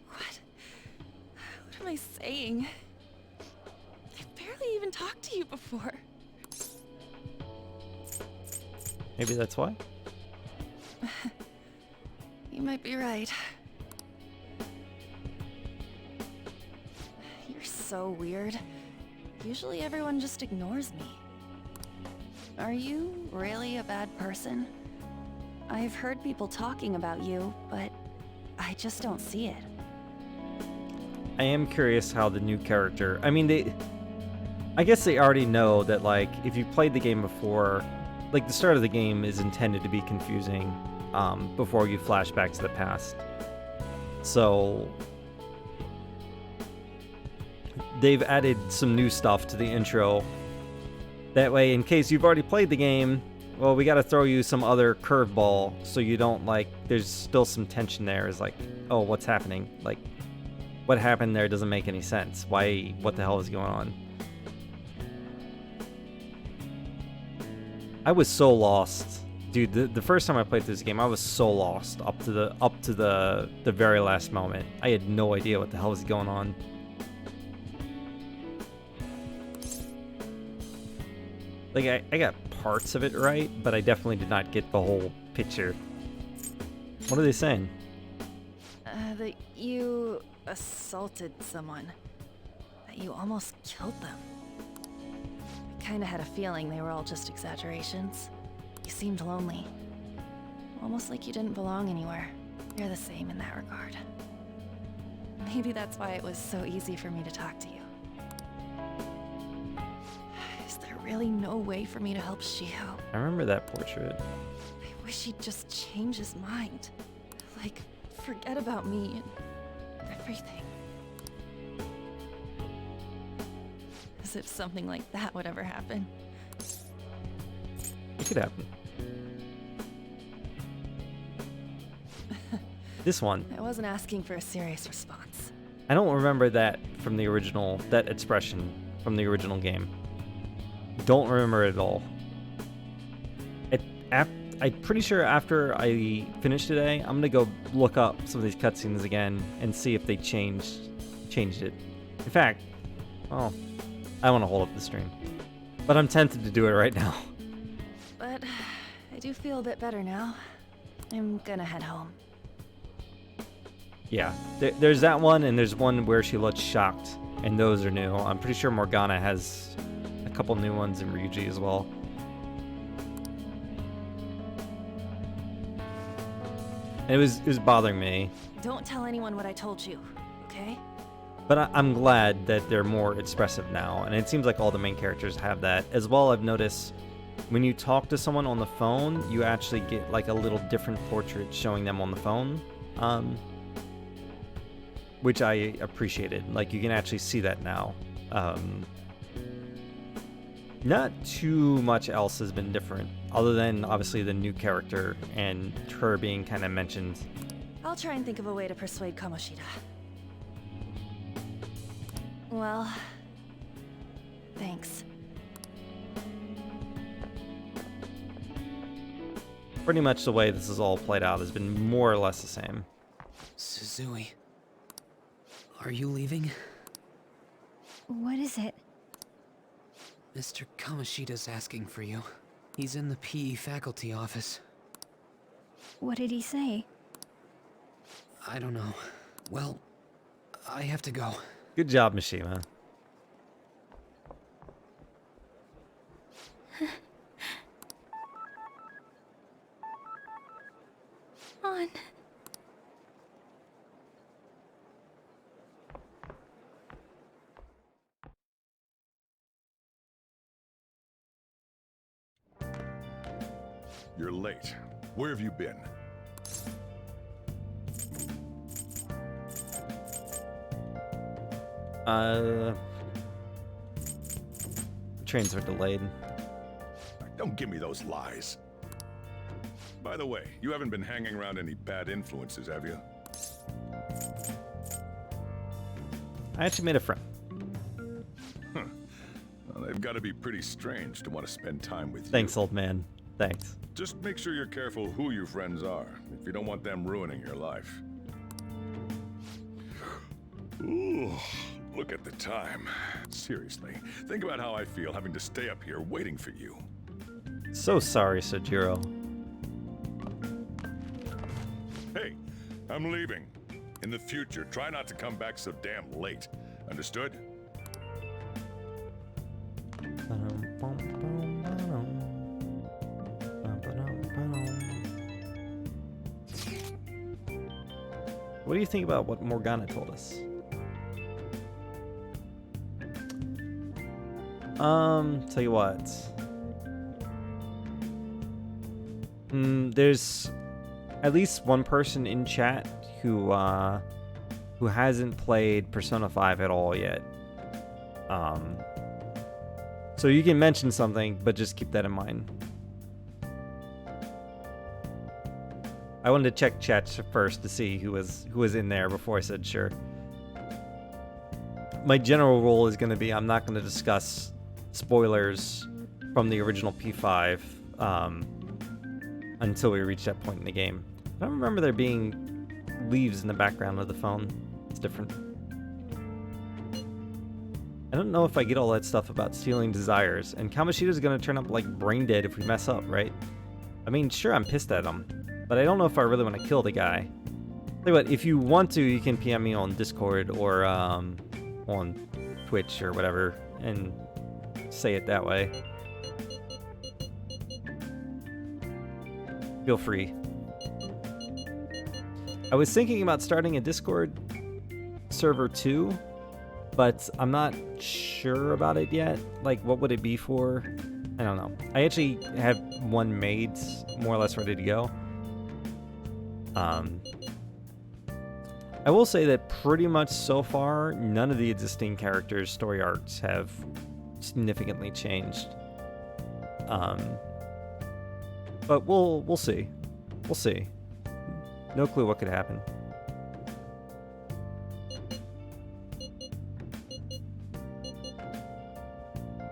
What am I saying? I've barely even talked to you before. Maybe that's why? You might be right. so weird. Usually everyone just ignores me. Are you really a bad person? I've heard people talking about you, but I just don't see it. I am curious how the new character... I mean, I guess they already know that, like, if you played the game before, like, the start of the game is intended to be confusing before you flash back to the past. So they've added some new stuff to the intro. That way, in case you've already played the game, well, we got to throw you some other curveball so you don't, like, there's still some tension there. It's like, oh, what's happening? Like, what happened there doesn't make any sense. Why, what the hell is going on? I was so lost. Dude, the first time I played this game, I was so lost up to the very last moment. I had no idea what the hell was going on. Like, I got parts of it right, but I definitely did not get the whole picture. What are they saying? That you assaulted someone. That you almost killed them. I kinda had a feeling they were all just exaggerations. You seemed lonely. Almost like you didn't belong anywhere. You're the same in that regard. Maybe that's why it was so easy for me to talk to you. Is there really no way for me to help Shiho? I remember that portrait. I wish he'd just change his mind. Like, forget about me and everything. As if something like that would ever happen. It could happen. This one. I wasn't asking for a serious response. I don't remember that from the original, that expression from the original game. Don't remember it at all. I'm pretty sure after I finish today, I'm gonna go look up some of these cutscenes again and see if they changed it. In fact, well, I want to hold up the stream, but I'm tempted to do it right now. But I do feel a bit better now. I'm gonna head home. Yeah, there's that one, and there's one where she looks shocked, and those are new. I'm pretty sure Morgana has a couple new ones in Ryuji as well. And it was bothering me. Don't tell anyone what I told you, okay? But I'm glad that they're more expressive now, and it seems like all the main characters have that. As well, I've noticed when you talk to someone on the phone, you actually get like a little different portrait showing them on the phone, which I appreciated. Like, you can actually see that now. Not too much else has been different, other than obviously the new character and her being kind of mentioned. I'll try and think of a way to persuade Kamoshida. Well, thanks. Pretty much the way this is all played out has been more or less the same. Suzui, are you leaving? What is it? Mr. Kamoshida's asking for you. He's in the PE faculty office. What did he say? I don't know. Well, I have to go. Good job, Mishima. On. You're late. Where have you been? Trains are delayed. Don't give me those lies. By the way, you haven't been hanging around any bad influences, have you? I actually made a friend. Huh. Well, they've got to be pretty strange to want to spend time with you. Thanks, old man. Thanks. Just make sure you're careful who your friends are, if you don't want them ruining your life. Ooh, look at the time. Seriously, think about how I feel having to stay up here waiting for you. So sorry, Sojiro. Hey, I'm leaving. In the future, try not to come back so damn late. Understood? What do you think about what Morgana told us? Tell you what. There's at least one person in chat who hasn't played Persona 5 at all yet. So you can mention something, but just keep that in mind. I wanted to check chat first to see who was in there before I said sure. My general rule is going to be I'm not going to discuss spoilers from the original P5 until we reach that point in the game. I don't remember there being leaves in the background of the phone. It's different. I don't know if I get all that stuff about stealing desires, and Kamoshida's going to turn up like brain dead if we mess up, right? I mean, sure, I'm pissed at him, but I don't know if I really want to kill the guy. Tell you what, if you want to, you can PM me on Discord or on Twitch or whatever, and say it that way. Feel free. I was thinking about starting a Discord server too, but I'm not sure about it yet. Like, what would it be for? I don't know. I actually have one made, more or less ready to go. I will say that pretty much so far, none of the existing characters' story arcs have significantly changed. But we'll see. We'll see. No clue what could happen.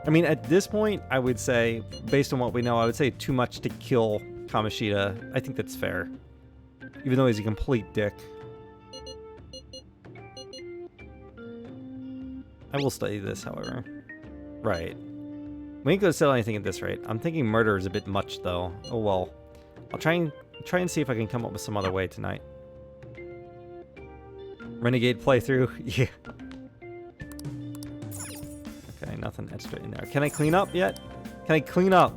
I mean, at this point, I would say, based on what we know, I would say too much to kill Kamoshida. I think that's fair. Even though he's a complete dick. I will study this, however. Right. We ain't gonna sell anything at this rate. I'm thinking murder is a bit much, though. Oh well. I'll try and see if I can come up with some other way tonight. Renegade playthrough? Yeah. Okay, nothing extra in there. Can I clean up yet? Can I clean up?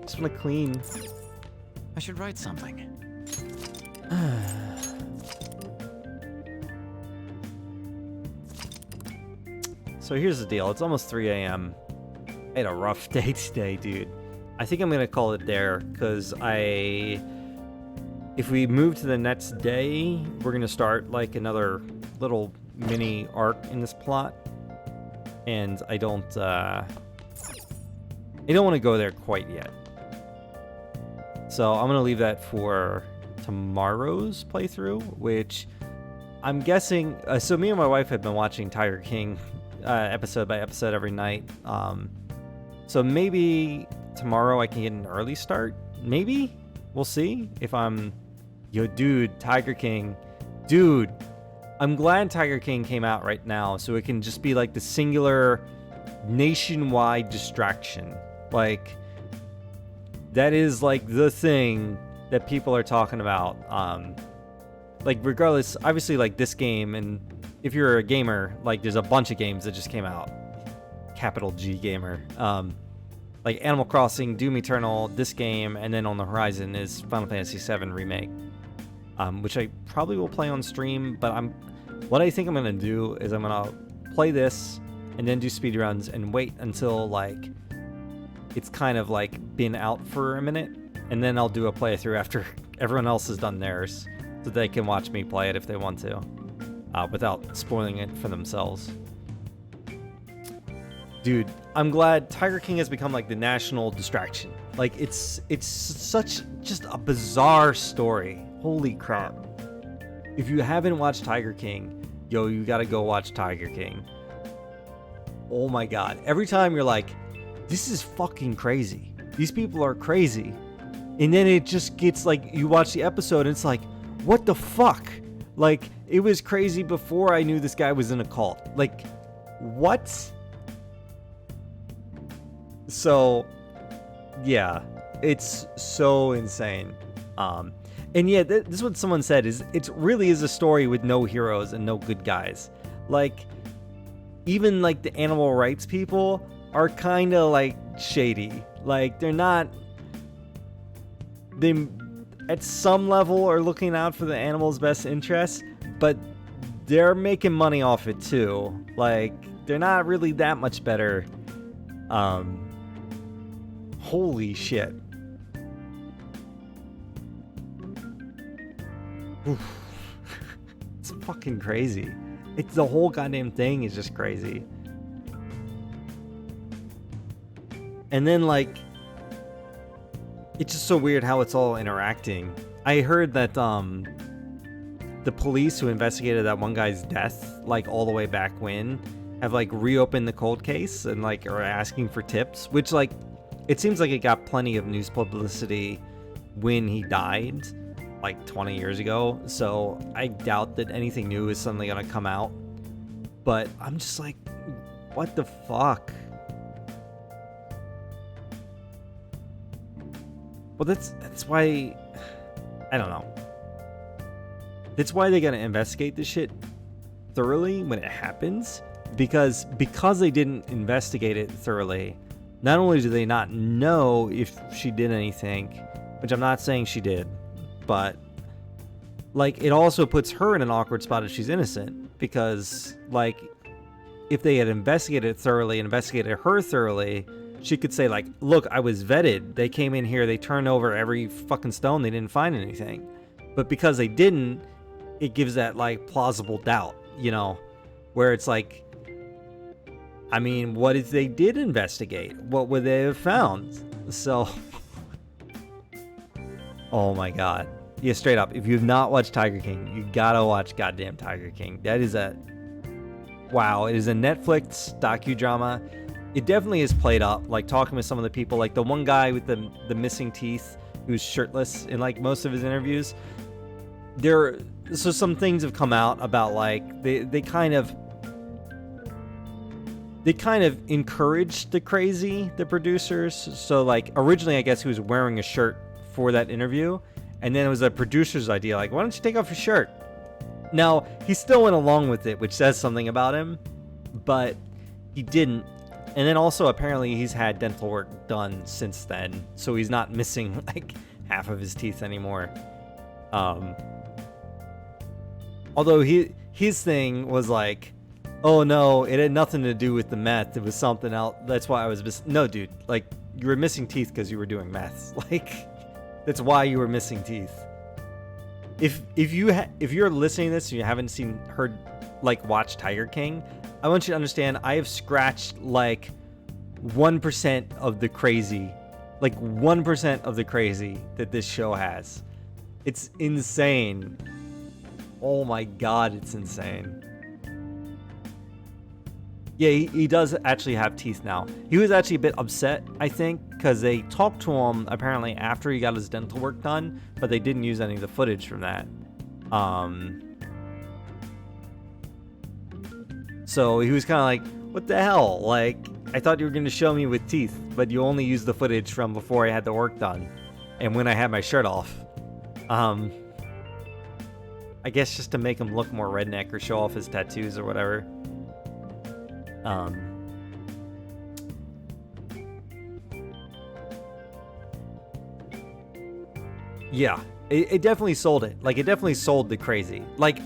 Just want to clean. I should write something. So here's the deal. It's almost 3 a.m. I had a rough day today, dude. I think I'm going to call it there, because if we move to the next day, we're going to start like another little mini arc in this plot. And I don't want to go there quite yet. So I'm going to leave that for tomorrow's playthrough, which I'm guessing... so me and my wife have been watching Tiger King episode by episode every night. So maybe tomorrow I can get an early start. Maybe? We'll see if I'm... Yo, dude, Tiger King. Dude, I'm glad Tiger King came out right now so it can just be like the singular nationwide distraction. Like, that is like the thing that people are talking about. Like, regardless, obviously, like this game, and if you're a gamer, like there's a bunch of games that just came out. Capital G gamer. Like Animal Crossing, Doom Eternal, this game, and then on the horizon is Final Fantasy VII Remake. Which I probably will play on stream, but what I think I'm going to do is I'm going to play this and then do speedruns and wait until like it's kind of like been out for a minute, and then I'll do a playthrough after everyone else has done theirs so they can watch me play it if they want to, without spoiling it for themselves. Dude, I'm glad Tiger King has become like the national distraction. Like it's such just a bizarre story. Holy crap. If you haven't watched Tiger King, yo, you gotta go watch Tiger King. Oh my god. Every time you're like, this is fucking crazy. These people are crazy. And then it just gets like, you watch the episode and it's like, what the fuck? Like, it was crazy before I knew this guy was in a cult. Like, what? So, yeah, it's so insane. And yeah, this is what someone said, is it really is a story with no heroes and no good guys. Like, even like the animal rights people are kind of like shady. Like, they're not, at some level are looking out for the animals' best interests, but they're making money off it too. Like, they're not really that much better. Holy shit. Oof. It's fucking crazy. It's the whole goddamn thing is just crazy. And then, like, it's just so weird how it's all interacting. I heard that the police who investigated that one guy's death, like, all the way back when, have, like, reopened the cold case and, like, are asking for tips, which, like, it seems like it got plenty of news publicity when he died, like 20 years ago. So I doubt that anything new is suddenly gonna come out. But I'm just like, what the fuck? Well, that's why, I don't know. That's why they gotta investigate this shit thoroughly when it happens, because they didn't investigate it thoroughly. Not only do they not know if she did anything, which I'm not saying she did, but like, it also puts her in an awkward spot if she's innocent, because like, if they had investigated her thoroughly, she could say like, look, I was vetted. They came in here, they turned over every fucking stone, they didn't find anything. But because they didn't, it gives that like plausible doubt, you know, where it's like, I mean, what if they did investigate? What would they have found? So, oh my god. Yeah, straight up, if you've not watched Tiger King, you gotta watch goddamn Tiger King. That is wow, it is a Netflix docudrama. It definitely is played up, like talking with some of the people, like the one guy with the missing teeth who's shirtless in like most of his interviews. So some things have come out about like, they kind of encouraged the producers. So like, originally I guess he was wearing a shirt for that interview, and then it was a producer's idea, like, why don't you take off your shirt? Now, he still went along with it, which says something about him, but he didn't. And then also, apparently, he's had dental work done since then, so he's not missing, like, half of his teeth anymore. Although his thing was like, oh no, it had nothing to do with the meth, it was something else, that's why I was missing. No, dude, like, you were missing teeth because you were doing meth. Like, that's why you were missing teeth. If you're listening to this and you haven't watched Tiger King, I want you to understand, I have scratched like 1% of the crazy, like 1% of the crazy that this show has. It's insane. Oh my god, it's insane. Yeah, he does actually have teeth now. He was actually a bit upset, I think, because they talked to him apparently after he got his dental work done, but they didn't use any of the footage from that. So he was kind of like, what the hell? Like, I thought you were going to show me with teeth, but you only used the footage from before I had the work done and when I had my shirt off. I guess just to make him look more redneck or show off his tattoos or whatever. Yeah, it definitely sold it. Like, it definitely sold the crazy. Like,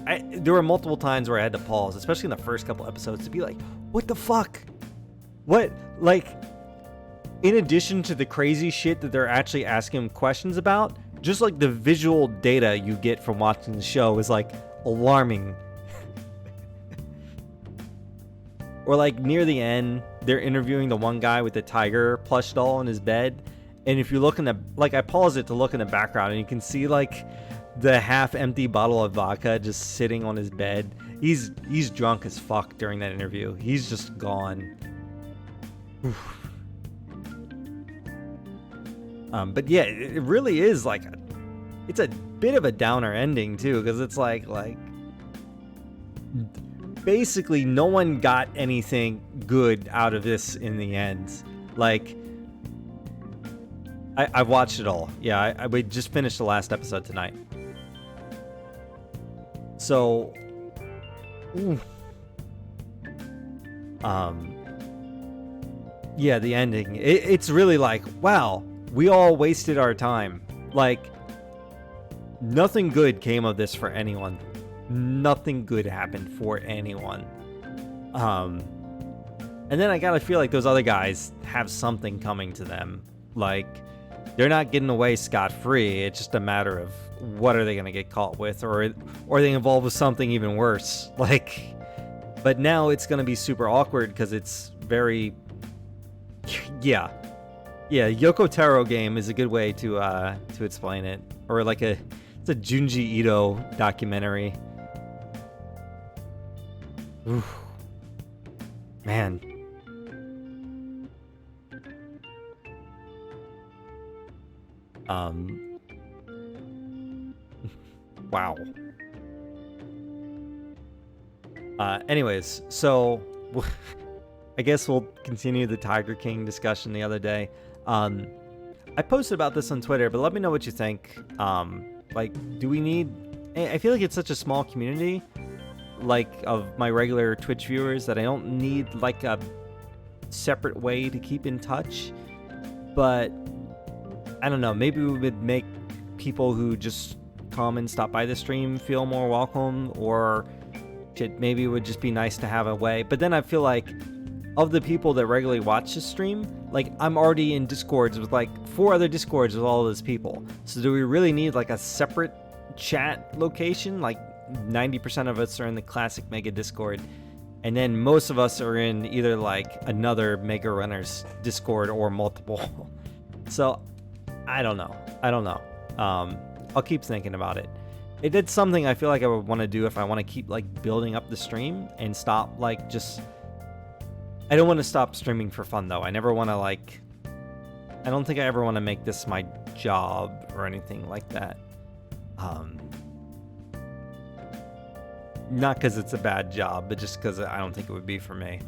there were multiple times where I had to pause, especially in the first couple episodes, to be like, what the fuck? What? Like, in addition to the crazy shit that they're actually asking him questions about, just like the visual data you get from watching the show is like alarming. Or like near the end, they're interviewing the one guy with the tiger plush doll in his bed. And if you look in the, like, I paused it to look in the background and you can see like the half empty bottle of vodka just sitting on his bed. He's drunk as fuck during that interview. He's just gone. But yeah, it really is like, it's a bit of a downer ending too, because it's like basically no one got anything good out of this in the end. Like, I've watched it all. Yeah, we just finished the last episode tonight. So, yeah, the ending. It's really like, wow, we all wasted our time. Like, nothing good came of this for anyone. Nothing good happened for anyone. And then I gotta feel like those other guys have something coming to them. Like, they're not getting away scot-free. It's just a matter of what are they gonna get caught with, or they involved with something even worse. Like, but now it's gonna be super awkward because it's very, yeah, Yoko Taro game is a good way to explain it, or like it's a Junji Ito documentary. Oof. Man. Wow. Anyways, so I guess we'll continue the Tiger King discussion the other day. I posted about this on Twitter, but let me know what you think. Like, do we need... I feel like it's such a small community, like, of my regular Twitch viewers, that I don't need, like, a separate way to keep in touch. But, I don't know, maybe we would make people who just come and stop by the stream feel more welcome, or maybe it would just be nice to have a way. But then I feel like, of the people that regularly watch the stream, like, I'm already in Discords with like 4 other Discords with all of those people. So do we really need like a separate chat location? Like 90% of us are in the classic Mega Discord, and then most of us are in either like another Mega Runners Discord or multiple. So I don't know. I'll keep thinking about it. It did something I feel like I would want to do if I want to keep like building up the stream and stop like just... I don't want to stop streaming for fun though. I never want to like... I don't think I ever want to make this my job or anything like that. Not because it's a bad job, but just because I don't think it would be for me.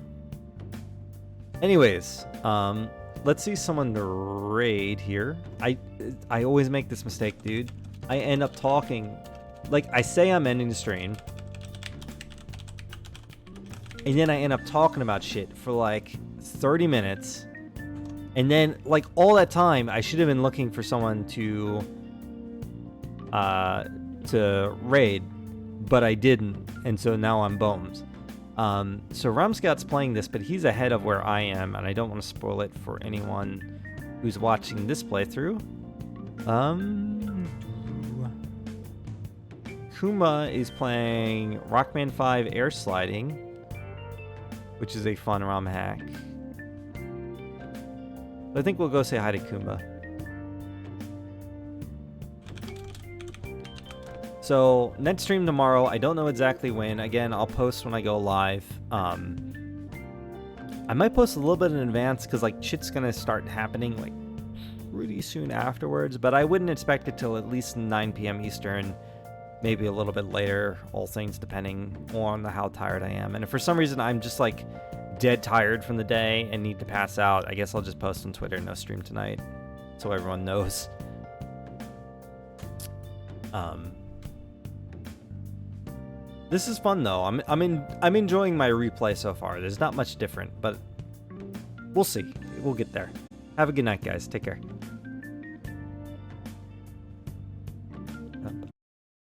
Anyways, let's see someone to raid here. I always make this mistake, dude. I end up talking, like, I say I'm ending the stream, and then I end up talking about shit for like 30 minutes, and then like all that time I should have been looking for someone to raid, but I didn't, and so now I'm bones. So Ramscott's playing this, but he's ahead of where I am, and I don't want to spoil it for anyone who's watching this playthrough. Kuma is playing Rockman 5 Air Sliding, which is a fun ROM hack. I think we'll go say hi to Kuma. So, next stream tomorrow, I don't know exactly when. Again, I'll post when I go live. I might post a little bit in advance because like shit's gonna start happening like pretty soon afterwards, but I wouldn't expect it till at least 9 p.m. Eastern, maybe a little bit later, all things depending on how tired I am. And if for some reason I'm just like dead tired from the day and need to pass out, I guess I'll just post on Twitter, no stream tonight, so everyone knows. This is fun though. I'm enjoying my replay so far. There's not much different, but we'll see. We'll get there. Have a good night, guys. Take care.